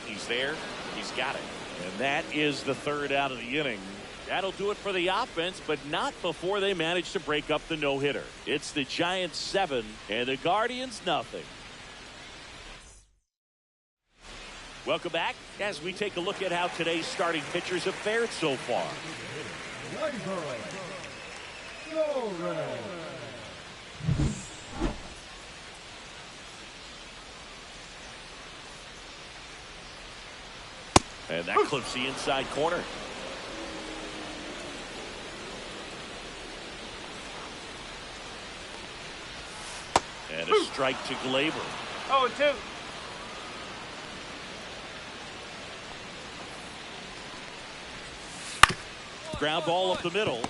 He's there. He's got it. And that is the 3rd out of the inning. That'll do it for the offense, but not before they manage to break up the no-hitter. It's the Giants 7 and the Guardians nothing. Welcome back as we take a look at how today's starting pitchers have fared so far. And that clips the inside corner. And a strike to Glaber. 0-2. Ground ball up the middle.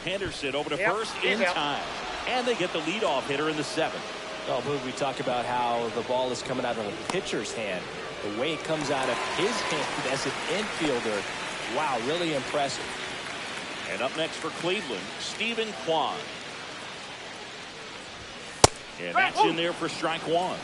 Henderson over to first in time. And they get the leadoff hitter in the 7th. Oh, Boog, we talk about how the ball is coming out of the pitcher's hand. The way it comes out of his hand as an infielder. Wow, really impressive. And up next for Cleveland, Stephen Kwan. And that's in there for strike 1.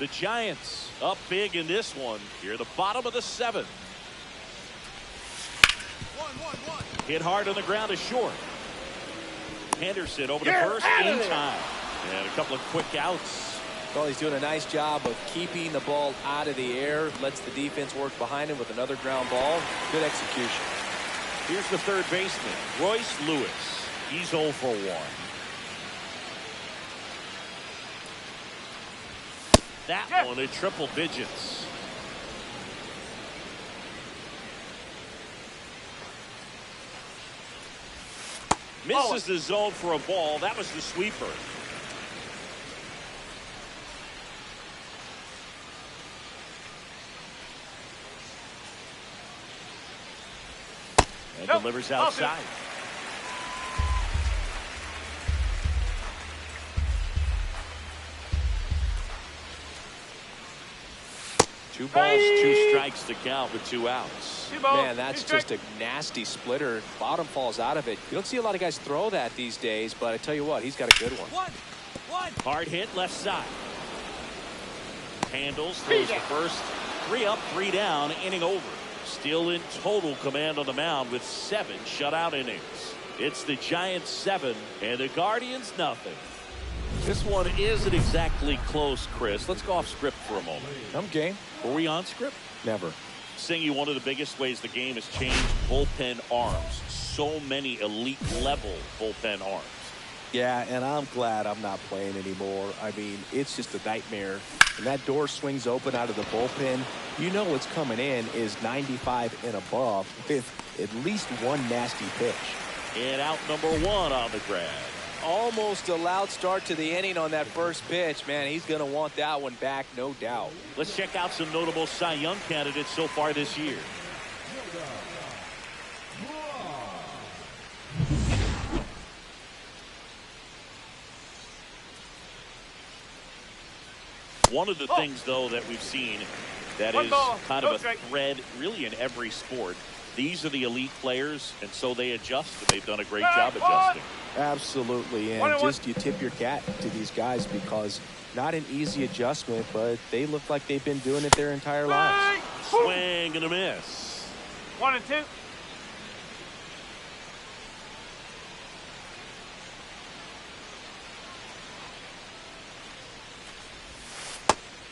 The Giants up big in this one. Here at the bottom of the 7th. Hit hard on the ground is short. Henderson over to first in time. And a couple of quick outs. Well, he's doing a nice job of keeping the ball out of the air. Lets the defense work behind him with another ground ball. Good execution. Here's the third baseman, Royce Lewis. He's 0 for 1. That one at triple digits. Misses the zone for a ball. That was the sweeper. And delivers outside. Two balls, two strikes to count with 2 outs. Man, that's just a nasty splitter. Bottom falls out of it. You don't see a lot of guys throw that these days, but I tell you what, he's got a good one. Hard hit left side. Handles, throws the first. 3 up, 3 down, inning over. Still in total command on the mound with 7 shutout innings. It's the Giants 7 and the Guardians nothing. This one isn't exactly close, Chris. Let's go off script for a moment. I'm game. Were we on script? Never. Singing, one of the biggest ways the game has changed, bullpen arms. So many elite level bullpen arms. Yeah, and I'm glad I'm not playing anymore. I mean, it's just a nightmare. When that door swings open out of the bullpen, you know what's coming in is 95 and above with at least one nasty pitch. And out number 1 on the grab. Almost a loud start to the inning on that first pitch. Man, he's going to want that one back, no doubt. Let's check out some notable Cy Young candidates so far this year. One of the things, though, that we've seen that is kind of a thread really in every sport. These are the elite players, and so they adjust, and they've done a great job adjusting. Absolutely, and just you tip your cap to these guys because not an easy adjustment, but they look like they've been doing it their entire lives. Swing and a miss. 1 and 2.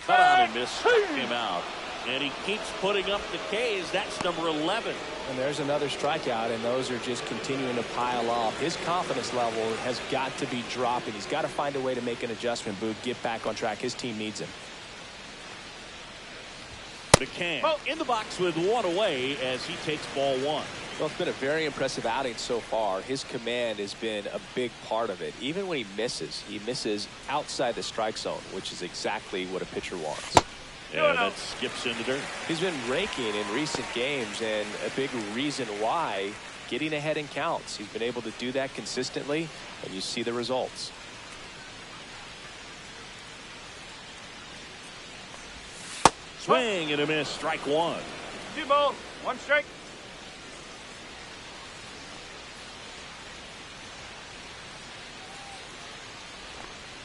Cut on and miss, struck him out. And he keeps putting up the K's. That's number 11. And there's another strikeout, and those are just continuing to pile up. His confidence level has got to be dropping. He's got to find a way to make an adjustment, Boog, get back on track. His team needs him. McCann in the box with 1 away as he takes ball 1. Well, it's been a very impressive outing so far. His command has been a big part of it. Even when he misses outside the strike zone, which is exactly what a pitcher wants. Yeah, that skips in the dirt. He's been raking in recent games, and a big reason why, getting ahead in counts. He's been able to do that consistently, and you see the results. Swing and a miss, strike 1. 2 balls, 1 strike.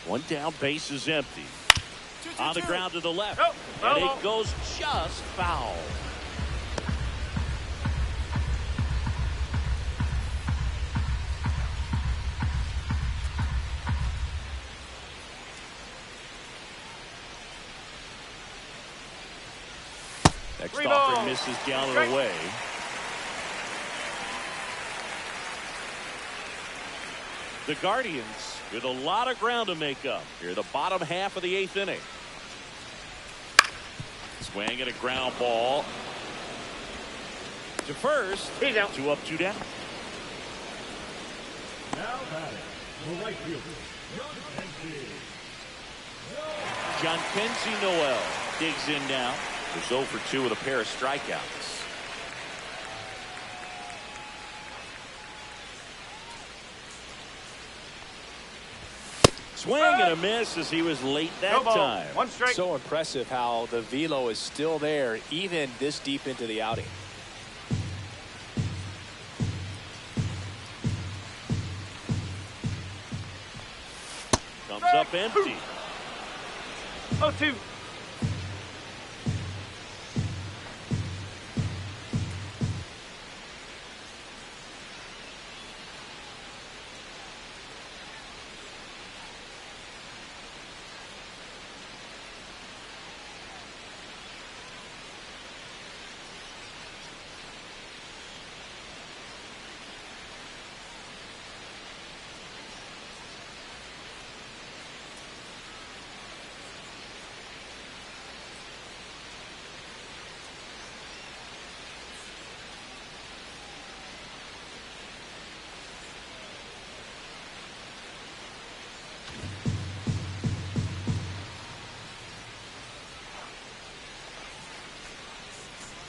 One down, base is empty. On the ground to the left, and it goes just foul. Next offering misses down and away. The Guardians with a lot of ground to make up here, the bottom half of the 8th inning. Swing at a ground ball to first. 2 up, 2 down. Now batting, the right fielder, John Kenzie Noel digs in now. He's 0 for 2 with a pair of strikeouts. Swing and a miss as he was late that time. 1 strike. So impressive how the velo is still there even this deep into the outing. Comes up empty. 0-2.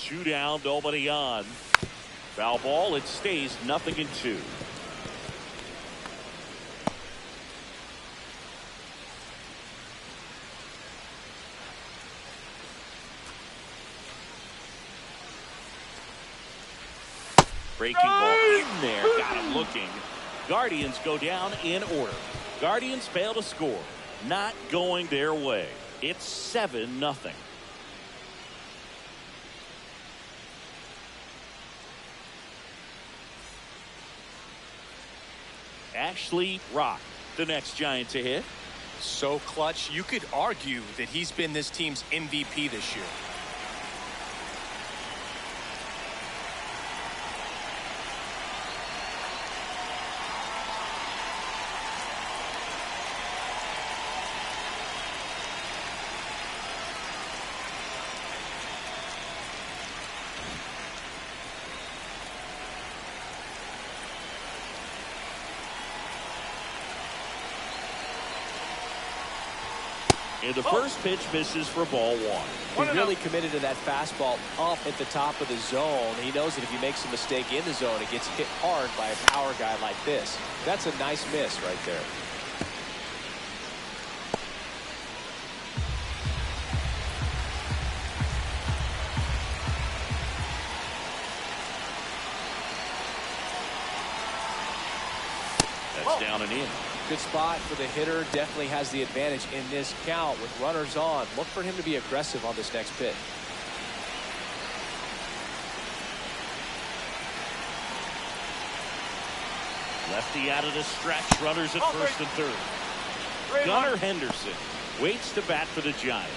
2 down, nobody on. Foul ball. It stays 0-2. Breaking ball in there. Got him looking. Guardians go down in order. Guardians fail to score. Not going their way. It's 7-0. Ashley Rock, the next Giant to hit. So clutch, you could argue that he's been this team's MVP this year. And the first pitch misses for ball 1. He's really committed to that fastball up at the top of the zone. He knows that if he makes a mistake in the zone, it gets hit hard by a power guy like this. That's a nice miss right there. That's down and in. Good spot for the hitter. Definitely has the advantage in this count with runners on. Look for him to be aggressive on this next pitch. Lefty out of the stretch. Runners at first and third. Gunnar Henderson waits to bat for the Giants.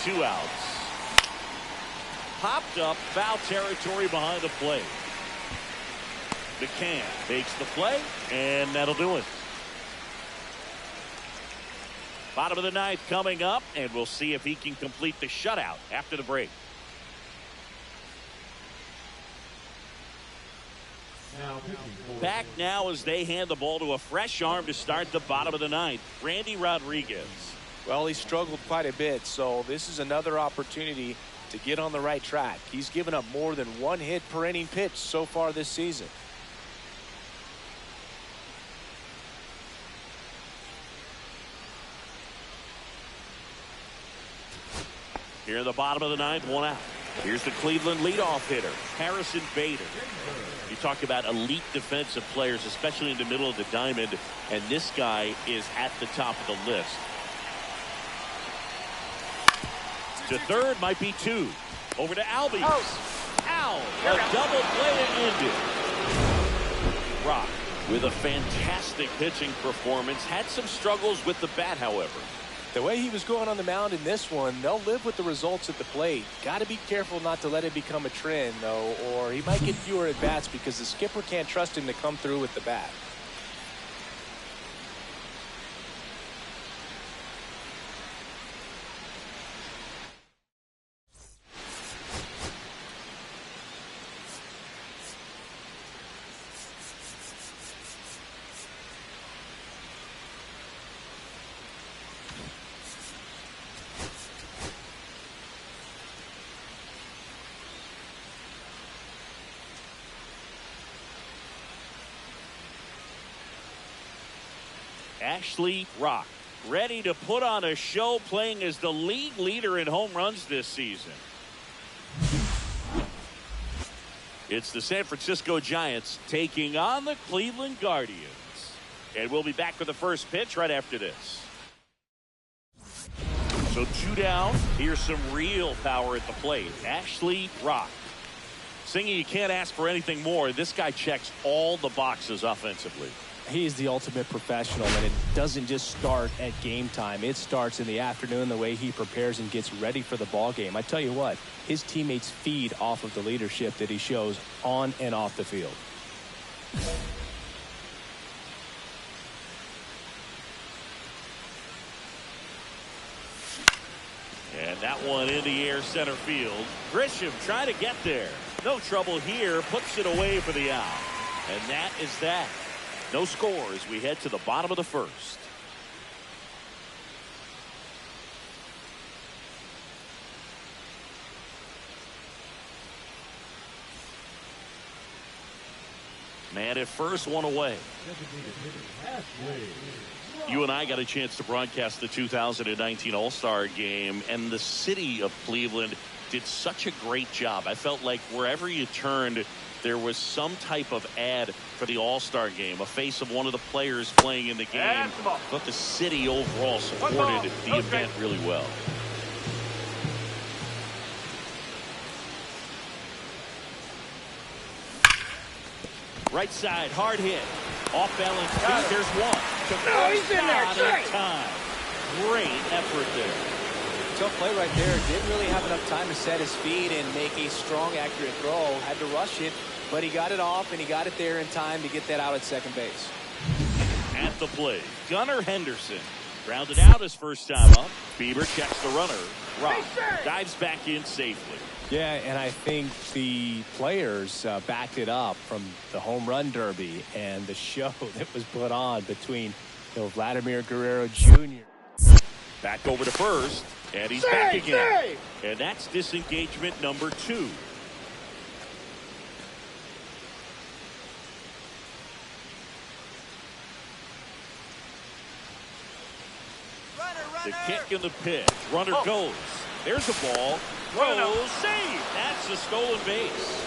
Two outs. Popped up, foul territory behind the plate. McCann makes the play, and that'll do it. Bottom of the ninth coming up, and we'll see if he can complete the shutout after the break. Back now as they hand the ball to a fresh arm to start the bottom of the ninth, Randy Rodriguez. Well, he struggled quite a bit, so this is another opportunity to get on the right track. He's given up more than 1 hit per inning pitch so far this season. Here in the bottom of the ninth, 1 out. Here's the Cleveland leadoff hitter, Harrison Bader. You talk about elite defensive players, especially in the middle of the diamond, and this guy is at the top of the list. To third, might be 2. Over to Albies. Al, a double play and ended. Rock with a fantastic pitching performance. Had some struggles with the bat, however. The way he was going on the mound in this one, they'll live with the results at the plate. Got to be careful not to let it become a trend, though, or he might get fewer at bats because the skipper can't trust him to come through with the bat. Ashley Rock ready to put on a show, playing as the league leader in home runs this season. It's the San Francisco Giants taking on the Cleveland Guardians. And we'll be back with the first pitch right after this. So 2 down. Here's some real power at the plate. Ashley Rock. Singing, you can't ask for anything more. This guy checks all the boxes offensively. He's the ultimate professional, and it doesn't just start at game time. It starts in the afternoon, the way he prepares and gets ready for the ball game. I tell you what, his teammates feed off of the leadership that he shows on and off the field. And that one in the air center field. Grisham trying to get there. No trouble here. Puts it away for the out. And that is that. No score as we head to the bottom of the first. Man at first, one away. You and I got a chance to broadcast the 2019 All-Star Game, and the city of Cleveland did such a great job. I felt like wherever you turned, there was some type of ad for the All-Star Game, a face of one of the players playing in the game. But the city overall supported the event really well. Right side, hard hit. Off balance feet, there's one. No, he's in there. Time. Great effort there. Tough play right there. Didn't really have enough time to set his feet and make a strong, accurate throw. Had to rush it, but he got it off, and he got it there in time to get that out at second base. At the plate, Gunnar Henderson. Grounded out his first time up. Bieber checks the runner. Rock dives back in safely. Yeah, and I think the players backed it up from the home run derby and the show that was put on between Vladimir Guerrero Jr. Back over to first, and he's back again. And that's disengagement number 2. The kick and the pitch. Runner goes. There's a ball. Throws. Save. That's a stolen base.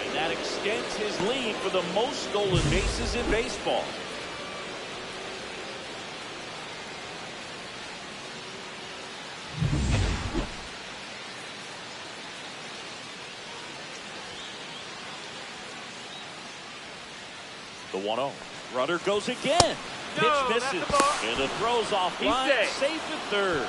And that extends his lead for the most stolen bases in baseball. The 1-0. Runner goes again. Pitch misses. And the throw's off line. Safe at third.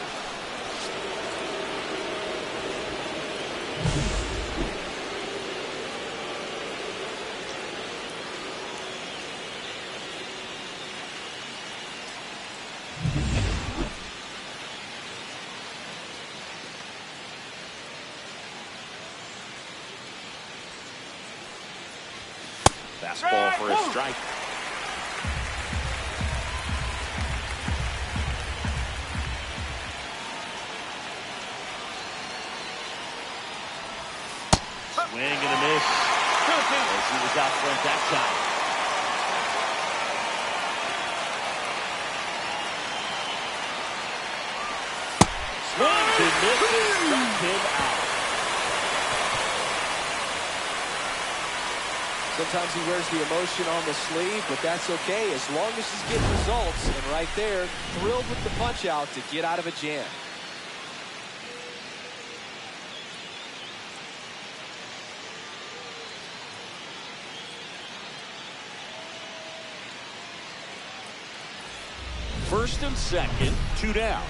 Fastball for a strike. Swing and a miss. As he was out front that time. Swings and misses. Struck him out. Sometimes he wears the emotion on the sleeve, but that's okay as long as he's getting results. And right there, thrilled with the punch out to get out of a jam. First and second, 2 down.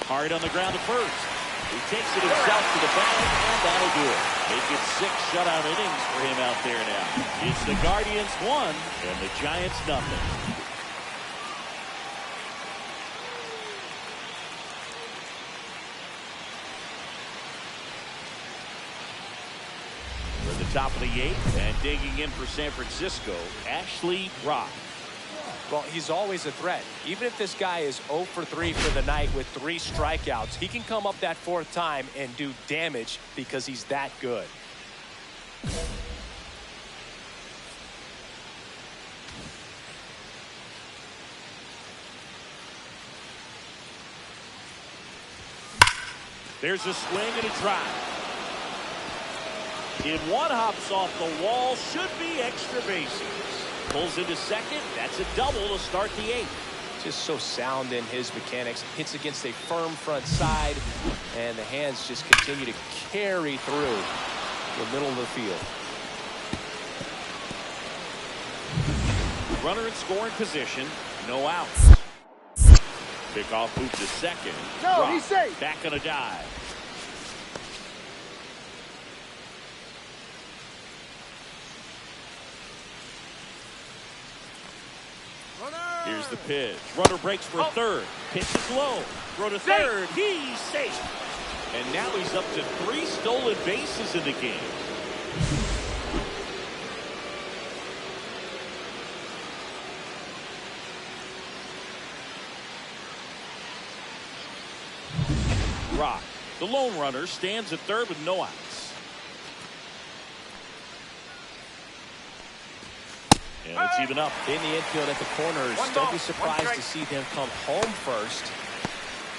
Hard on the ground at first. He takes it himself to the bag, and that'll do it. Make it 6 shutout innings for him out there now. It's the Guardians 1 and the Giants nothing. For the top of the 8th and digging in for San Francisco, Ashley Rock. Well, he's always a threat. Even if this guy is 0 for 3 for the night with 3 strikeouts, he can come up that 4th time and do damage because he's that good. There's a swing and a drive. In one, hops off the wall, should be extra bases. Pulls into second. That's a double to start the 8th. Just so sound in his mechanics. Hits against a firm front side, and the hands just continue to carry through the middle of the field. Runner in scoring position. No outs. Pickoff move to second. No, he's safe. Back on a dive. Here's the pitch. Runner breaks for third. Pitch is low. Throw to third. He's safe. And now he's up to 3 stolen bases in the game. Rock, the lone runner, stands at third with no outs. And it's even up. In the infield at the corners, don't be surprised to see them come home first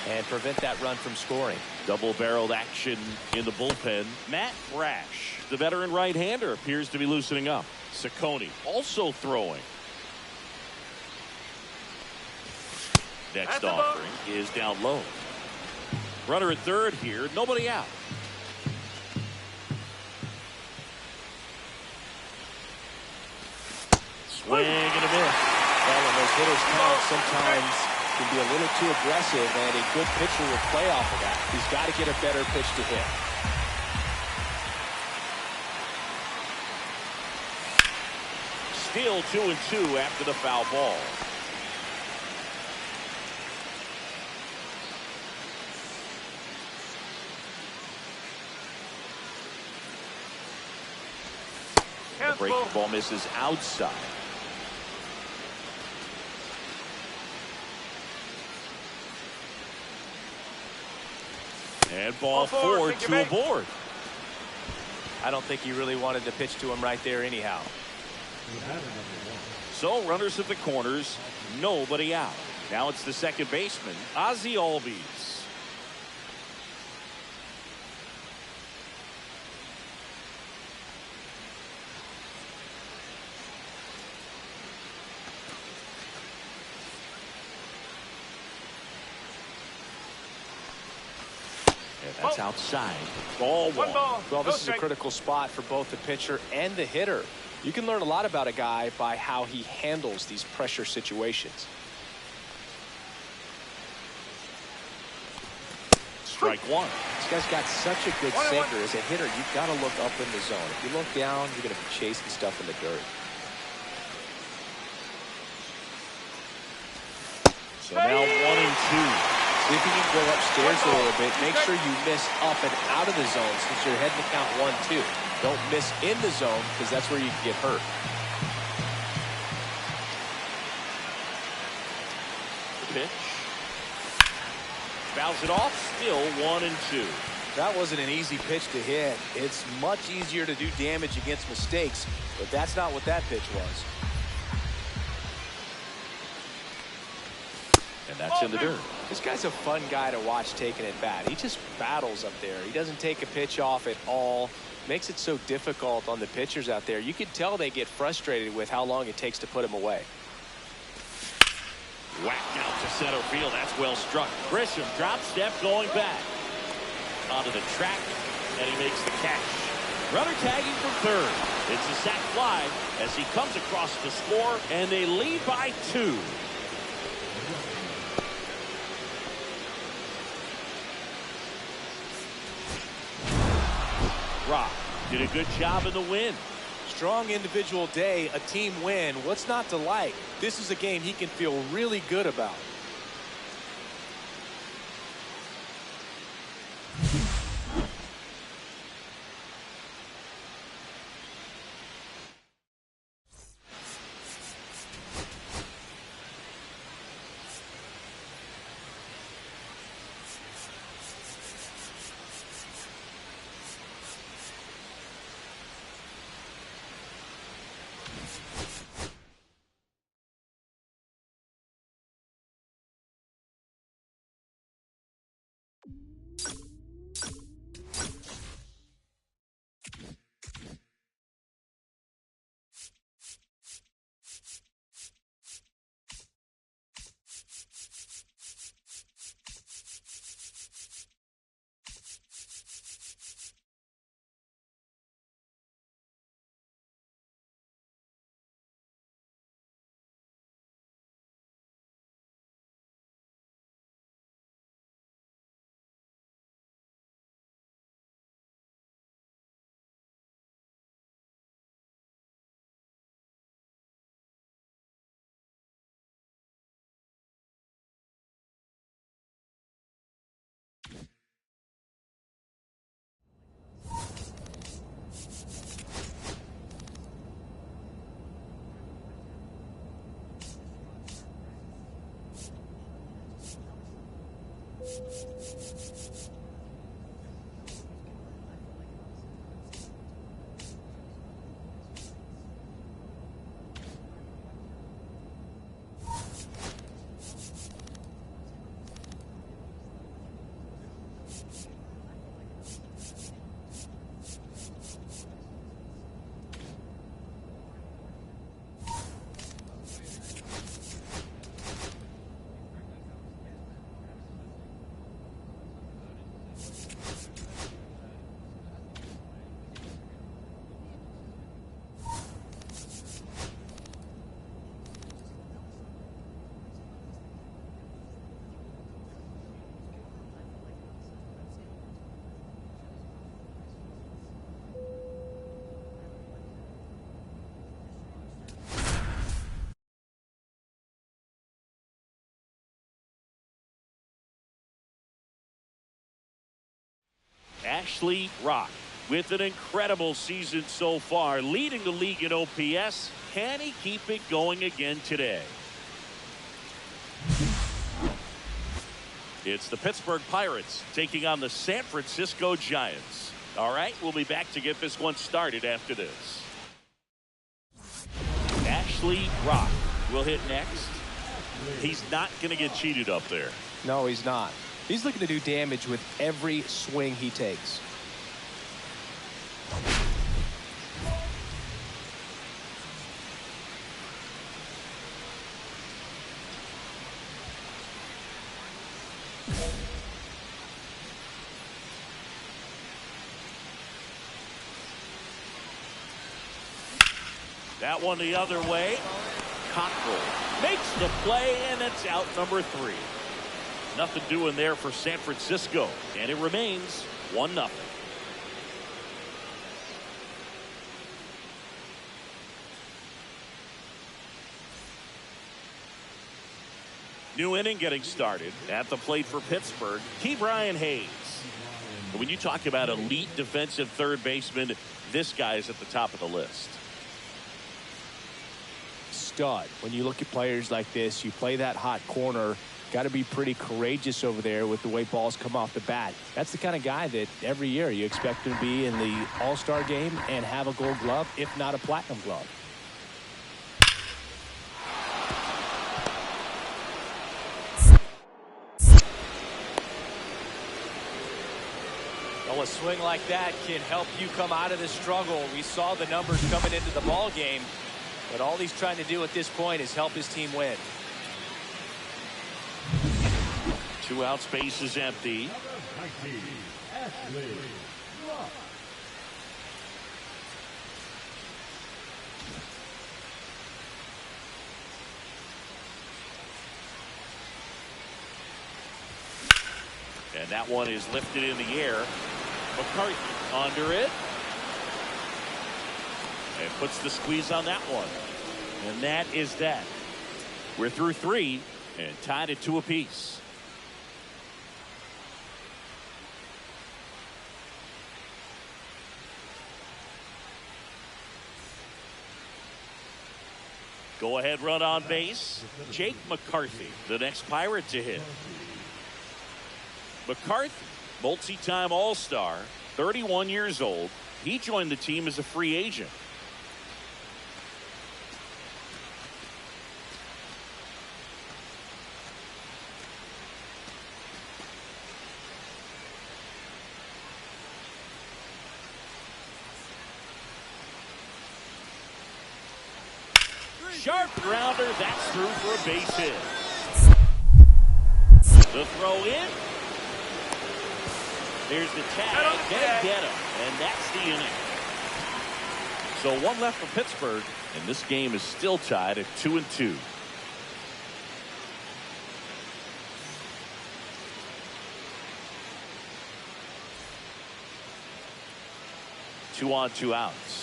and prevent that run from scoring. Double-barreled action in the bullpen. Matt Brash, the veteran right-hander, appears to be loosening up. Ciccone also throwing. Next offering is down low. Runner at third here, nobody out. Swing and a miss. Well, when those hitters come, sometimes can be a little too aggressive, and a good pitcher will play off of that. He's got to get a better pitch to hit. Still 2-2 after the foul ball. The breaking ball misses outside. And ball 4, 2 aboard. I don't think he really wanted to pitch to him right there anyhow. So runners at the corners, nobody out. Now it's the second baseman, Ozzie Albies. That's outside. Ball 1. Well, this is a critical spot for both the pitcher and the hitter. You can learn a lot about a guy by how he handles these pressure situations. Strike 1. This guy's got such a good sinker. As a hitter, you've got to look up in the zone. If you look down, you're going to be chasing stuff in the dirt. So now 1-2. See if you can go upstairs a little bit. Make sure you miss up and out of the zone since you're heading to count 1-2. Don't miss in the zone because that's where you can get hurt. The pitch. Fouls it off. Still 1-2. That wasn't an easy pitch to hit. It's much easier to do damage against mistakes, but that's not what that pitch was. And that's in the dirt. This guy's a fun guy to watch taking it bat. He just battles up there. He doesn't take a pitch off at all. Makes it so difficult on the pitchers out there. You can tell they get frustrated with how long it takes to put him away. Whacked out to center field. That's well struck. Grisham drop step going back. Onto the track, and he makes the catch. Runner tagging from third. It's a sac fly as he comes across the score, and they lead by 2. Rock did a good job in the win. Strong individual day, a team win. What's not to like? This is a game he can feel really good about. Ashley Rock with an incredible season so far, leading the league in OPS. Can he keep it going again today? It's the Pittsburgh Pirates taking on the San Francisco Giants. All right, we'll be back to get this one started after this. Ashley Rock will hit next. He's not going to get cheated up there. No, he's not. He's looking to do damage with every swing he takes. That one the other way. Cockrell makes the play, and it's out number 3. Nothing doing there for San Francisco, and it remains 1-0. New inning getting started. At the plate for Pittsburgh, Brian Hayes. When you talk about elite defensive third baseman, this guy is at the top of the list. Stud. When you look at players like this, you play that hot corner, got to be pretty courageous over there with the way balls come off the bat. That's the kind of guy that every year you expect him to be in the All-Star game and have a gold glove, if not a platinum glove. Well, a swing like that can help you come out of the struggle. We saw the numbers coming into the ball game. But all he's trying to do at this point is help his team win. 2 outs, base is empty. And that one is lifted in the air. McCarthy under it. And puts the squeeze on that one. And that is that. We're through 3 and tied at 2 apiece. Go ahead run on base. Jake McCarthy, the next Pirate to hit. McCarthy, multi-time All-Star, 31 years old. He joined the team as a free agent. Sharp grounder, that's through for a base hit. The throw in. There's the tag. Get him. And that's the inning. So 1 left for Pittsburgh, and this game is still tied at 2-2. Two on, 2 outs.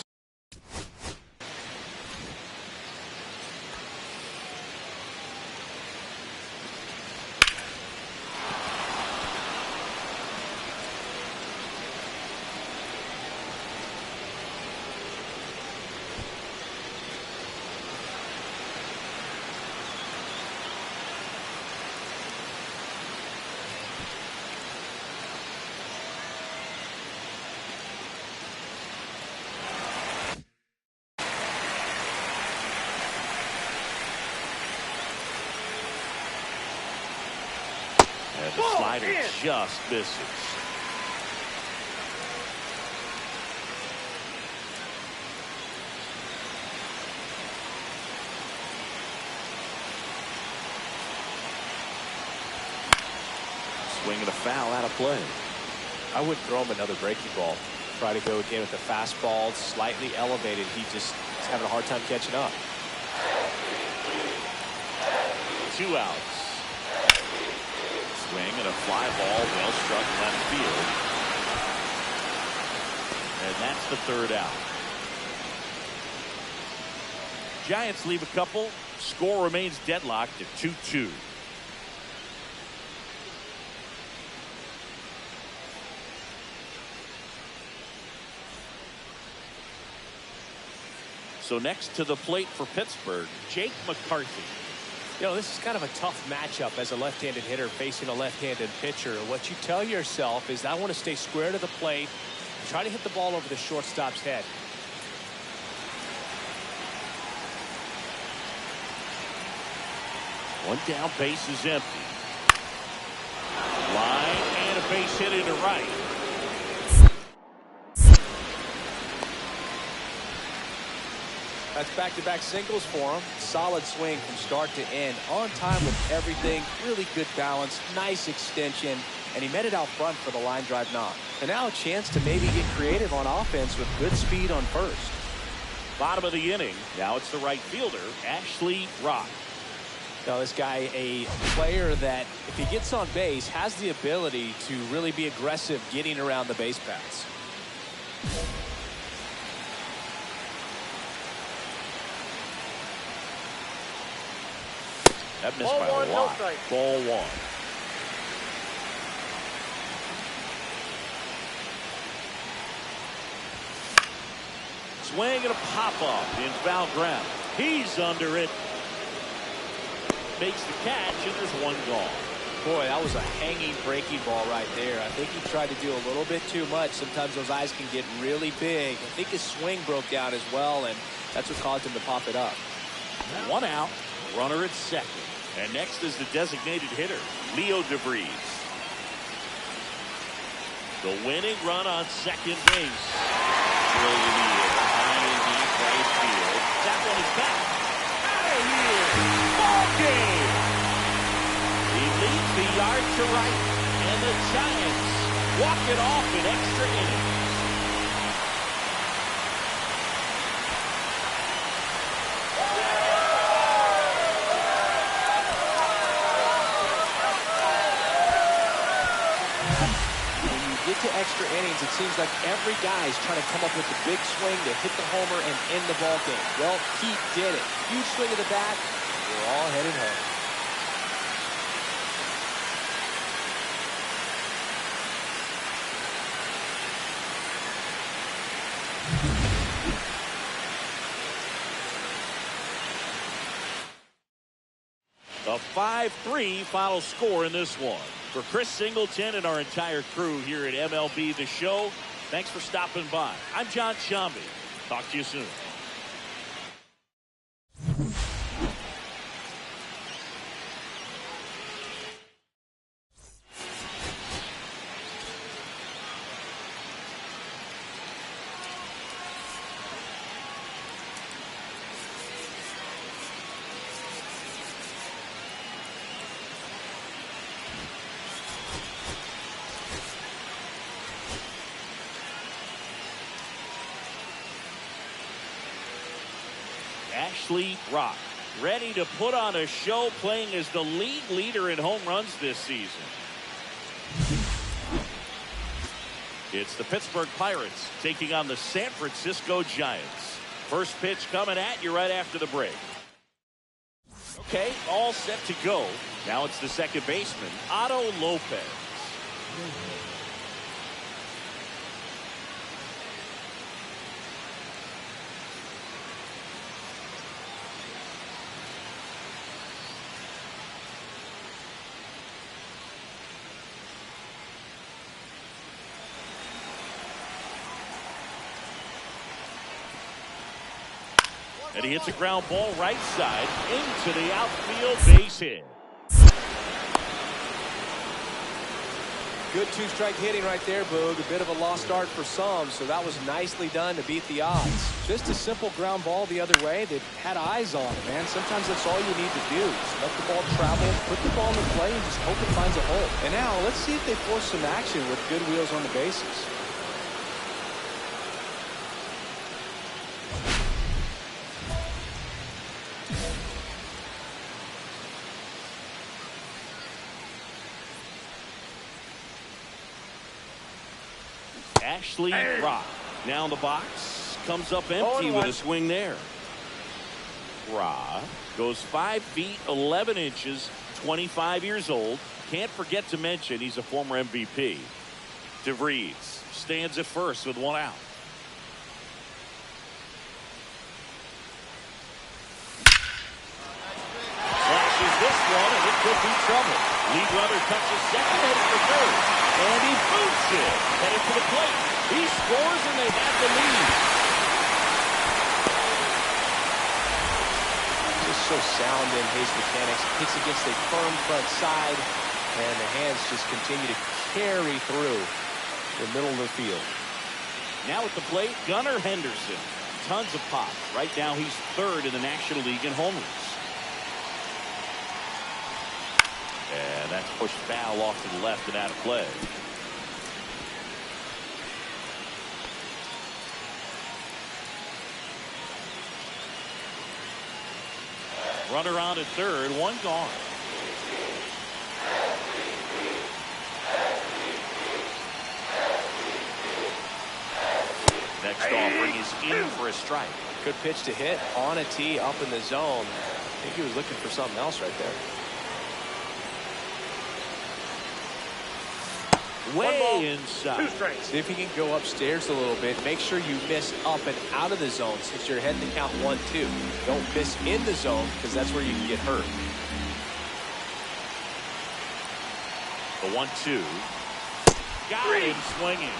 And the slider just misses. Swing and a foul out of play. I wouldn't throw him another breaking ball. Try to go again with the fastball, slightly elevated. He just is having a hard time catching up. 2 outs. Swing and a fly ball, well struck left field. And that's the 3rd out. Giants leave a couple. Score remains deadlocked at 2-2. So next to the plate for Pittsburgh, Jake McCarthy. You know, this is kind of a tough matchup as a left-handed hitter facing a left-handed pitcher. What you tell yourself is, I want to stay square to the plate, try to hit the ball over the shortstop's head. One down, base is empty. Line and a base hit into right. That's back-to-back singles for him. Solid swing from start to end. On time with everything. Really good balance. Nice extension. And he met it out front for the line drive knock. And now a chance to maybe get creative on offense with good speed on first. Bottom of the inning. Now it's the right fielder, Ashley Rock. Now this guy, a player that, if he gets on base, has the ability to really be aggressive getting around the base paths. That missed by a lot. Ball one. Swing and a pop-up in foul ground. He's under it. Makes the catch, and there's one gone. Boy, that was a hanging breaking ball right there. I think he tried to do a little bit too much. Sometimes those eyes can get really big. I think his swing broke down as well, and that's what caused him to pop it up. One out, runner at second. And next is the designated hitter, Leo DeVries. The winning run on second base. Brilliant here, high in deep right field. That one is back. Out of here. Ball game. He leads the yard to right, and the Giants walk it off in extra innings. To extra innings, it seems like every guy is trying to come up with the big swing to hit the homer and end the ball game. Well, he did it. Huge swing of the bat. We're all headed home. A 5-3 final score in this one. For Chris Singleton and our entire crew here at MLB The Show, thanks for stopping by. I'm John Shambi. Talk to you soon. Ashley Rock, ready to put on a show, playing as the league leader in home runs this season. It's the Pittsburgh Pirates taking on the San Francisco Giants. First pitch coming at you right after the break. Okay, all set to go. Now it's the second baseman, Otto Lopez. And he hits a ground ball right side into the outfield, base hit. Good two-strike hitting right there, Boog. A bit of a lost start for some, so that was nicely done to beat the odds. Just a simple ground ball the other way. They had eyes on it, man. Sometimes that's all you need to do. Just let the ball travel, put the ball in the play, and just hope it finds a hole. And now, let's see if they force some action with good wheels on the bases. Ashley Rock now in the box, comes up empty with a swing there. Rock goes 5 feet 11 inches, 25 years old. Can't forget to mention he's a former MVP. DeVries stands at first with one out. could be trouble. Lead runner touches second, headed for third. And he boots it. Headed to the plate. He scores, and they have the lead. Just so sound in his mechanics. Hits against a firm front side, and the hands just continue to carry through the middle of the field. Now at the plate, Gunnar Henderson. Tons of pop. Right now, he's third in the National League in homers. And that's pushed foul off to the left and out of play. Runner on at third, one gone. Next offering is in for a strike. Good pitch to hit on a tee up in the zone. I think he was looking for something else right there. Way inside. 2 strikes. See if he can go upstairs a little bit. Make sure you miss up and out of the zone since you're heading to count 1-2. Don't miss in the zone because that's where you can get hurt. The 1-2. Got him swinging.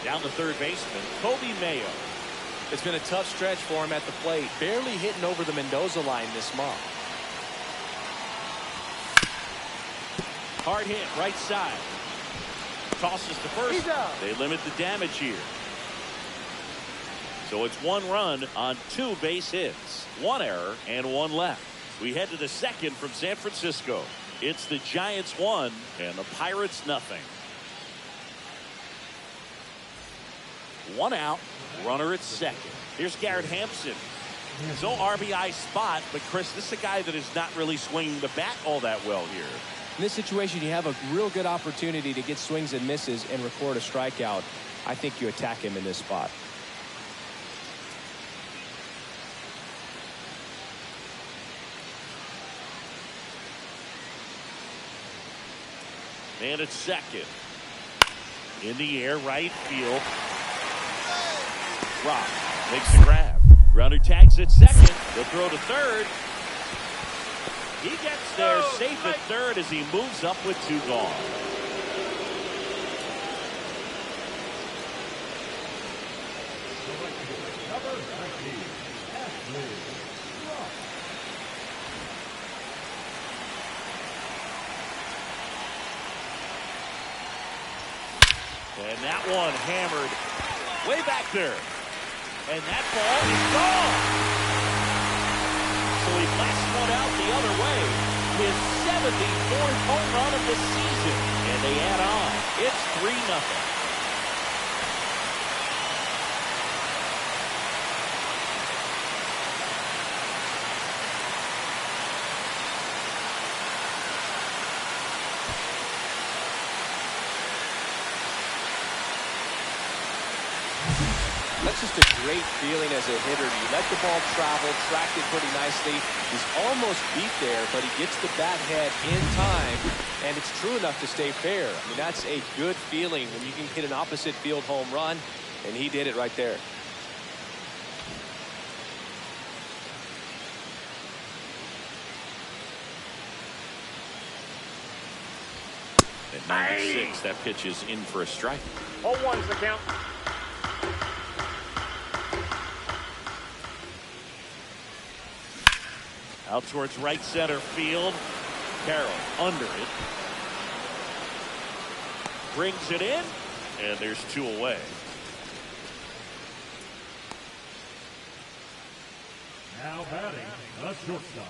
Down the third baseman, Kobe Mayo. It's been a tough stretch for him at the plate. Barely hitting over the Mendoza line this month. Hard hit, right side. Tosses to first. He's out. They limit the damage here. So it's 1 run on 2 base hits. 1 error and 1 left. We head to the second from San Francisco. It's the Giants 1 and the Pirates nothing. 1 out, runner at second. Here's Garrett Hampson. There's no RBI spot, but Chris, this is a guy that is not really swinging the bat all that well here. In this situation, you have a real good opportunity to get swings and misses and record a strikeout. I think you attack him in this spot. Man at second. In the air, right field. Rock makes the grab. Runner tags at second. They'll throw to third. He gets there safe at third as he moves up with 2 gone. And that one hammered way back there. And that ball is gone. So he blasts one out the other way. His 74th home run of the season. And they add on. It's 3-0. That's just a great feeling as a hitter. You let the ball travel, tracked it pretty nicely. He's almost beat there, but he gets the bat head in time, and it's true enough to stay fair. I mean, that's a good feeling when you can hit an opposite field home run, and he did it right there. At 96, that pitch is in for a strike. 0-1's the count. Out towards right center field. Carroll under it. Brings it in. And there's 2 away. Now batting, the shortstop.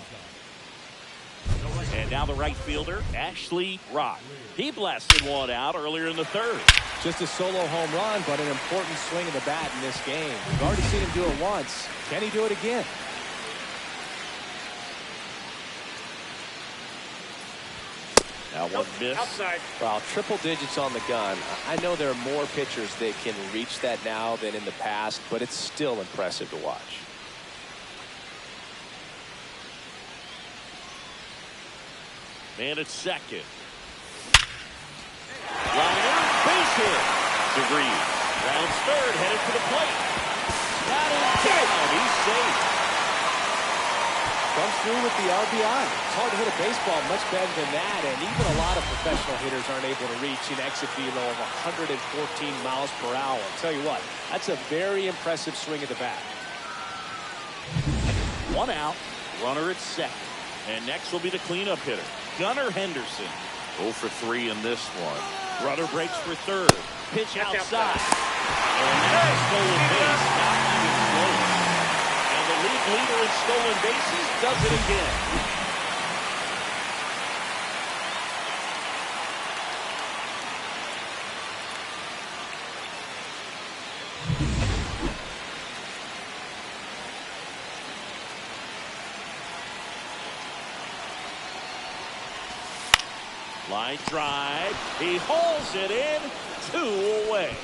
And now the right fielder, Ashley Rock. He blasted one out earlier in the third. Just a solo home run, but an important swing of the bat in this game. We've already seen him do it once. Can he do it again? Now one miss. Outside. Well, triple digits on the gun. I know there are more pitchers that can reach that now than in the past, but it's still impressive to watch. Man at second. Liner, base hit. DeVries rounds third, headed for the plate. Got And he's safe. Comes through with the RBI. It's hard to hit a baseball much better than that, and even a lot of professional hitters aren't able to reach an exit velo of 114 miles per hour. I'll tell you what, that's a very impressive swing of the bat. 1 out, runner at second. And next will be the cleanup hitter, Gunnar Henderson. 0 for 3 in this one. Runner breaks for third. Pitch outside. And that's a stolen base. Not even close. And the league leader in stolen bases does it again. Line drive. He hauls it in. 2 away.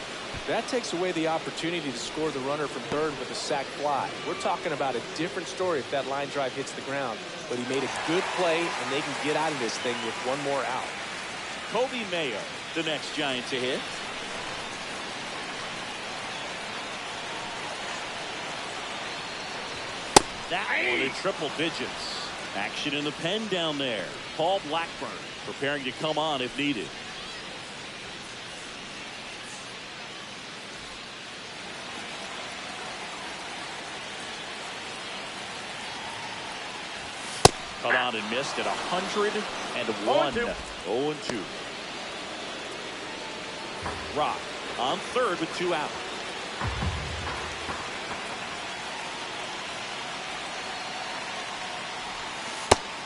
That takes away the opportunity to score the runner from third with a sac fly. We're talking about a different story if that line drive hits the ground. But he made a good play, and they can get out of this thing with 1 more out. Kobe Mayo, the next Giant to hit. That one in triple digits. Action in the pen down there. Paul Blackburn preparing to come on if needed. Cut on and missed at 101. 0-2. Rock on third with 2 out.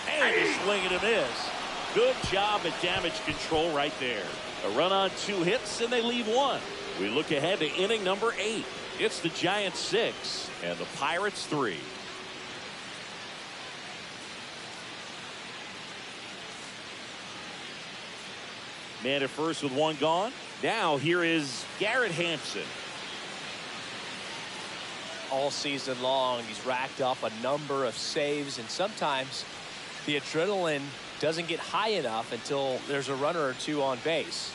And a swing and a miss. Good job at damage control right there. A run on 2 hits and they leave 1. We look ahead to inning number 8. It's the Giants 6 and the Pirates 3. Man at first with 1 gone. Now here is Garrett Hampson. All season long, he's racked up a number of saves, and sometimes the adrenaline doesn't get high enough until there's a runner or 2 on base.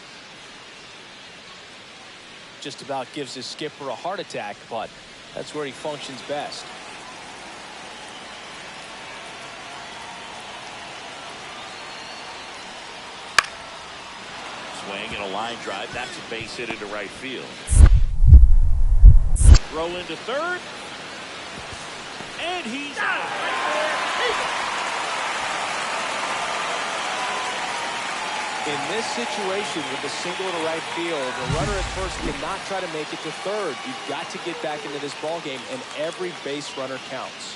Just about gives his skipper a heart attack, but that's where he functions best. Swing and a line drive. That's a base hit into right field. Throw into third. And he's out. In this situation with a single to right field, the runner at first cannot try to make it to third. You've got to get back into this ball game, and every base runner counts.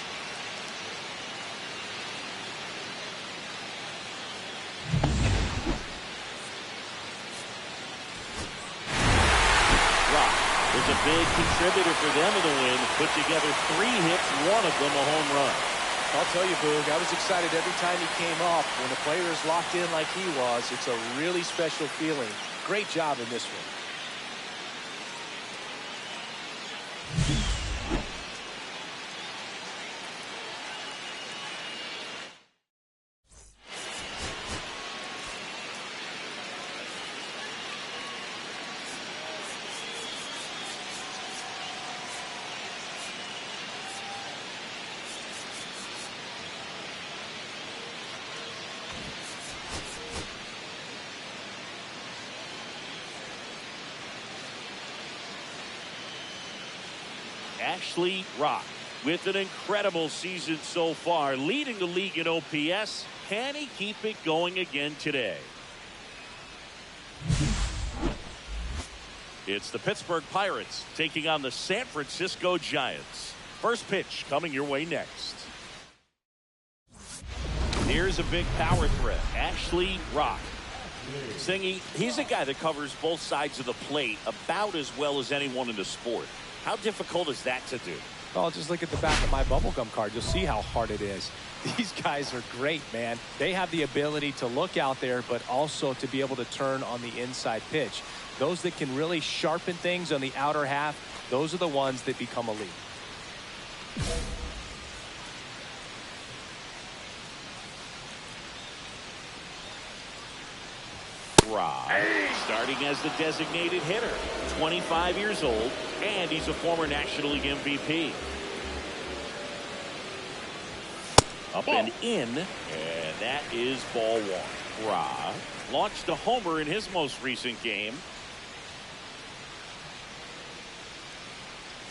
Was a big contributor for them in the win. Put together 3 hits, 1 of them a home run. I'll tell you, Boog, I was excited every time he came up. When a player is locked in like he was, it's a really special feeling. Great job in this one. Ashley Rock with an incredible season so far, leading the league in OPS. Can he keep it going again today? It's the Pittsburgh Pirates taking on the San Francisco Giants. First pitch coming your way next. Here's a big power threat, Ashley Rock. Singy, he's a guy that covers both sides of the plate about as well as anyone in the sport. How difficult is that to do? Oh, just look at the back of my bubblegum card. You'll see how hard it is. These guys are great, man. They have the ability to look out there, but also to be able to turn on the inside pitch. Those that can really sharpen things on the outer half, those are the ones that become elite. Rock, starting as the designated hitter, 25 years old, And he's a former National League MVP. Up and in, and that is ball one. Ra launched a homer in his most recent game.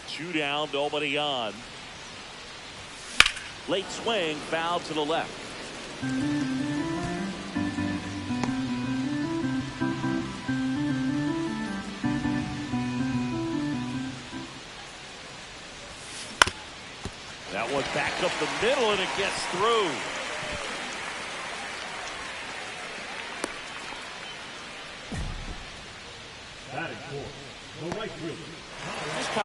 2 down, nobody on. Late swing, foul to the left. That one back up the middle, and it gets through. Batting fourth, the right fielder.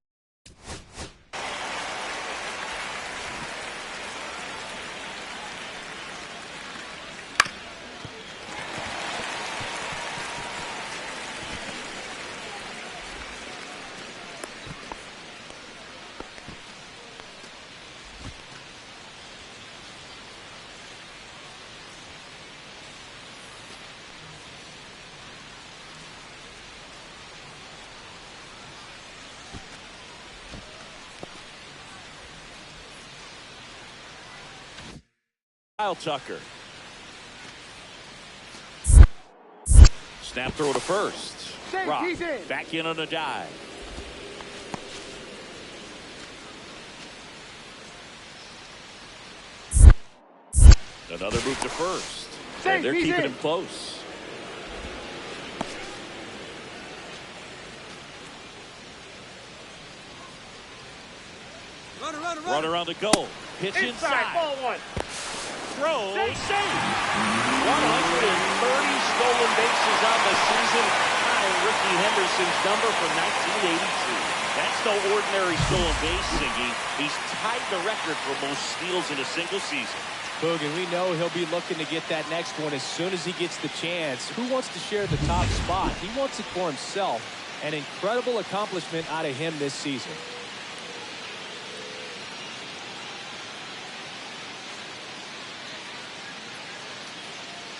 Kyle Tucker. Snap throw to first. Rock back in on a dive. Another move to first. And they're keeping him close. Runner on the goal. Pitch inside. Ball one. Throw, save. 130 stolen bases on the season. Tying Rickey Henderson's number from 1982. That's no ordinary stolen base, Siggy. He's tied the record for most steals in a single season. Boog, and we know he'll be looking to get that next one as soon as he gets the chance. Who wants to share the top spot? He wants it for himself. An incredible accomplishment out of him this season.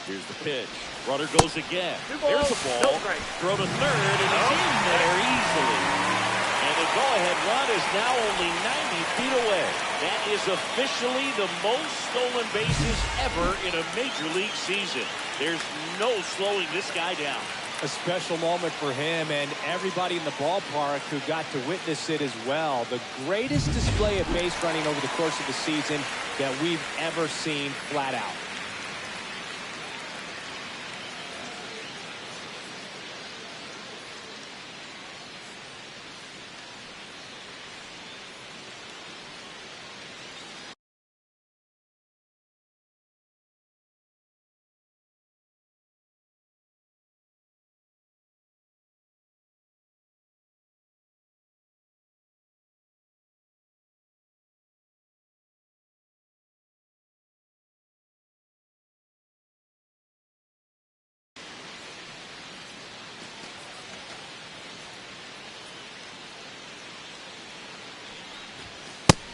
Here's the pitch. Runner goes again. There's a ball. Throw to third, and he's in there easily. And the go-ahead run is now only 90 feet away. That is officially the most stolen bases ever in a major league season. There's no slowing this guy down. A special moment for him and everybody in the ballpark who got to witness it as well. The greatest display of base running over the course of the season that we've ever seen flat out.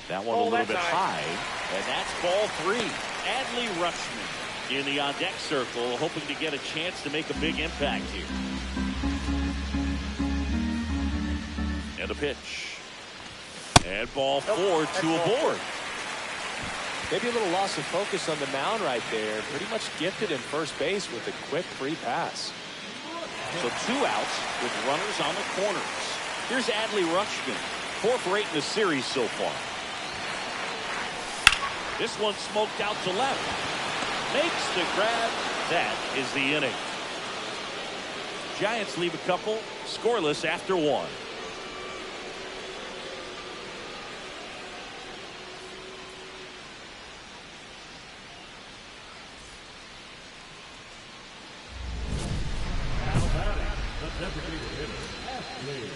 That one a little bit high, and that's ball 3. Adley Rutschman in the on-deck circle, hoping to get a chance to make a big impact here. And a pitch. And ball 4, 2 aboard. Maybe a little loss of focus on the mound right there. Pretty much gifted in first base with a quick free pass. So 2 outs with runners on the corners. Here's Adley Rutschman, 4 for 8 in the series so far. This one smoked out to left. Makes the grab. That is the inning. Giants leave a couple scoreless after 1. Now batting, the designated hitter, Ashley.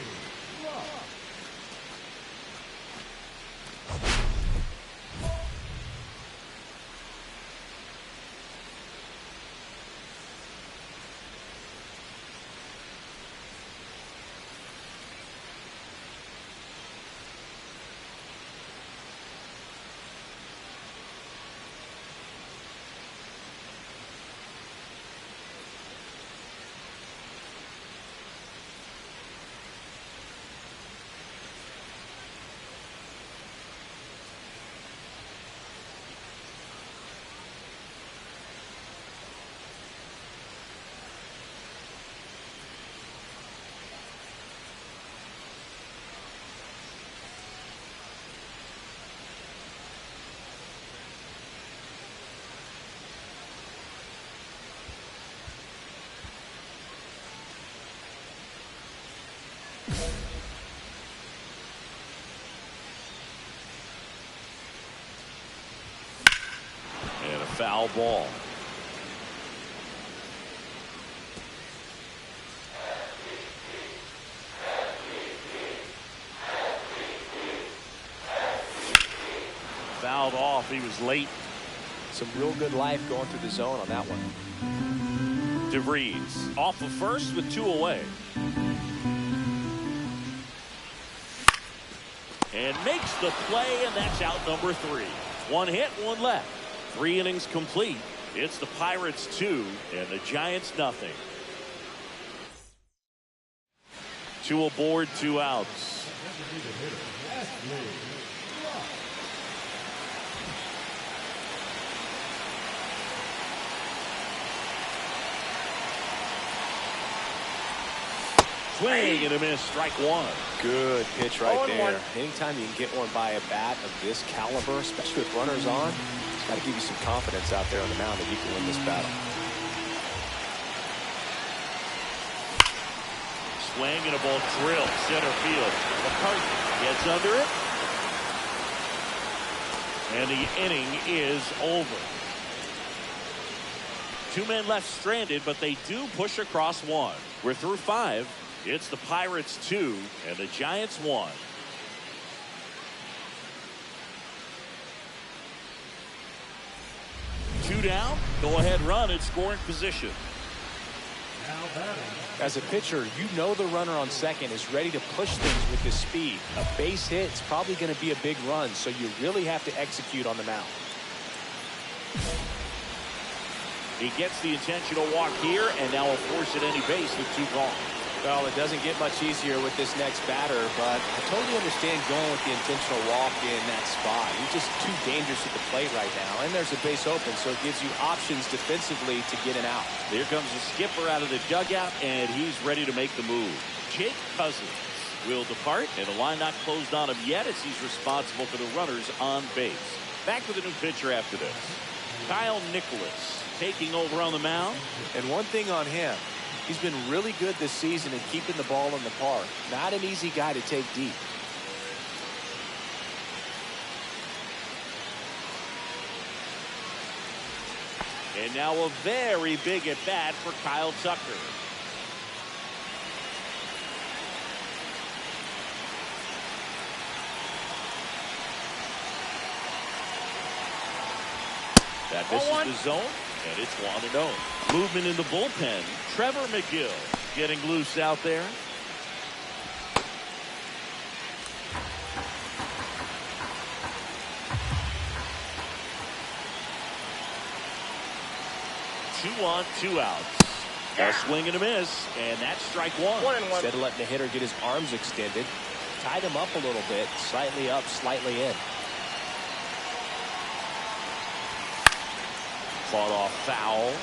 foul ball. Fouled off. He was late. Some real good life going through the zone on that one. DeVries off of first with 2 away. And makes the play, and that's out number 3. 1 hit, 1 left. 3 innings complete. It's the Pirates 2 and the Giants nothing. 2 aboard, 2 outs. Swing and a miss, strike 1. Good pitch right 0-1. there. Anytime you can get one by a bat of this caliber, especially with runners on, it's got to give you some confidence out there on the mound that you can win this battle. Swing and a ball drilled center field. McCarthy gets under it. And the inning is over. 2 men left stranded, but they do push across 1. We're through 5. It's the Pirates 2 and the Giants 1. Two down. Go ahead run in scoring position. As a pitcher, you know the runner on second is ready to push things with his speed. A base hit is probably going to be a big run, so you really have to execute on the mound. He gets the intentional walk here, and now will force at any base with 2 gone. Well, it doesn't get much easier with this next batter, but I totally understand going with the intentional walk in that spot. He's just too dangerous at the plate right now, and there's a base open, so it gives you options defensively to get an out. Here comes the skipper out of the dugout, and he's ready to make the move. Jake Cousins will depart, and the line not closed on him yet as he's responsible for the runners on base. Back with a new pitcher after this. Kyle Nicholas taking over on the mound. And one thing on him, he's been really good this season at keeping the ball in the park. Not an easy guy to take deep. And now a very big at bat for Kyle Tucker. That misses the zone, and it's 1-0. Movement in the bullpen. Trevor McGill getting loose out there. Two on, 2 outs. A swing and a miss, and that's strike 1. 1-1. Instead of letting the hitter get his arms extended, tied him up a little bit, slightly up, slightly in. Fought off foul.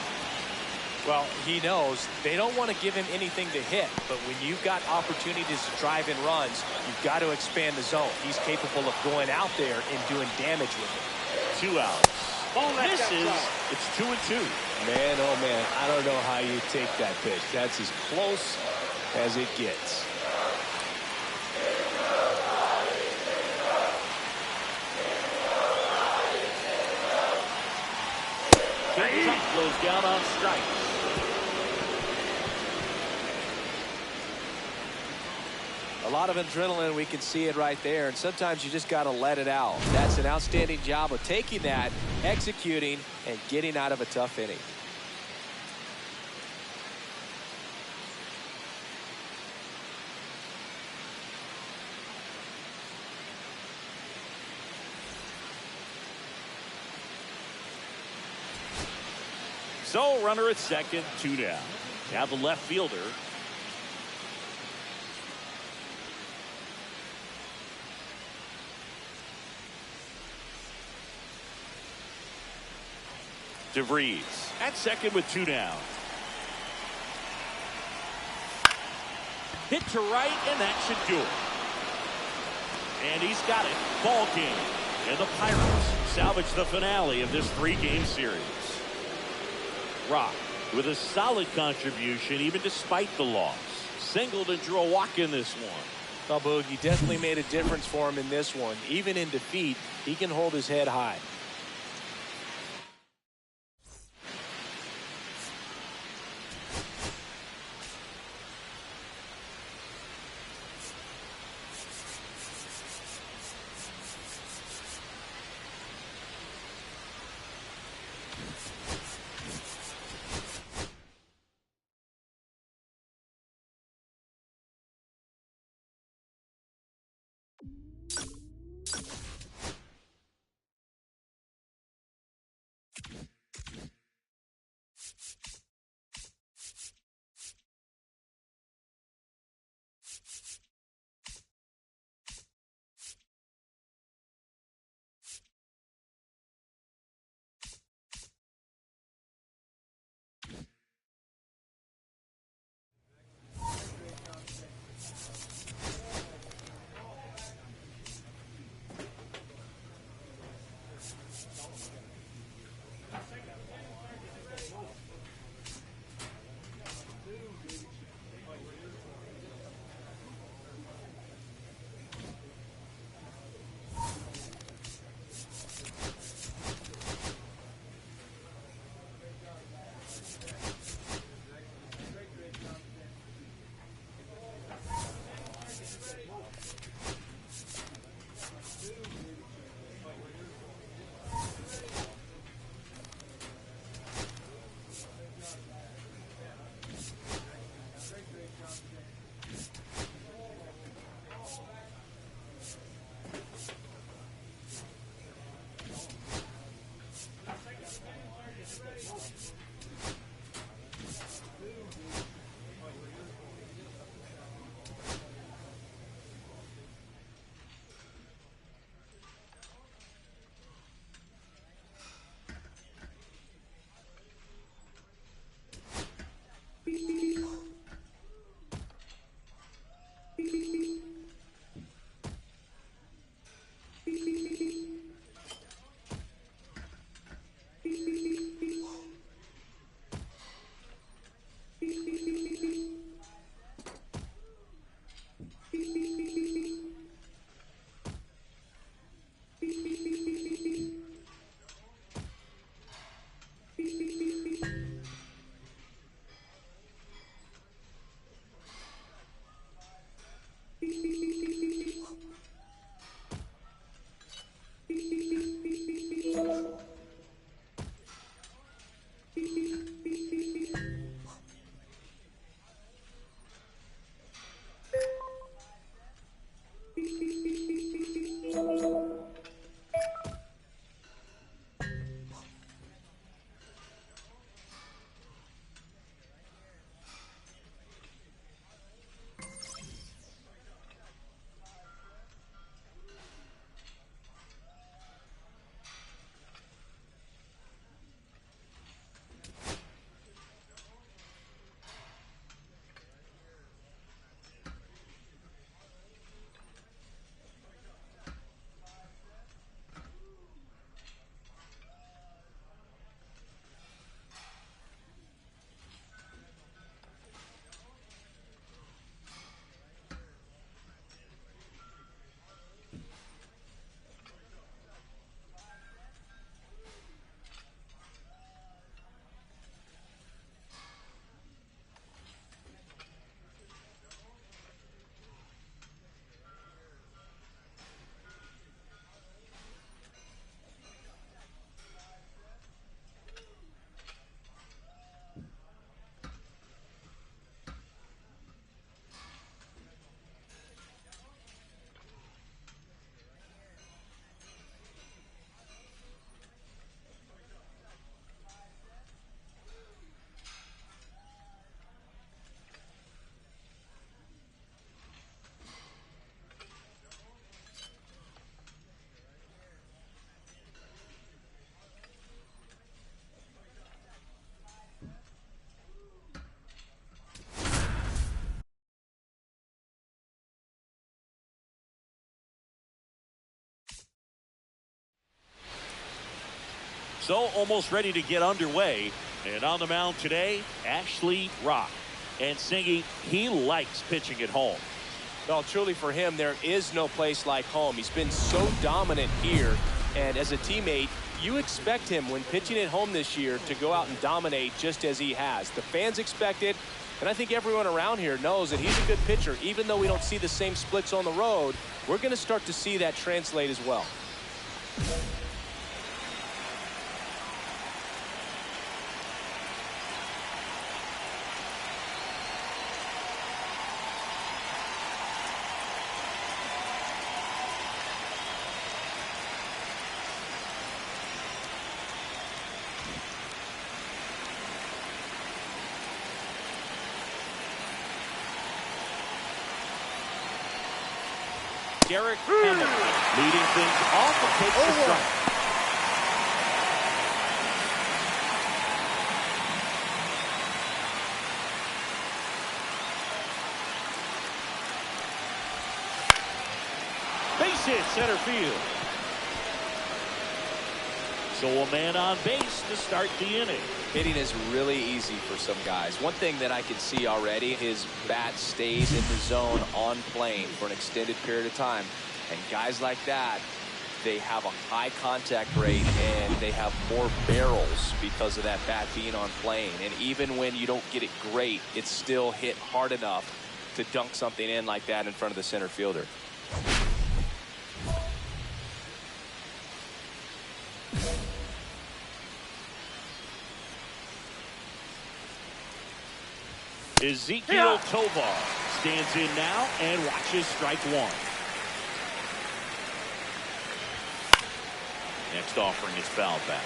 Well, he knows they don't want to give him anything to hit, but when you've got opportunities to drive in runs, you've got to expand the zone. He's capable of going out there and doing damage with it. 2 outs. Misses. It's 2-2. Man, oh man, I don't know how you take that pitch. That's as close as it gets. Goes down on strikes. A lot of adrenaline, we can see it right there, and sometimes you just got to let it out. That's an outstanding job of taking that, executing, and getting out of a tough inning. So runner at second, 2 down. Now the left fielder. DeVries at second with 2 down. Hit to right, and that should do it. And he's got it. Ball game. And the Pirates salvage the finale of this 3-game series. Rock with a solid contribution even despite the loss. Singled and drew a walk in this one. Well, Boogie definitely made a difference for him in this one. Even in defeat, he can hold his head high. So almost ready to get underway. And on the mound today, Ashley Rock. And singing, he likes pitching at home. Well, truly for him, there is no place like home. He's been so dominant here. And as a teammate, you expect him when pitching at home this year to go out and dominate just as he has. The fans expect it. And I think everyone around here knows that he's a good pitcher. Even though we don't see the same splits on the road, we're going to start to see that translate as well. Derek Henderson leading things off and takes the strike. Base hit center field. So a man on base to start the inning. Hitting is really easy for some guys. One thing that I can see already, his bat stays in the zone on plane for an extended period of time. And guys like that, they have a high contact rate and they have more barrels because of that bat being on plane. And even when you don't get it great, it's still hit hard enough to dunk something in like that in front of the center fielder. Ezekiel Tovar stands in now and watches strike one. Next offering is foul back.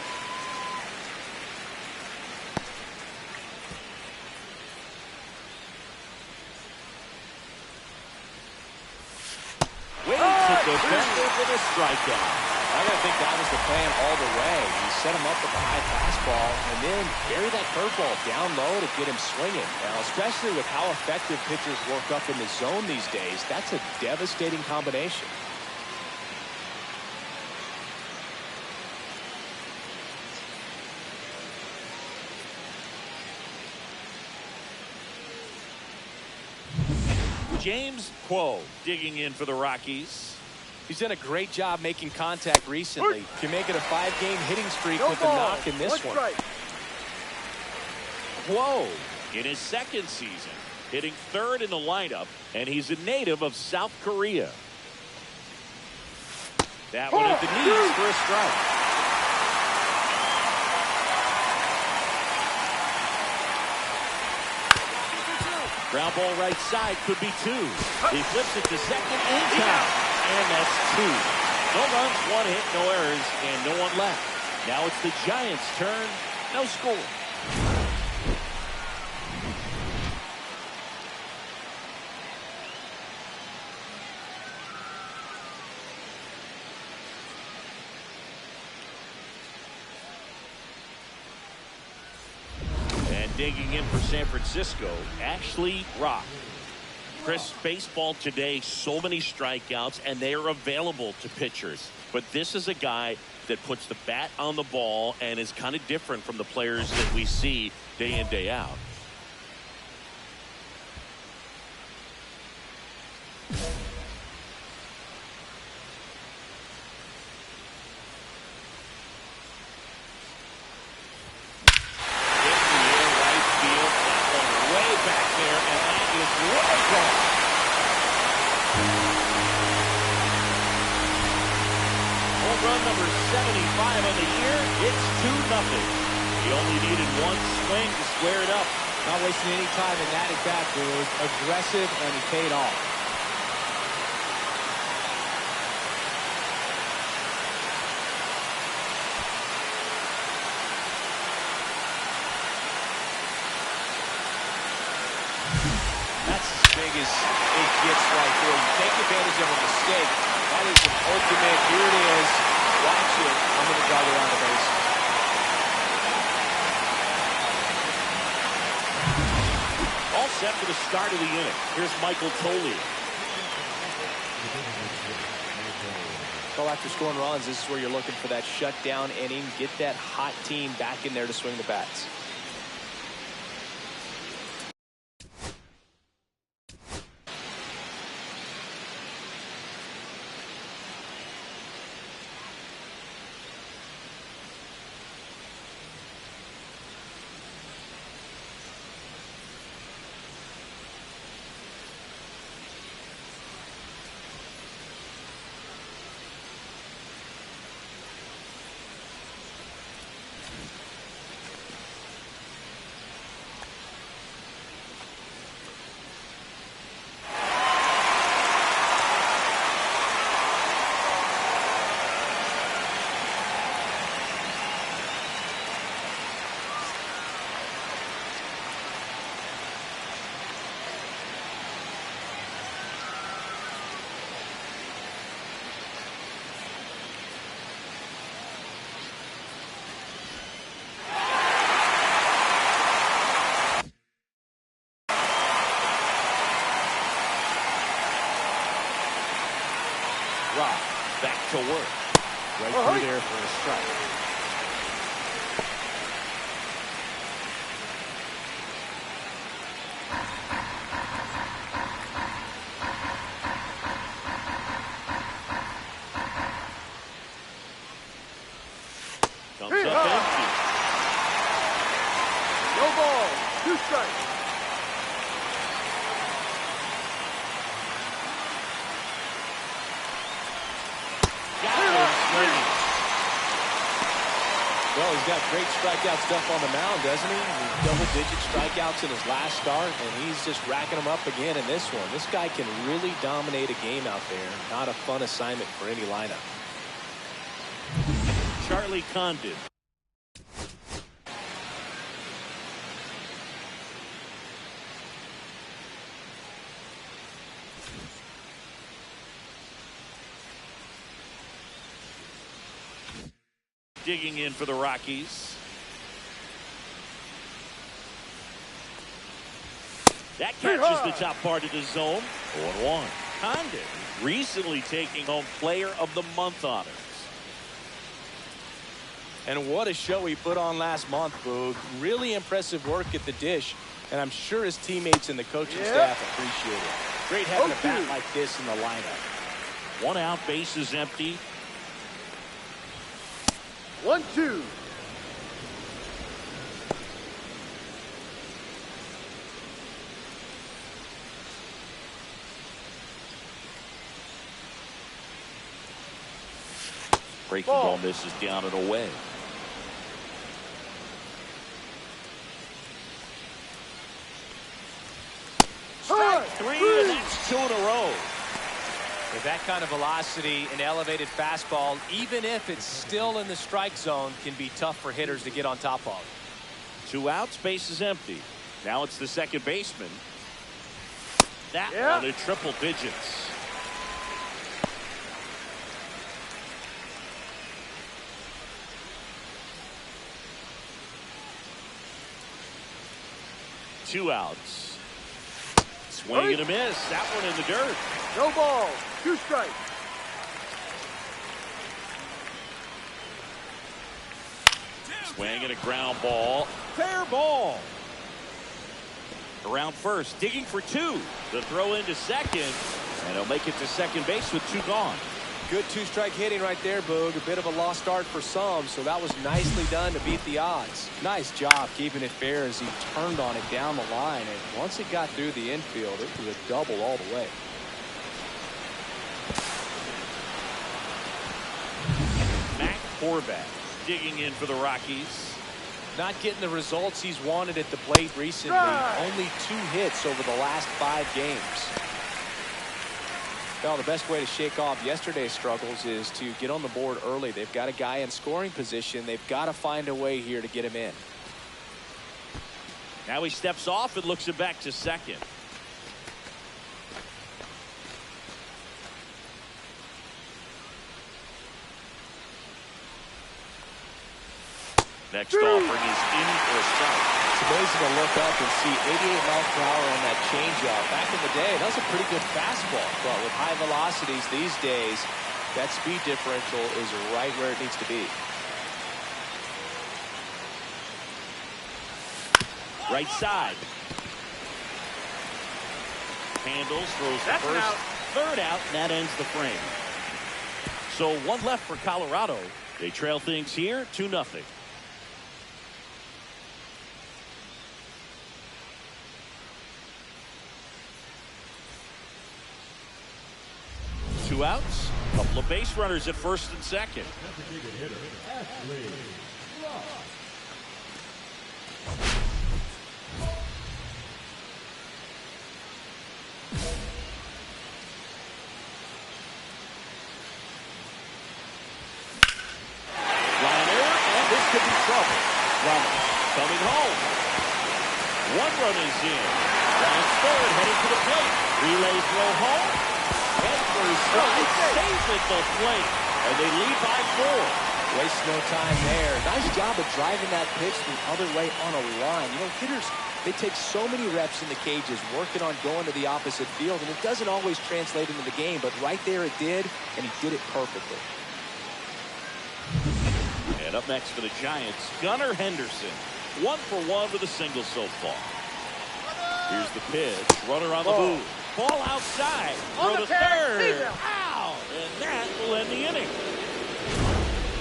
Waits at the bender for the strikeout. I think that was the plan all the way. You set him up with a high fastball and then bury that curveball down low to get him swinging. Now, especially with how effective pitchers work up in the zone these days, that's a devastating combination. James Quo digging in for the Rockies. He's done a great job making contact recently. Can make it a 5-game hitting streak with a knock in this one. Quo in his second season, hitting third in the lineup, and he's a native of South Korea. That one at the knees for a strike. Ground ball right side, could be two. He flips it to second in time. And that's two. No runs, one hit, no errors, and no one left. Now it's the Giants' turn. No score. And digging in for San Francisco, Ashley Rock. Chris, baseball today, so many strikeouts, and they are available to pitchers. But this is a guy that puts the bat on the ball and is kind of different from the players that we see day in, day out. Run number 75 on the year. It's 2-0. He only needed one swing to square it up. Not wasting any time in that at bat, dude. Aggressive, and he paid off. That's as big as it gets right there. You take advantage of a mistake. That is an ultimate. Here it is. Watch it. I'm going to drive around the base. All set for the start of the inning. Here's Michael Tolley. So after scoring runs, this is where you're looking for that shutdown inning. Get that hot team back in there to swing the bats. to work. Right through there for a strike. Comes up empty. No ball. 2 strikes. Well, he's got great strikeout stuff on the mound, doesn't he? Double-digit strikeouts in his last start, and he's just racking them up again in this one. This guy can really dominate a game out there. Not a fun assignment for any lineup. Charlie Condon. Digging in for the Rockies. That catches the top part of the zone. 0-1. Condon recently taking home Player of the Month honors. And what a show he put on last month, Boog. Really impressive work at the dish, and I'm sure his teammates and the coaching staff appreciate it. Great having a bat like this in the lineup. 1 out, bases empty. 1-2. Breaking ball misses down and away. Strike 3, and that's 2 in a row. With that kind of velocity and elevated fastball, even if it's still in the strike zone, can be tough for hitters to get on top of. 2 outs, bases empty. Now it's the second baseman. That one in triple digits. Two outs. Swing and a miss. That one in the dirt. No ball. 2 strikes. Swing and a ground ball. Fair ball. Around first, digging for 2. The throw into second, and he'll make it to second base with 2 gone. Good 2-strike hitting right there, Boog. A bit of a lost start for some, so that was nicely done to beat the odds. Nice job keeping it fair as he turned on it down the line, and once it got through the infield, it was a double all the way. Matt Horvath digging in for the Rockies. Not getting the results he's wanted at the plate recently. Only 2 hits over the last 5 games. Well, the best way to shake off yesterday's struggles is to get on the board early. They've got a guy in scoring position. They've got to find a way here to get him in. Now he steps off and looks it back to second. Next offering is in for a strike. It's amazing to look up and see 88 miles per hour on that changeup. Back in the day, that was a pretty good fastball. But with high velocities these days, that speed differential is right where it needs to be. Right side. Handles, throws the That's an first, out. third out, and that ends the frame. So 1 left for Colorado. They trail things here 2-0. Two outs, couple of base runners at first and second. Designated hitter, Ashley. Liner, and this could be trouble. Runner coming home. 1 run is in. Round third, heading to the plate. Relay throw home. Head first strike, safe at the plate, and they lead by 4. Waste no time there. Nice job of driving that pitch the other way on a line. You know, hitters, they take so many reps in the cages, working on going to the opposite field, and it doesn't always translate into the game, but right there it did, and he did it perfectly. And up next for the Giants, Gunnar Henderson. 1 for 1 with a single so far. Here's the pitch. Runner on the move. Ball outside. Throw to third. Out. And that will end the inning.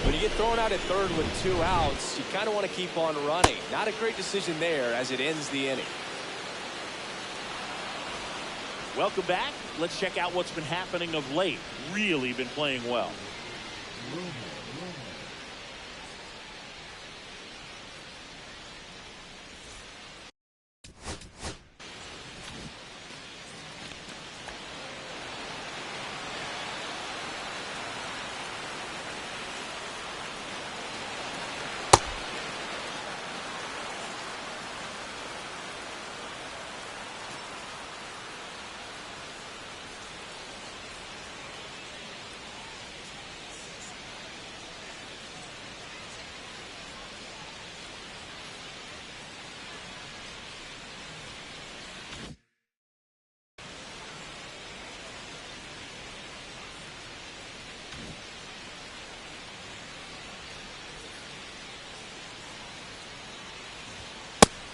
When you get thrown out at third with 2 outs, you kind of want to keep on running. Not a great decision there as it ends the inning. Welcome back. Let's check out what's been happening of late. Really been playing well.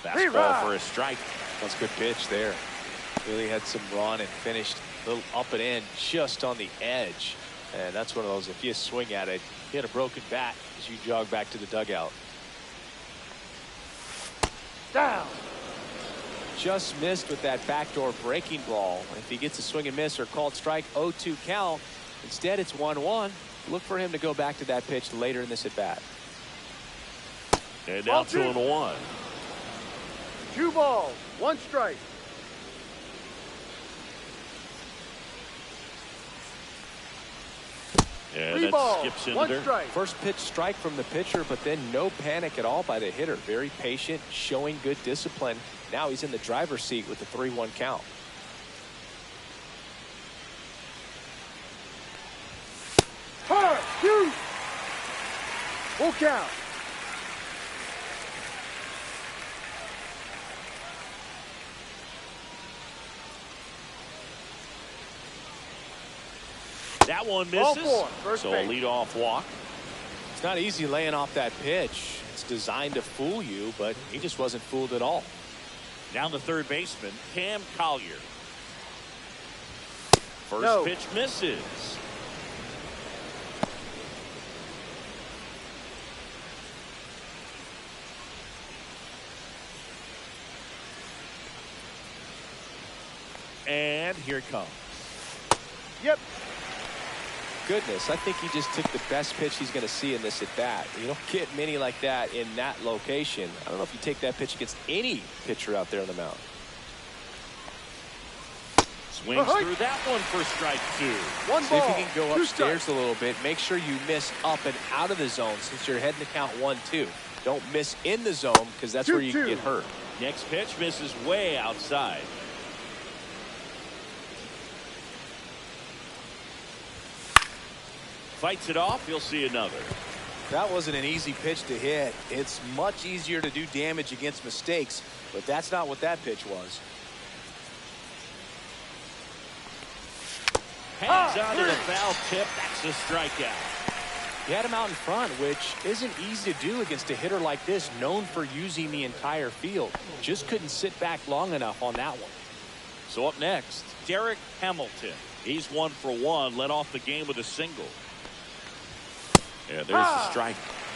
Fastball for a strike. That's a good pitch there. Really had some run and finished a little up and in just on the edge. And that's one of those, if you swing at it, you hit a broken bat as you jog back to the dugout. Down. Just missed with that backdoor breaking ball. If he gets a swing and miss or called strike, 0-2 count. Instead, it's 1-1. Look for him to go back to that pitch later in this at bat. And now 2-1. 2 balls, 1 strike. And 3 that balls, skips 1 in strike. First pitch strike from the pitcher, but then no panic at all by the hitter. Very patient, showing good discipline. Now he's in the driver's seat with the 3-1 count. Hard, shoot. Full count. That one Ball misses. 4, first So a base. leadoff walk. It's not easy laying off that pitch. It's designed to fool you, but he just wasn't fooled at all. Down the third baseman, Cam Collier. First No. pitch misses. And here it comes. Yep. Goodness, I think he just took the best pitch he's going to see in this at bat. You don't get many like that in that location. I don't know if you take that pitch against any pitcher out there on the mound. Swings through that one for strike 2. 1 See if ball, you can go 2 upstairs strikes. a little bit. Make sure you miss up and out of the zone since you're heading to count 1-2. Don't miss in the zone because that's where you 2-2. get hurt. Next pitch misses way outside. Fights it off. You'll see another. That wasn't an easy pitch to hit. It's much easier to do damage against mistakes, but that's not what that pitch was. Hangs on to the foul tip. That's a strikeout. He had him out in front, which isn't easy to do against a hitter like this, known for using the entire field. Just couldn't sit back long enough on that one. So up next, Derek Hamilton. He's 1 for 1. Led off the game with a single. And there's the strike.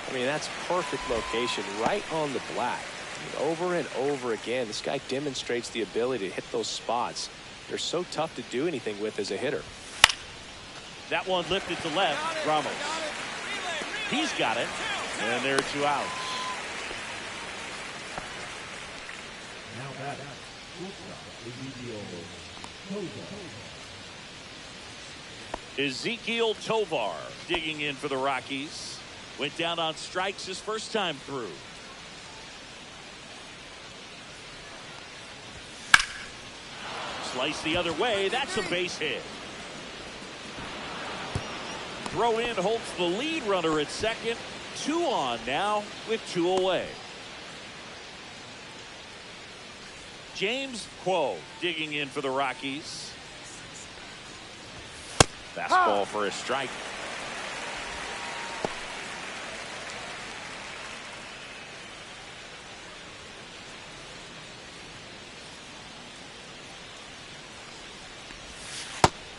I mean, that's perfect location, right on the black. I mean, over and over again, this guy demonstrates the ability to hit those spots. They're so tough to do anything with as a hitter. That one lifted to left. Ramos. He's got it. And there are 2 outs. Now back, Ezekiel Tovar digging in for the Rockies. Went down on strikes his first time through. Slice the other way. That's a base hit. Throw in holds the lead runner at second. 2 on now with 2 away. James Quo digging in for the Rockies. Fastball for a strike.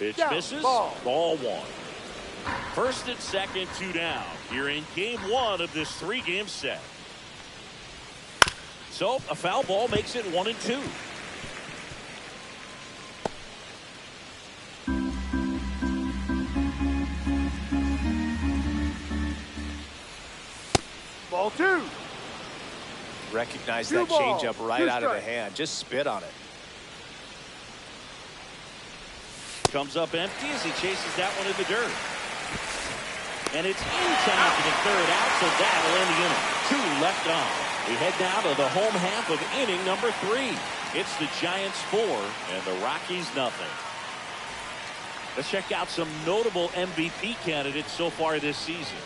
Pitch Down, misses. ball. Ball one. First and second, 2 down. Here in game 1 of this 3-game set. So a foul ball makes it 1-2. Ball 2. Recognize Two that ball, changeup right 2 out of the strikes. hand. Just spit on it. Comes up empty as he chases that one in the dirt. And it's in time for the 3rd out, so that'll end the inning. 2 left on. We head now to the home half of inning number 3. It's the Giants 4 and the Rockies nothing. Let's check out some notable MVP candidates so far this season.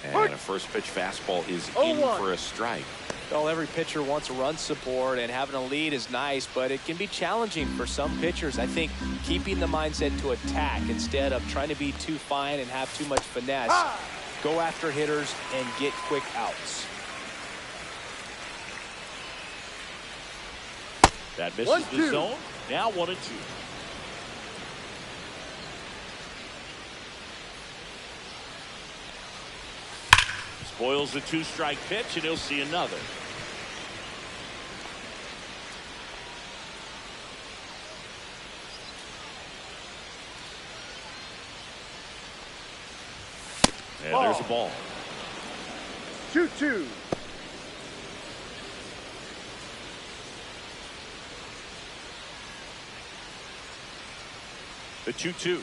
And a first pitch fastball is in 0-1. for a strike. Well, every pitcher wants run support, and having a lead is nice, but it can be challenging for some pitchers. I think keeping the mindset to attack instead of trying to be too fine and have too much finesse. Go after hitters and get quick outs. That misses the 1-2. zone. Now 1-2. Spoils the 2-strike pitch, and he'll see another. And there's a ball. 2-2. The 2-2. Swings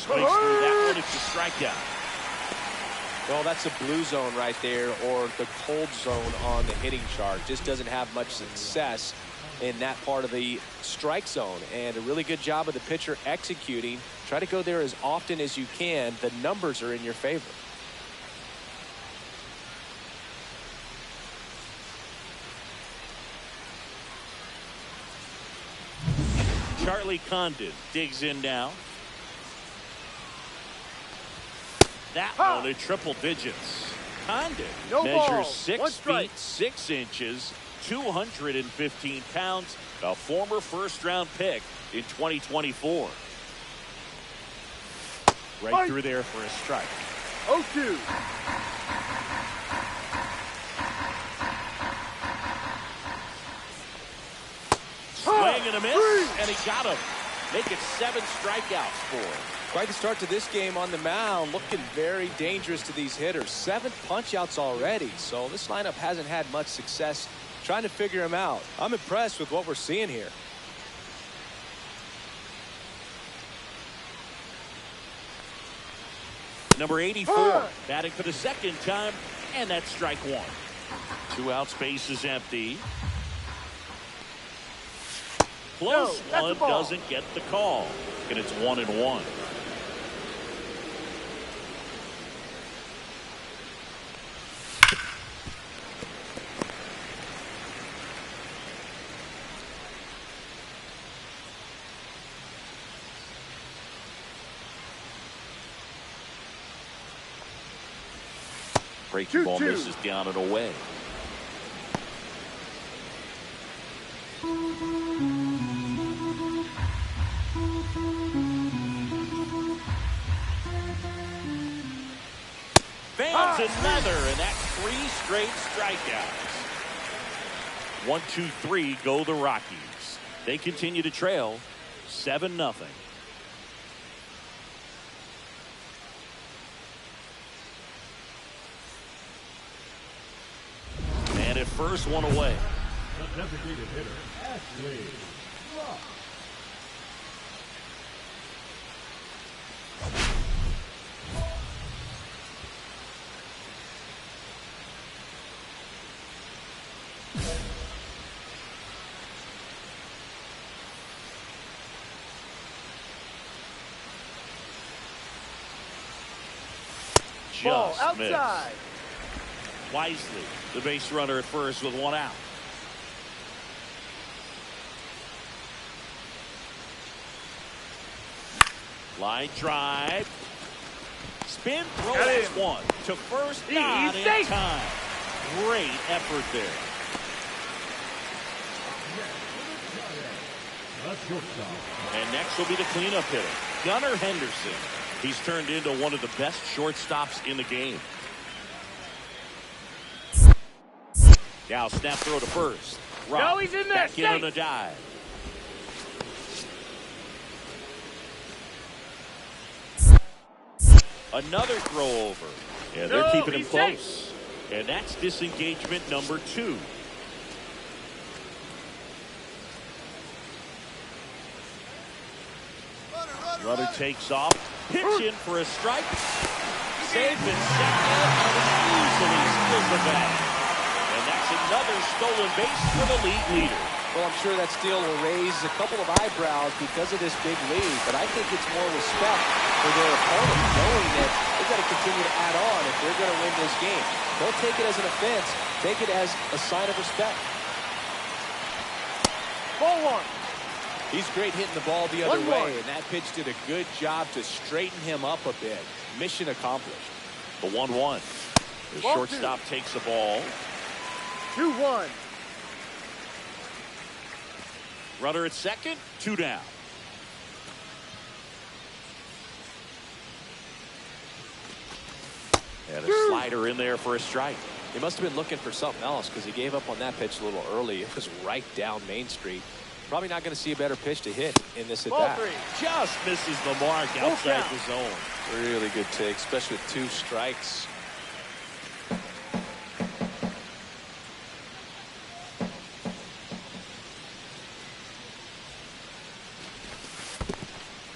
through that one. It's a strikeout. Well, that's a blue zone right there, or the cold zone on the hitting chart. Just doesn't have much success in that part of the strike zone. And a really good job of the pitcher executing. Try to go there as often as you can. The numbers are in your favor. Charlie Condon digs in now. That one at triple digits. Condon No ball. measures 6 1 strike. feet 6 inches, 215 pounds, a former first-round pick in 2024. Right Fight. through there for a strike. 0-2. Swing and a miss, and he got him. Make it 7 strikeouts for him. Quite the start to this game on the mound, looking very dangerous to these hitters. 7 punch-outs already, so this lineup hasn't had much success trying to figure him out. I'm impressed with what we're seeing here. Number 84, batting for the 2nd time, and that's strike 1. 2 outs, base is empty. Close that's a one, ball. doesn't get the call, and it's 1-1. Breaking ball 2-2. misses down and away. Fans another, and that's 3 straight strikeouts. 1-2-3 go the Rockies. They continue to trail 7-0. And at first, one away. The designated hitter, Ashley Rock. Ball Just outside. missed. Wisely, the base runner at first with 1 out. Line drive. Spin throw. Got That's him. one. To first, He's not in safe. time. Great effort there. And next will be the cleanup hitter, Gunnar Henderson. He's turned into one of the best shortstops in the game. Now snap throw to first. Rock No, he's in there. back in Safe. on the dive. Another throw over. And they're No, keeping him he's close. safe. And that's disengagement number 2. Runner takes off. Pitch in for a strike. Safe and second. And easily steals the bag. And that's another stolen base for the league leader. Well, I'm sure that steal will raise a couple of eyebrows because of this big lead, but I think it's more respect for their opponent, knowing that they've got to continue to add on if they're going to win this game. Don't take it as an offense. Take it as a sign of respect. Ball 1. He's great hitting the ball the other 1-1. way, and that pitch did a good job to straighten him up a bit. Mission accomplished. The 1-1. The Ball shortstop takes the ball. 2-1. Runner at second, 2 down. And a slider in there for a strike. He must have been looking for something else because he gave up on that pitch a little early. It was right down Main Street. Probably not going to see a better pitch to hit in this Ball at-bat. 3. Just misses the mark outside count. the zone. Really good take, especially with 2 strikes.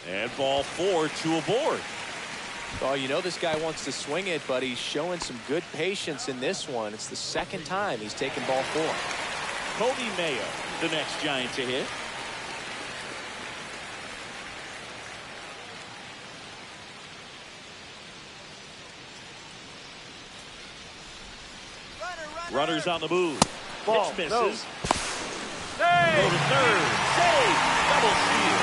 And ball 4, 2 aboard. Oh, you know this guy wants to swing it, but he's showing some good patience in this one. It's the second time he's taken ball 4. Cody Mayo, the next Giant to hit. Runners on the move. Ball. Pitch No. misses. Throw to third. Save. Double steal.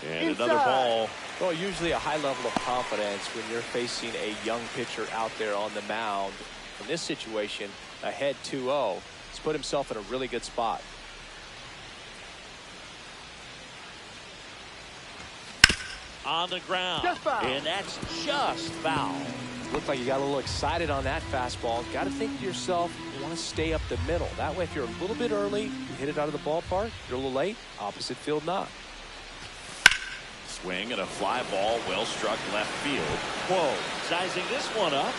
And another ball. Well, usually a high level of confidence when you're facing a young pitcher out there on the mound. In this situation, ahead 2-0, he's put himself in a really good spot. On the ground. Just foul. And that's just foul. Looked like you got a little excited on that fastball. Got to think to yourself, you want to stay up the middle. That way, if you're a little bit early, you hit it out of the ballpark. You're a little late, opposite field not. Swing and a fly ball, well struck left field. Whoa, sizing this one up.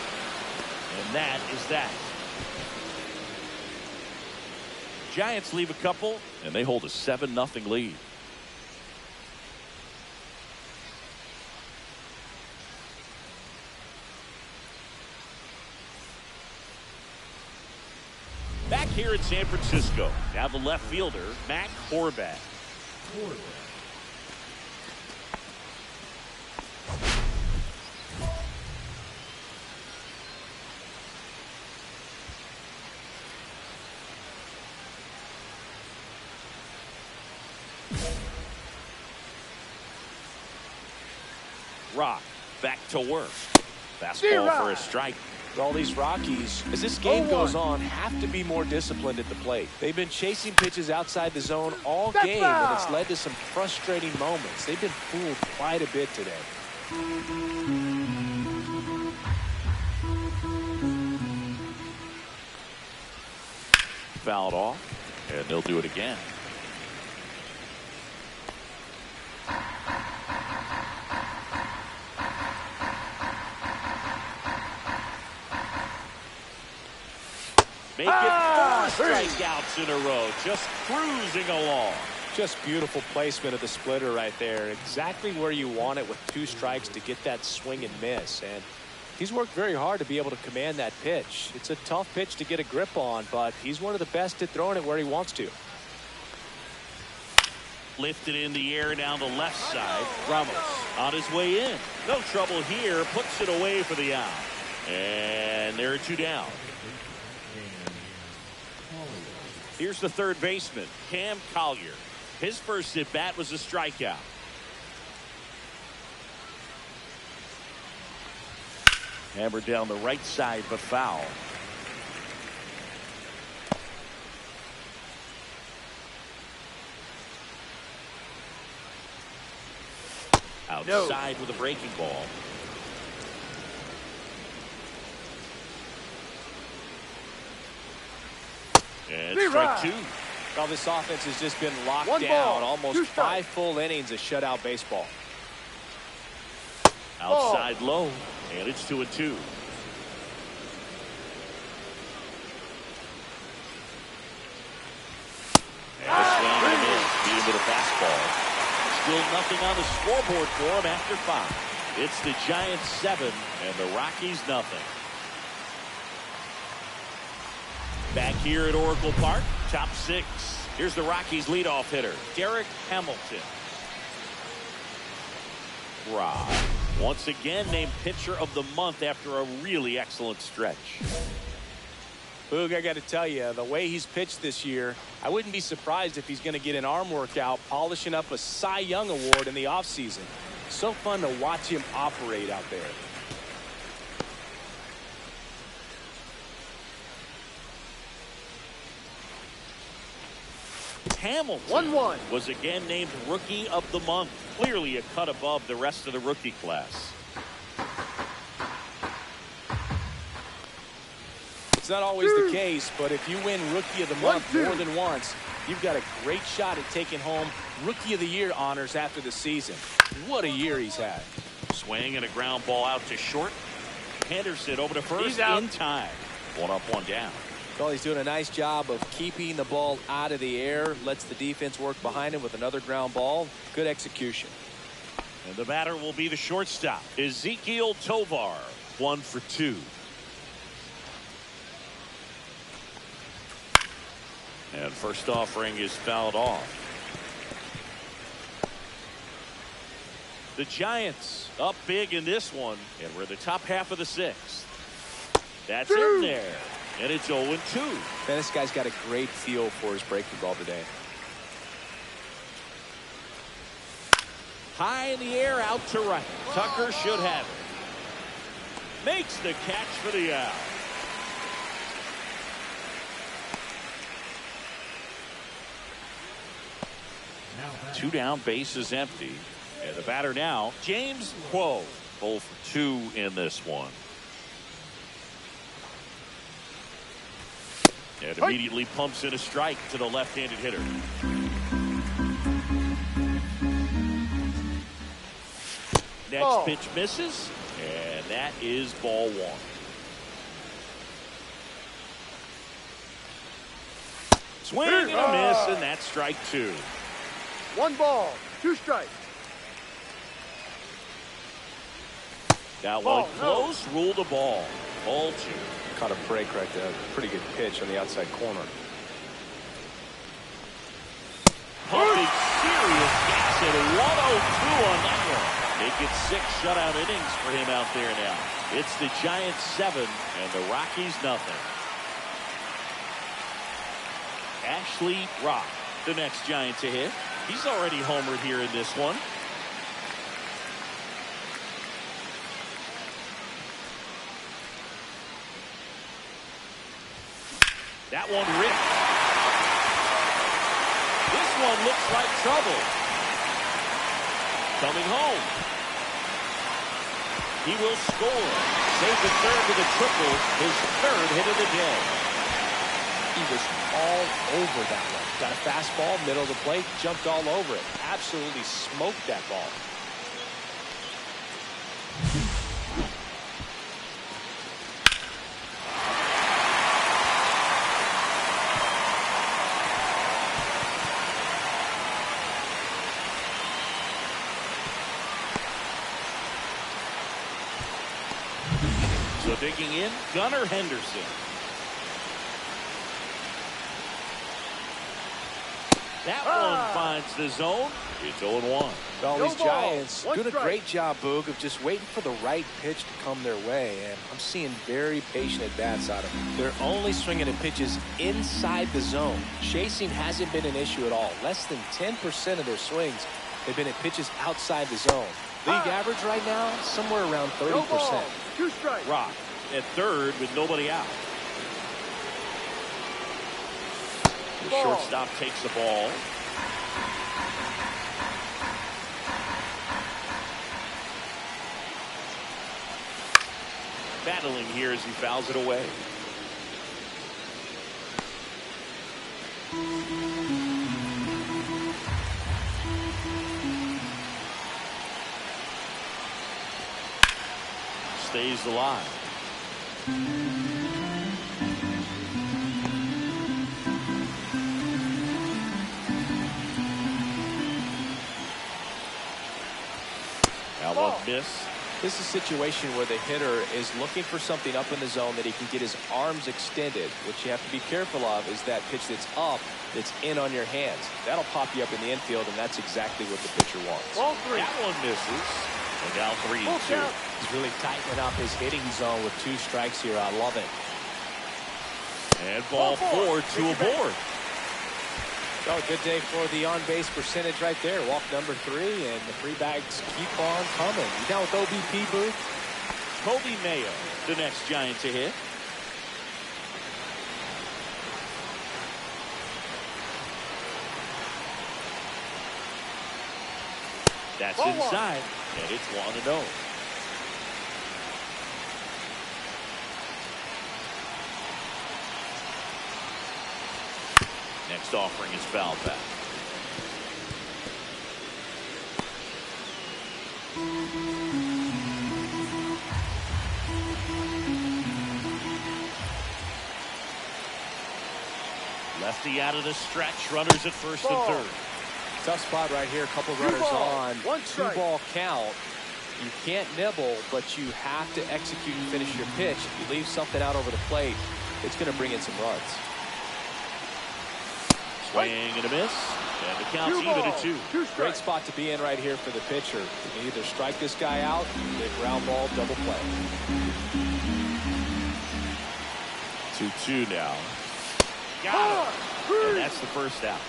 And that is that. Giants leave a couple, and they hold a 7-0 lead. Back here in San Francisco, now the left fielder, Matt Horvath. Rock back to work. Fastball for a strike. All these Rockies, as this game 0-1. goes on, have to be more disciplined at the plate. They've been chasing pitches outside the zone all That's game, foul. and it's led to some frustrating moments. They've been fooled quite a bit today. Fouled off, and they'll do it again. Make it 4 strikeouts in a row, just cruising along. Just beautiful placement of the splitter right there. Exactly where you want it with 2 strikes to get that swing and miss. And He's worked very hard to be able to command that pitch. It's a tough pitch to get a grip on, but he's one of the best at throwing it where he wants to. Lifted in the air down the left side. Ramos on his way in. No trouble here. Puts it away for the out. And there are two down. Here's the third baseman, Cam Collier. His first at bat was a strikeout. Hammered down the right side, but foul. Outside with a breaking ball. And strike two. Well, this offense has just been locked down. Almost 5 full innings of shutout baseball. Outside low, and it's 2-2. And a swing and a miss, beating with a fastball. Still nothing on the scoreboard for him after 5. It's the Giants 7 and the Rockies nothing. Back here at Oracle Park, top 6. Here's the Rockies leadoff hitter, Derek Hamilton. Rob, once again named pitcher of the month after a really excellent stretch. Boog, I got to tell you, the way he's pitched this year, I wouldn't be surprised if he's going to get an arm workout polishing up a Cy Young award in the offseason. So fun to watch him operate out there. Hamilton was again named Rookie of the Month. Clearly a cut above the rest of the rookie class. It's not always the case, but if you win Rookie of the Month more than once, you've got a great shot at taking home Rookie of the Year honors after the season. What a year he's had. Swing and a ground ball out to short. Henderson over to first in time. 1 up, 1 down. Well, he's doing a nice job of keeping the ball out of the air. Lets the defense work behind him with another ground ball. Good execution. And the batter will be the shortstop, Ezekiel Tovar. 1 for 2. And first offering is fouled off. The Giants up big in this one, and we're the top half of the 6th. That's in there. And it's 0-2. Man, this guy's got a great feel for his breaking ball today. High in the air, out to right. Tucker should have it. Makes the catch for the out. Two down, base is empty. And the batter now, James Quo. 0 for 2 in this one. And immediately pumps in a strike to the left-handed hitter. Next pitch misses, and that is ball 1. Swing and a miss, and that's strike 2. 1 ball, 2 strikes. That one close, ruled a ball. Ball 2. Caught a break right there. Pretty good pitch on the outside corner. Pumping serious gas at 102 on that one. Make it 6 shutout innings for him out there now. It's the Giants 7 and the Rockies nothing. Ashley Rock, the next Giant to hit. He's already homered here in this one. That one ripped. This one looks like trouble. Coming home. He will score. Safe at third with a triple. His 3rd hit of the day. He was all over that one. Got a fastball, middle of the plate, jumped all over it. Absolutely smoked that ball. So digging in, Gunnar Henderson. That one finds the zone. It's 0-1. Well, these Giants One doing a strike. great job, Boog, of just waiting for the right pitch to come their way. And I'm seeing very patient at-bats out of them. They're only swinging at pitches inside the zone. Chasing hasn't been an issue at all. Less than 10% of their swings have been at pitches outside the zone. League average right now, somewhere around 30%. No ball. 2 strikes. Rock at third with nobody out. The Ball. shortstop takes the ball. Battling here as he fouls it away. Stays alive. Now one miss. This is a situation where the hitter is looking for something up in the zone that he can get his arms extended. What you have to be careful of is that pitch that's up, that's in on your hands. That'll pop you up in the infield, and that's exactly what the pitcher wants. Ball 3. That one misses. And now 3-2. He's really tightening up his hitting zone with 2 strikes here. I love it. And ball 4, 2 aboard. So a good day for the on-base percentage right there. Walk number 3, and the free bags keep on coming. You down with OBP, Booth? Kobe Mayo, the next Giant to hit. That's Ball inside, and it's 1-0. Next offering is foul back. Lefty out of the stretch. Runners at first and third. Tough spot right here. A couple runners on. 2-ball count. You can't nibble, but you have to execute and finish your pitch. If you leave something out over the plate, it's going to bring in some runs. Swing and a miss. And the count's even at 2. Great spot to be in right here for the pitcher. You can either strike this guy out, get ground ball, double play. 2-2 now. Got him. And that's the first out.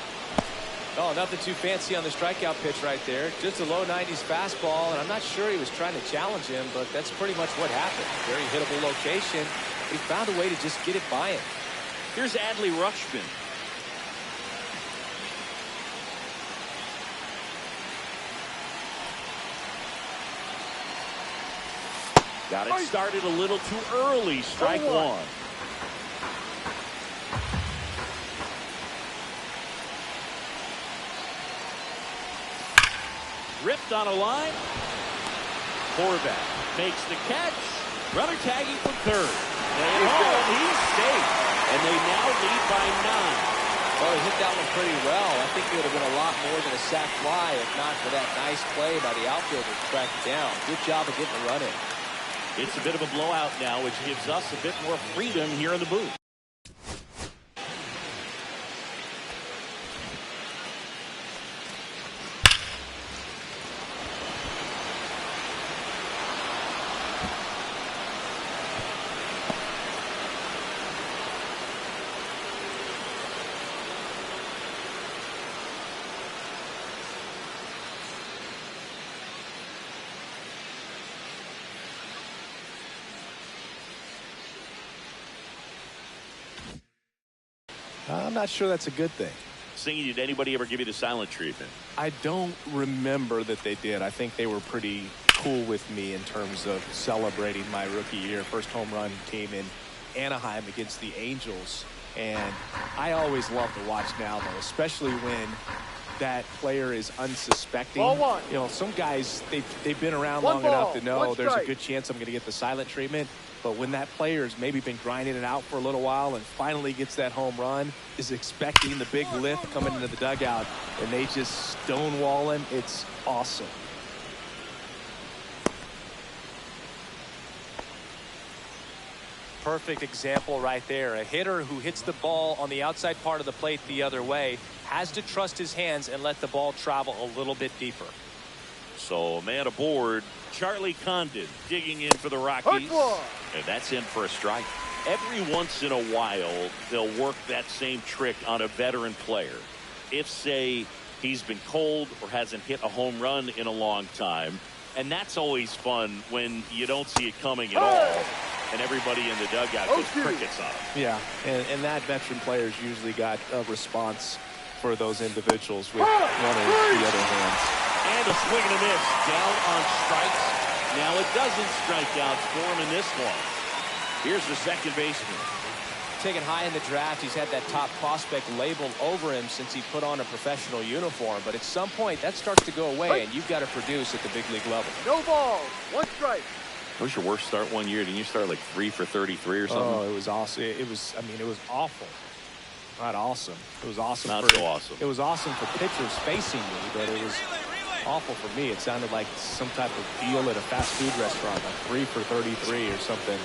Oh, nothing too fancy on the strikeout pitch right there. Just a low 90s fastball, and I'm not sure he was trying to challenge him, but that's pretty much what happened. Very hittable location. He found a way to just get it by him. Here's Adley Rutschman. Got it started a little too early. Strike 1. Ripped on a line. Horvath makes the catch. Runner tagging from third. He stayed. And they now lead by 9. Well, he hit that one pretty well. I think it would have been a lot more than a sac fly if not for that nice play by the outfielder to track it down. Good job of getting the run in. It's a bit of a blowout now, which gives us a bit more freedom here in the booth. I'm not sure that's a good thing. Singing, did anybody ever give you the silent treatment? I don't remember that they did. I think they were pretty cool with me in terms of celebrating my rookie year. First home run came in Anaheim against the Angels. And I always love to watch now, though, especially when that player is unsuspecting. Ball 1. You know, some guys, they've been around One long ball, enough to know one there's a strike. good chance I'm going to get the silent treatment. But when that player has maybe been grinding it out for a little while and finally gets that home run, is expecting the big lift coming into the dugout, and they just stonewall him, it's awesome. perfect example right there. A hitter who hits the ball on the outside part of the plate the other way has to trust his hands and let the ball travel a little bit deeper. So, man aboard, Charlie Condon digging in for the Rockies. And that's in for a strike. Every once in a while, they'll work that same trick on a veteran player. If, say, he's been cold or hasn't hit a home run in a long time. And that's always fun when you don't see it coming at all. And everybody in the dugout goes crickets on him. Yeah, and that veteran player's usually got a response for those individuals with one or the other hands. And a swing and a miss. Down on strikes. Now it doesn't strike out for him in this one. Here's the second baseman. Taken high in the draft, he's had that top prospect labeled over him since he put on a professional uniform. But at some point, that starts to go away, and you've got to produce at the big league level. No balls, 1 strike. What was your worst start one year? Didn't you start like 3 for 33 or something? Oh, it was awesome. It was awful. Not awesome. It was awesome. Not so awesome. It was awesome for pitchers facing me, but it was awful for me. It sounded like some type of deal at a fast food restaurant, like 3 for 33 or something.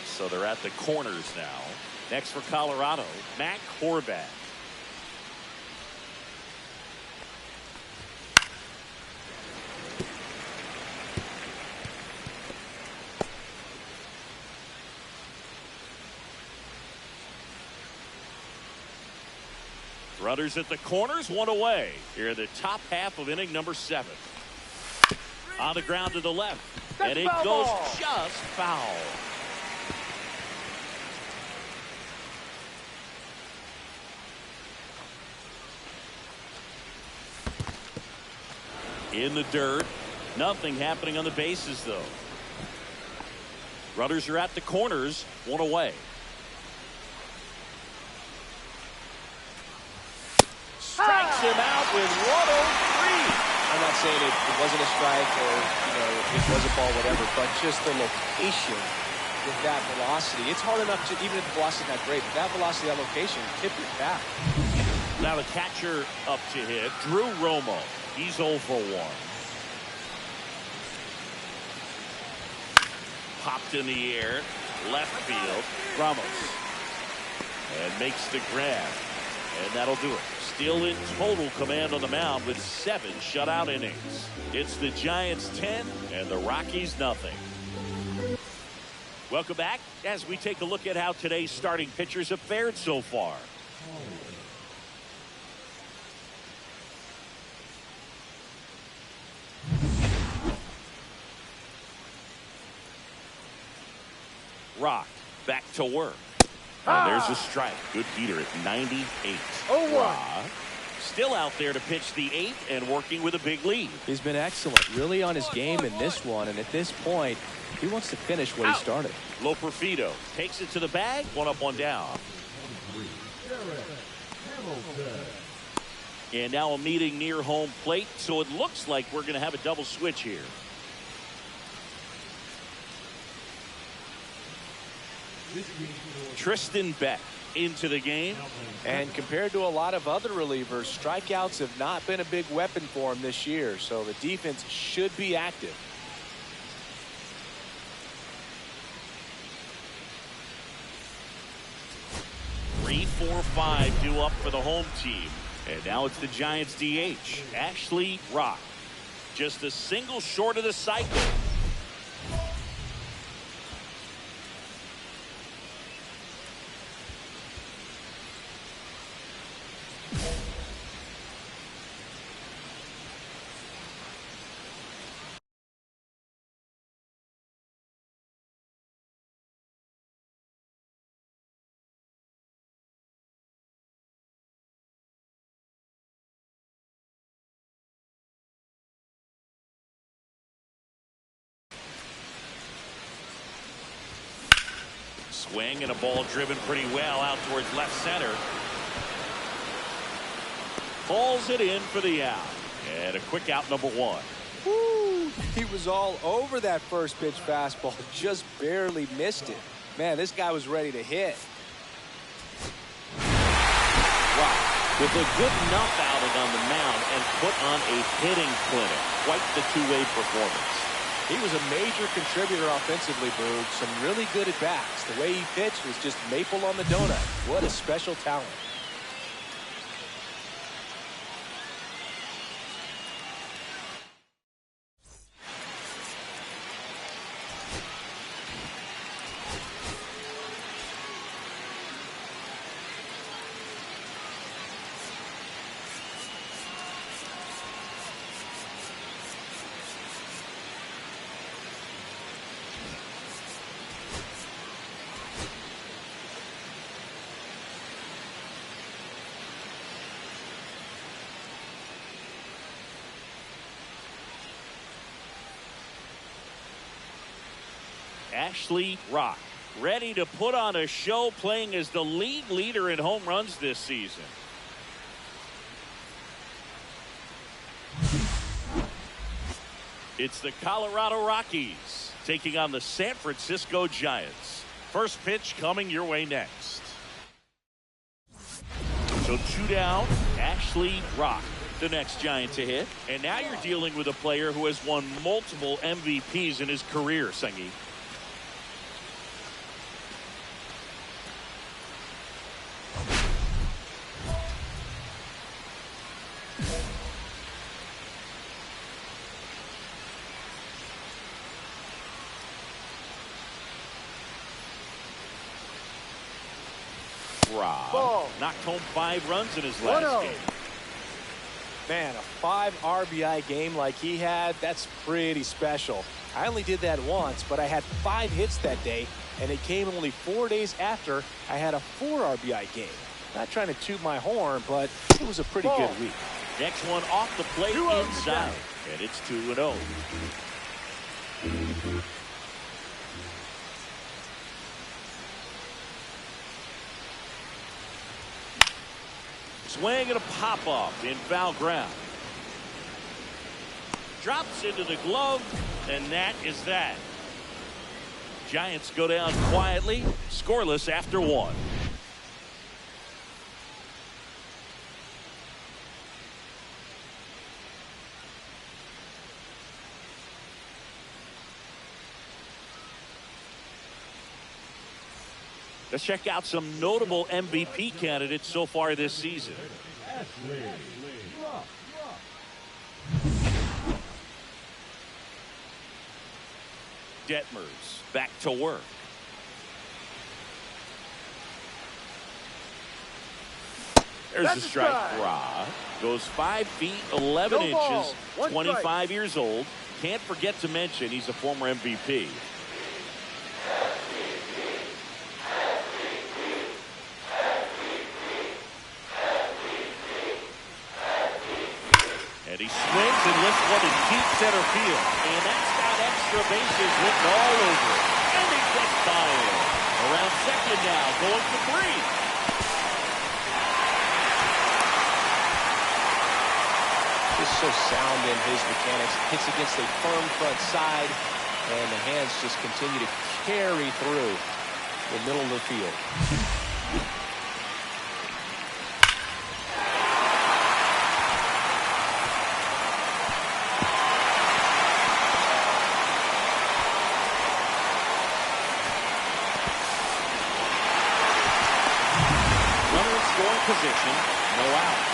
So they're at the corners now. Next for Colorado, Matt Horvath. Runners at the corners, 1 away. Here in the top half of inning number 7. On the ground to the left. And it goes just foul. In the dirt. Nothing happening on the bases, though. Runners are at the corners, 1 away. Strikes him out with 103. I'm not saying it wasn't a strike or, it was a ball, whatever, but just the location with that velocity. It's hard enough to, even if the velocity's not great, but that velocity, that location, tip it back. Now the catcher up to hit, Drew Romo. He's 0 for 1. Popped in the air, left field, Ramos. And makes the grab. And that'll do it. Still in total command on the mound with 7 shutout innings. It's the Giants 10 and the Rockies nothing. Welcome back as we take a look at how today's starting pitchers have fared so far. Rock back to work. And there's a strike. Good heater at 98. Rock still out there to pitch the 8th and working with a big lead. He's been excellent, really on his game in this one. And at this point, he wants to finish what he started. Loperfido takes it to the bag. 1 up, 1 down. And now a meeting near home plate. So it looks like we're going to have a double switch here. Tristan Beck into the game. And compared to a lot of other relievers, strikeouts have not been a big weapon for him this year. So the defense should be active. Three, 4, 5 due up for the home team. And now it's the Giants DH, Ashley Rock. Just a single short of the cycle. Swing and a ball driven pretty well out towards left center. Falls it in for the out. And a quick out, number 1. Woo! He was all over that first pitch fastball. Just barely missed it. Man, this guy was ready to hit. Wow. with a good enough outing on the mound and put on a hitting clinic. Quite the two-way performance. He was a major contributor offensively, Boog. Some really good at-bats. The way he pitched was just maple on the donut. What a special talent. Ashley Rock, ready to put on a show, playing as the league leader in home runs this season. It's the Colorado Rockies taking on the San Francisco Giants. First pitch coming your way next. So 2 down, Ashley Rock, the next Giant to hit. And now you're dealing with a player who has won multiple MVPs in his career, Sengi. Knocked home 5 runs in his last game. Man, a 5 RBI game like he had, that's pretty special. I only did that once, but I had 5 hits that day, and it came only 4 days after I had a 4 RBI game. Not trying to toot my horn, but it was a pretty good week. Next one off the plate inside, and it's 2-0. Swing and a pop-off in foul ground. Drops into the glove, and that is that. Giants go down quietly, scoreless after 1. Let's check out some notable MVP candidates so far this season. Detmers back to work. There's the strike. Ra goes 5 feet 11 inches, 25 years old. Can't forget to mention he's a former MVP. And he swings and lifts one in deep center field. And that's got extra bases written all over it. And he gets by it. Around second now, going for 3. Just so sound in his mechanics. Hits against a firm front side. And the hands just continue to carry through the middle of the field. Position, no outs.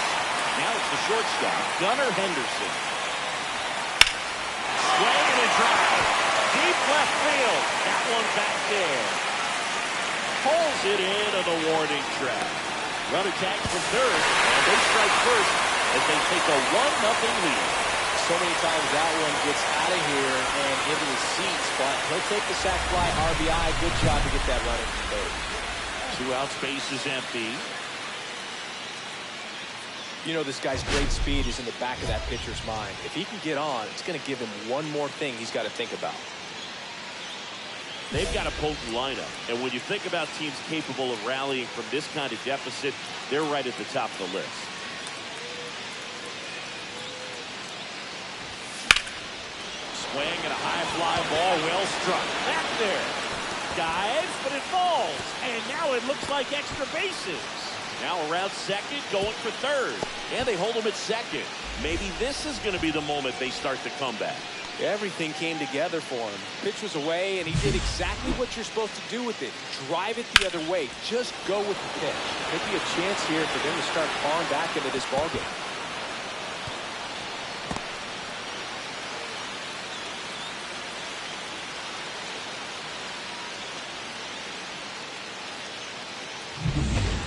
Now it's the shortstop, Rickey Henderson. Swing and a drive. Deep left field. That one back there. Pulls it into the warning track. Runner tags from third, and they strike first as they take a 1-0 lead. So many times that one gets out of here and into the seats, but he'll take the sac fly RBI. Good job to get that running from third. 2 outs, base is empty. You know, this guy's great speed is in the back of that pitcher's mind. If he can get on, it's going to give him one more thing he's got to think about. They've got a potent lineup, and when you think about teams capable of rallying from this kind of deficit, they're right at the top of the list. Swing and a high fly ball, well struck. Back there. Dives, but it falls. And now it looks like extra bases. Now around second, going for third. And they hold him at second. Maybe this is going to be the moment they start the comeback. Everything came together for him. Pitch was away, and he did exactly what you're supposed to do with it. Drive it the other way. Just go with the pitch. Could be a chance here for them to start falling back into this ballgame.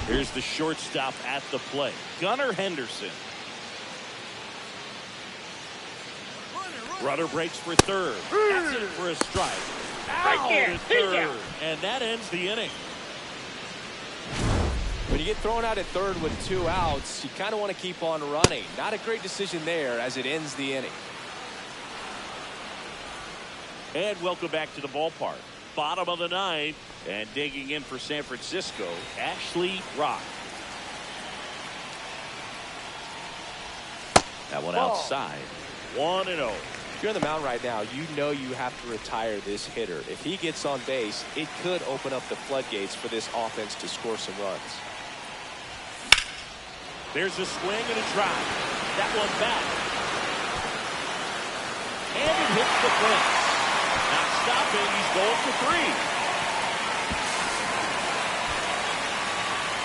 Here's the shortstop at the plate, Gunnar Henderson. Runner breaks for third. That's it for a strike. Out to third. And that ends the inning. When you get thrown out at third with 2 outs, you kind of want to keep on running. Not a great decision there as it ends the inning. And welcome back to the ballpark. Bottom of the 9th, and digging in for San Francisco, Ashley Rock. That one outside. 1-0. If you're on the mound right now, you know you have to retire this hitter. If he gets on base, it could open up the floodgates for this offense to score some runs. There's a swing and a drive. That one back. And it hits the fence. Not stopping. He's going for 3.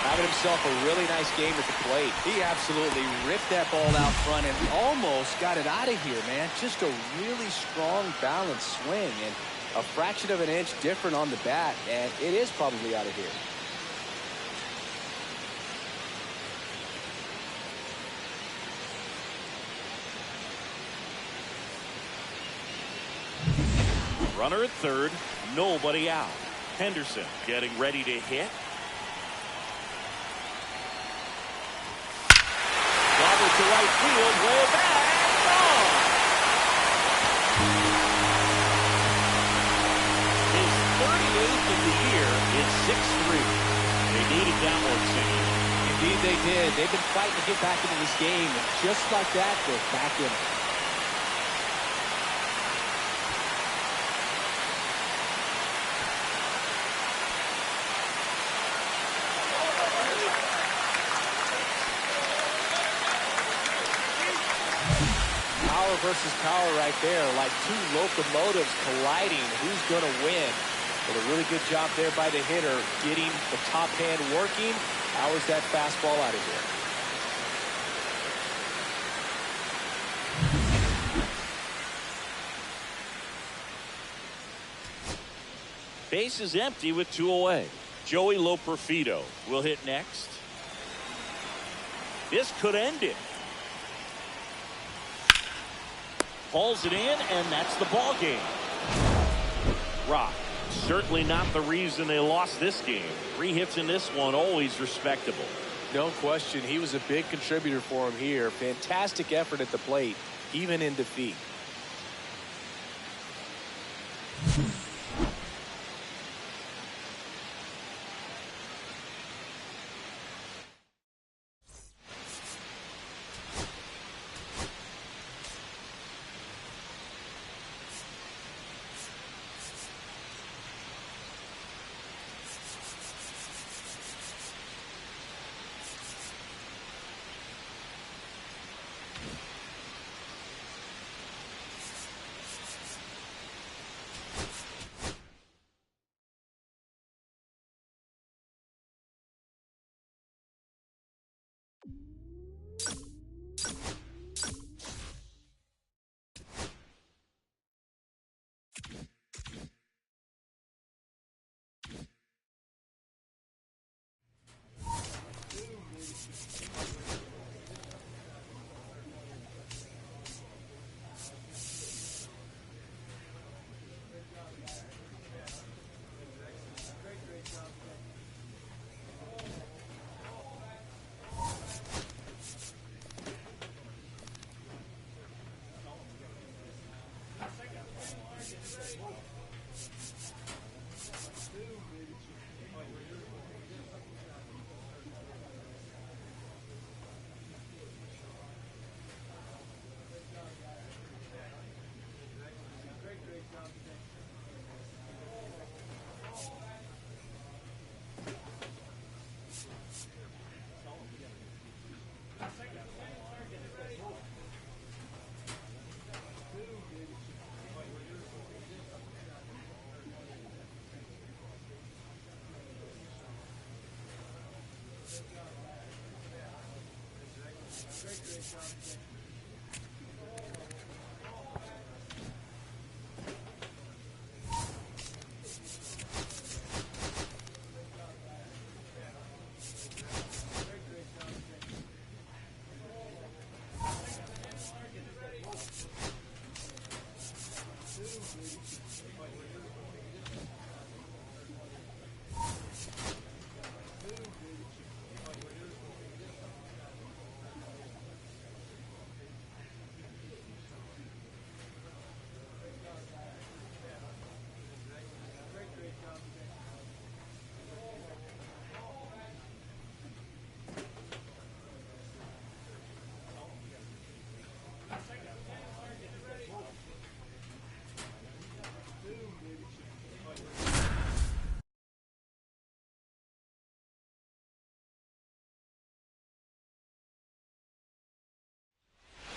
Having himself a really nice game at the plate. He absolutely ripped that ball out front and almost got it out of here, man. Just a really strong, balanced swing and a fraction of an inch different on the bat, and it is probably out of here. Runner at third, nobody out. Henderson getting ready to hit. Double to right field, way back, gone. His 38th of the year is 6-3. They needed that one, Cindy. Indeed they did. They've been fighting to get back into this game, and just like that, they're back in it. Versus power right there, like 2 locomotives colliding. Who's going to win? But a really good job there by the hitter, getting the top hand working. Powers that fastball out of here. Base is empty with 2 away. Joey Loperfido will hit next. This could end it. Hauls it in, and that's the ball game. Rock, certainly not the reason they lost this game. 3 hits in this one, always respectable. No question, he was a big contributor for him here. Fantastic effort at the plate, even in defeat.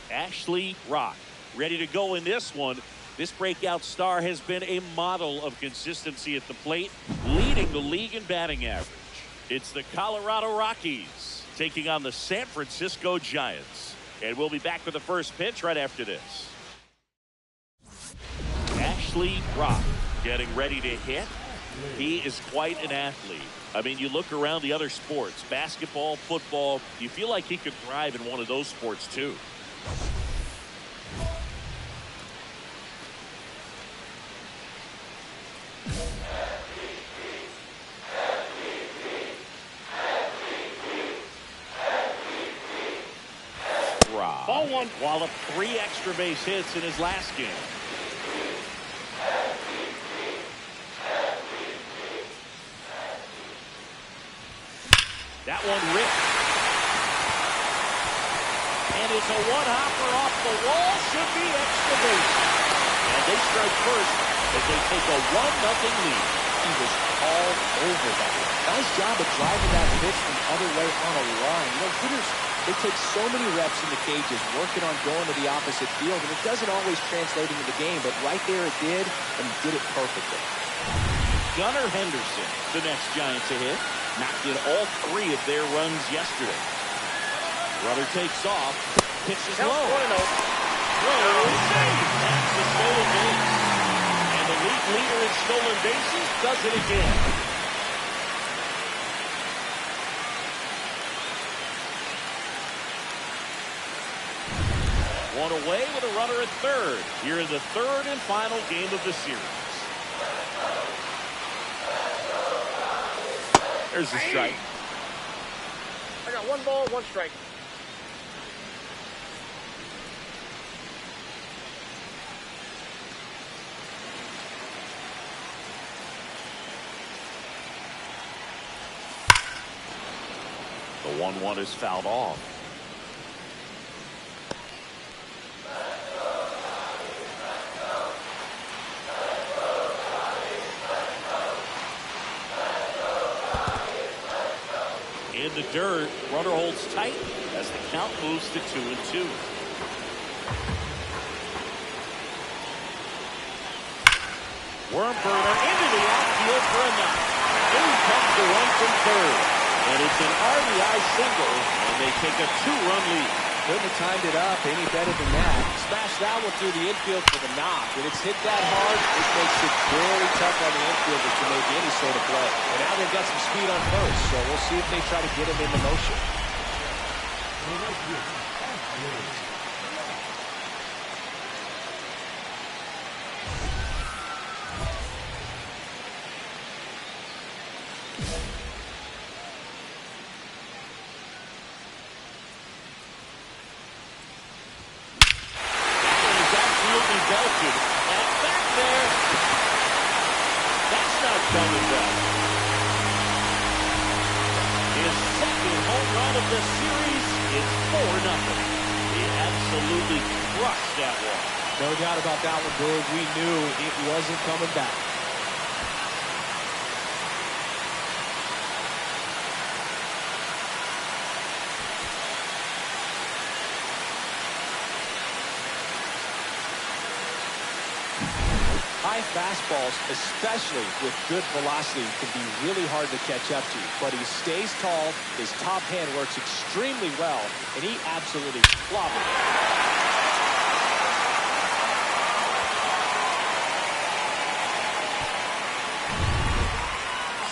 Ashley Rock ready to go in this one. This breakout star has been a model of consistency at the plate, leading the league in batting average. It's the Colorado Rockies taking on the San Francisco Giants. And we'll be back with the first pitch right after this. Ashley Rock getting ready to hit. He is quite an athlete. I mean, you look around the other sports, basketball, football, you feel like he could thrive in one of those sports too. Ball one. Wallop 3 extra base hits in his last game. That one ripped. And it's a one-hopper off the wall. Should be extra base. And they strike first as they take a 1-0 lead. He was all over that. Nice job of driving that pitch from the other way on a line. You know, hitters, they take so many reps in the cages, working on going to the opposite field, and it doesn't always translate into the game, but right there it did, and he did it perfectly. Gunnar Henderson, the next Giant to hit, knocked in all 3 of their runs yesterday. Runner takes off, pitches low. Throw save. That's the stolen base. And the league leader in stolen bases does it again. One away with a runner at third. Here in the third and final game of the series. There's the strike. I got 1 ball, 1 strike. The 1-1 is fouled off. In the dirt, runner holds tight as the count moves to 2-2. Worm burner into the outfield for a knock. In comes the run from third. And it's an RBI single, and they take a 2-run lead. Couldn't have timed it up any better than that. Smashed that one through the infield for the knock. When it's hit that hard, it makes it very tough on the infielders to make any sort of play. And now they've got some speed on first, so we'll see if they try to get him into motion. Belted, and back there. That's not coming back. His second home run of the series is 4-0. He absolutely crushed that one. No doubt about that one, Boog. We knew it wasn't coming back. High fastballs, especially with good velocity, can be really hard to catch up to. But he stays tall, his top hand works extremely well, and he absolutely clobbered it.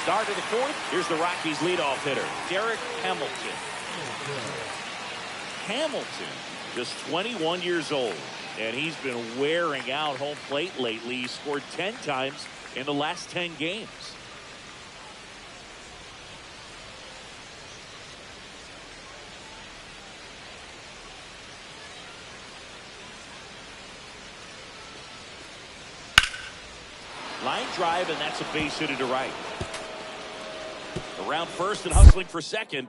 Start of the fourth. Here's the Rockies' leadoff hitter, Derek Hamilton. Hamilton, just 21 years old, and he's been wearing out home plate lately. He scored 10 times in the last 10 games. Line drive, and that's a base hit to right. Around first and hustling for second.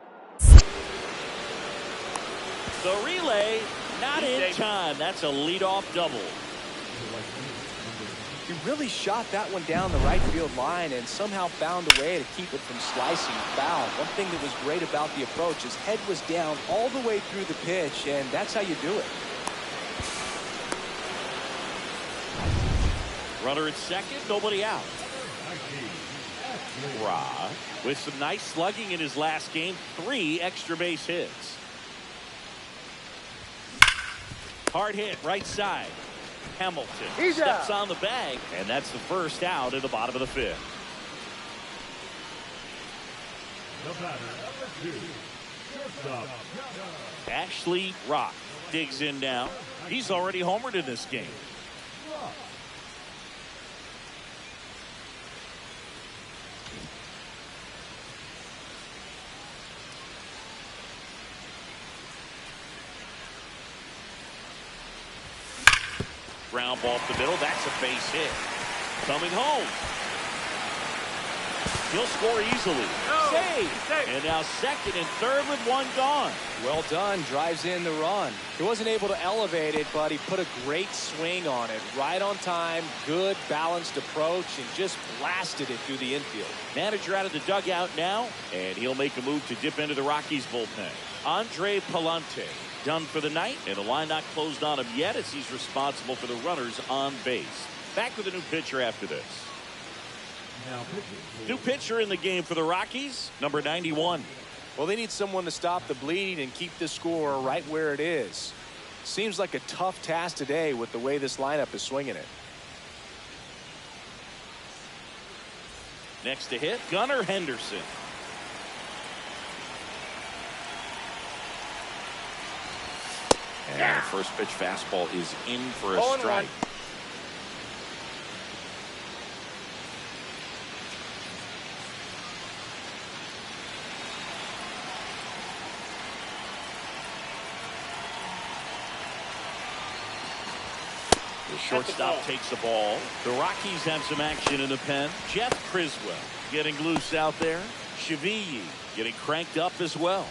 The relay, not in time. That's a leadoff double. He really shot that one down the right field line and somehow found a way to keep it from slicing foul. One thing that was great about the approach, his head was down all the way through the pitch, and that's how you do it. Runner at second, nobody out. Ra, with some nice slugging in his last game, 3 extra base hits. Hard hit, right side. Hamilton steps on the bag, and that's the first out in the bottom of the fifth. The batter, number 2, shortstop. Ashley Rock digs in now. He's already homered in this game. Ground ball up the middle. That's a base hit. Coming home. He'll score easily. Save. And now second and third with one gone. Well done. Drives in the run. He wasn't able to elevate it, but he put a great swing on it. Right on time. Good balanced approach and just blasted it through the infield. Manager out of the dugout now, and he'll make a move to dip into the Rockies bullpen. Andre Palante done for the night, and the line not closed on him yet as he's responsible for the runners on base. Back with a new pitcher after this. New pitcher in the game for the Rockies, number 91. Well, they need someone to stop the bleeding and keep the score right where it is. Seems like a tough task today with the way this lineup is swinging it. Next to hit, Gunnar Henderson. And the first pitch fastball is in for a strike. The shortstop takes the ball. The Rockies have some action in the pen. Jeff Criswell getting loose out there. Shaviyi getting cranked up as well.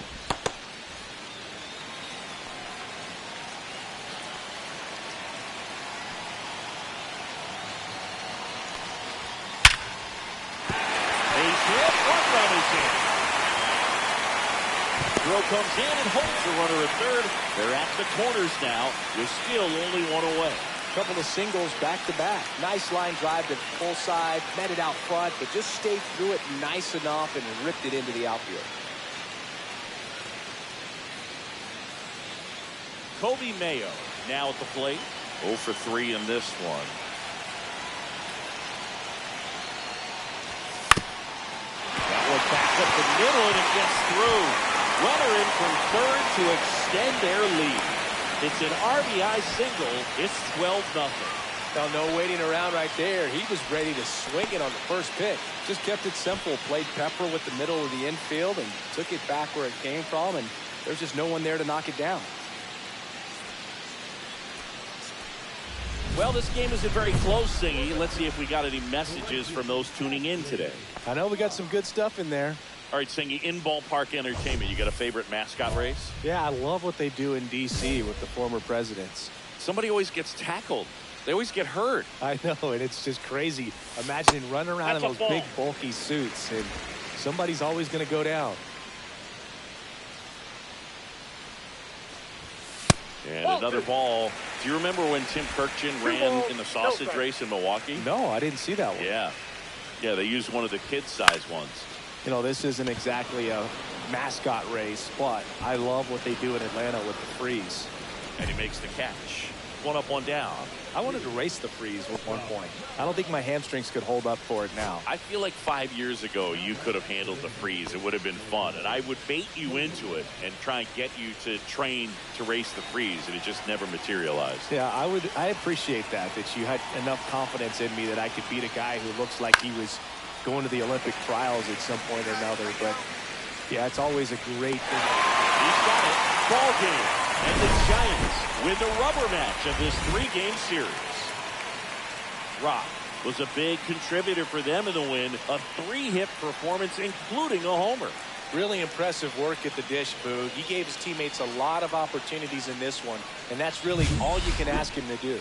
Throw comes in and holds the runner at third. They're at the corners now with still only one away. Couple of singles back to back. Nice line drive to full side, met it out front, but just stayed through it nice enough and ripped it into the outfield. Kobe Mayo now at the plate. 0 for 3 in this one. That one backs up the middle and it gets through. Runner in from third to extend their lead. It's an RBI single. It's 12-0. Now, no waiting around right there. He was ready to swing it on the first pitch. Just kept it simple. Played pepper with the middle of the infield and took it back where it came from. And there's just no one there to knock it down. Well, this game isn't very close, Singy. Let's see if we got any messages from those tuning in today. I know we got some good stuff in there. All right, Singy, in ballpark entertainment, you got a favorite mascot race? Yeah, I love what they do in D.C. with the former presidents. Somebody always gets tackled. They always get hurt. I know, and it's just crazy. Imagining running around in those big, bulky suits, and somebody's always going to go down. And another ball Do you remember when Tim Kirkchin ran in the sausage race in Milwaukee? No, I didn't see that one. Yeah. Yeah, they used one of the kid-size ones. You know, this isn't exactly a mascot race, but I love what they do in Atlanta with the freeze. And he makes the catch. One up, one down. I wanted to race the freeze at one point. I don't think my hamstrings could hold up for it now. I feel like 5 years ago you could have handled the freeze. It would have been fun. And I would bait you into it and try and get you to train to race the freeze. And it just never materialized. Yeah, I appreciate that you had enough confidence in me that I could beat a guy who looks like he was going to the Olympic trials at some point or another. But yeah, it's always a great thing. He's got it. Ball game. And the Giants win the rubber match of this 3-game series. Rock was a big contributor for them in the win. A 3-hit performance, including a homer. Really impressive work at the dish, Boog. He gave his teammates a lot of opportunities in this one, and that's really all you can ask him to do.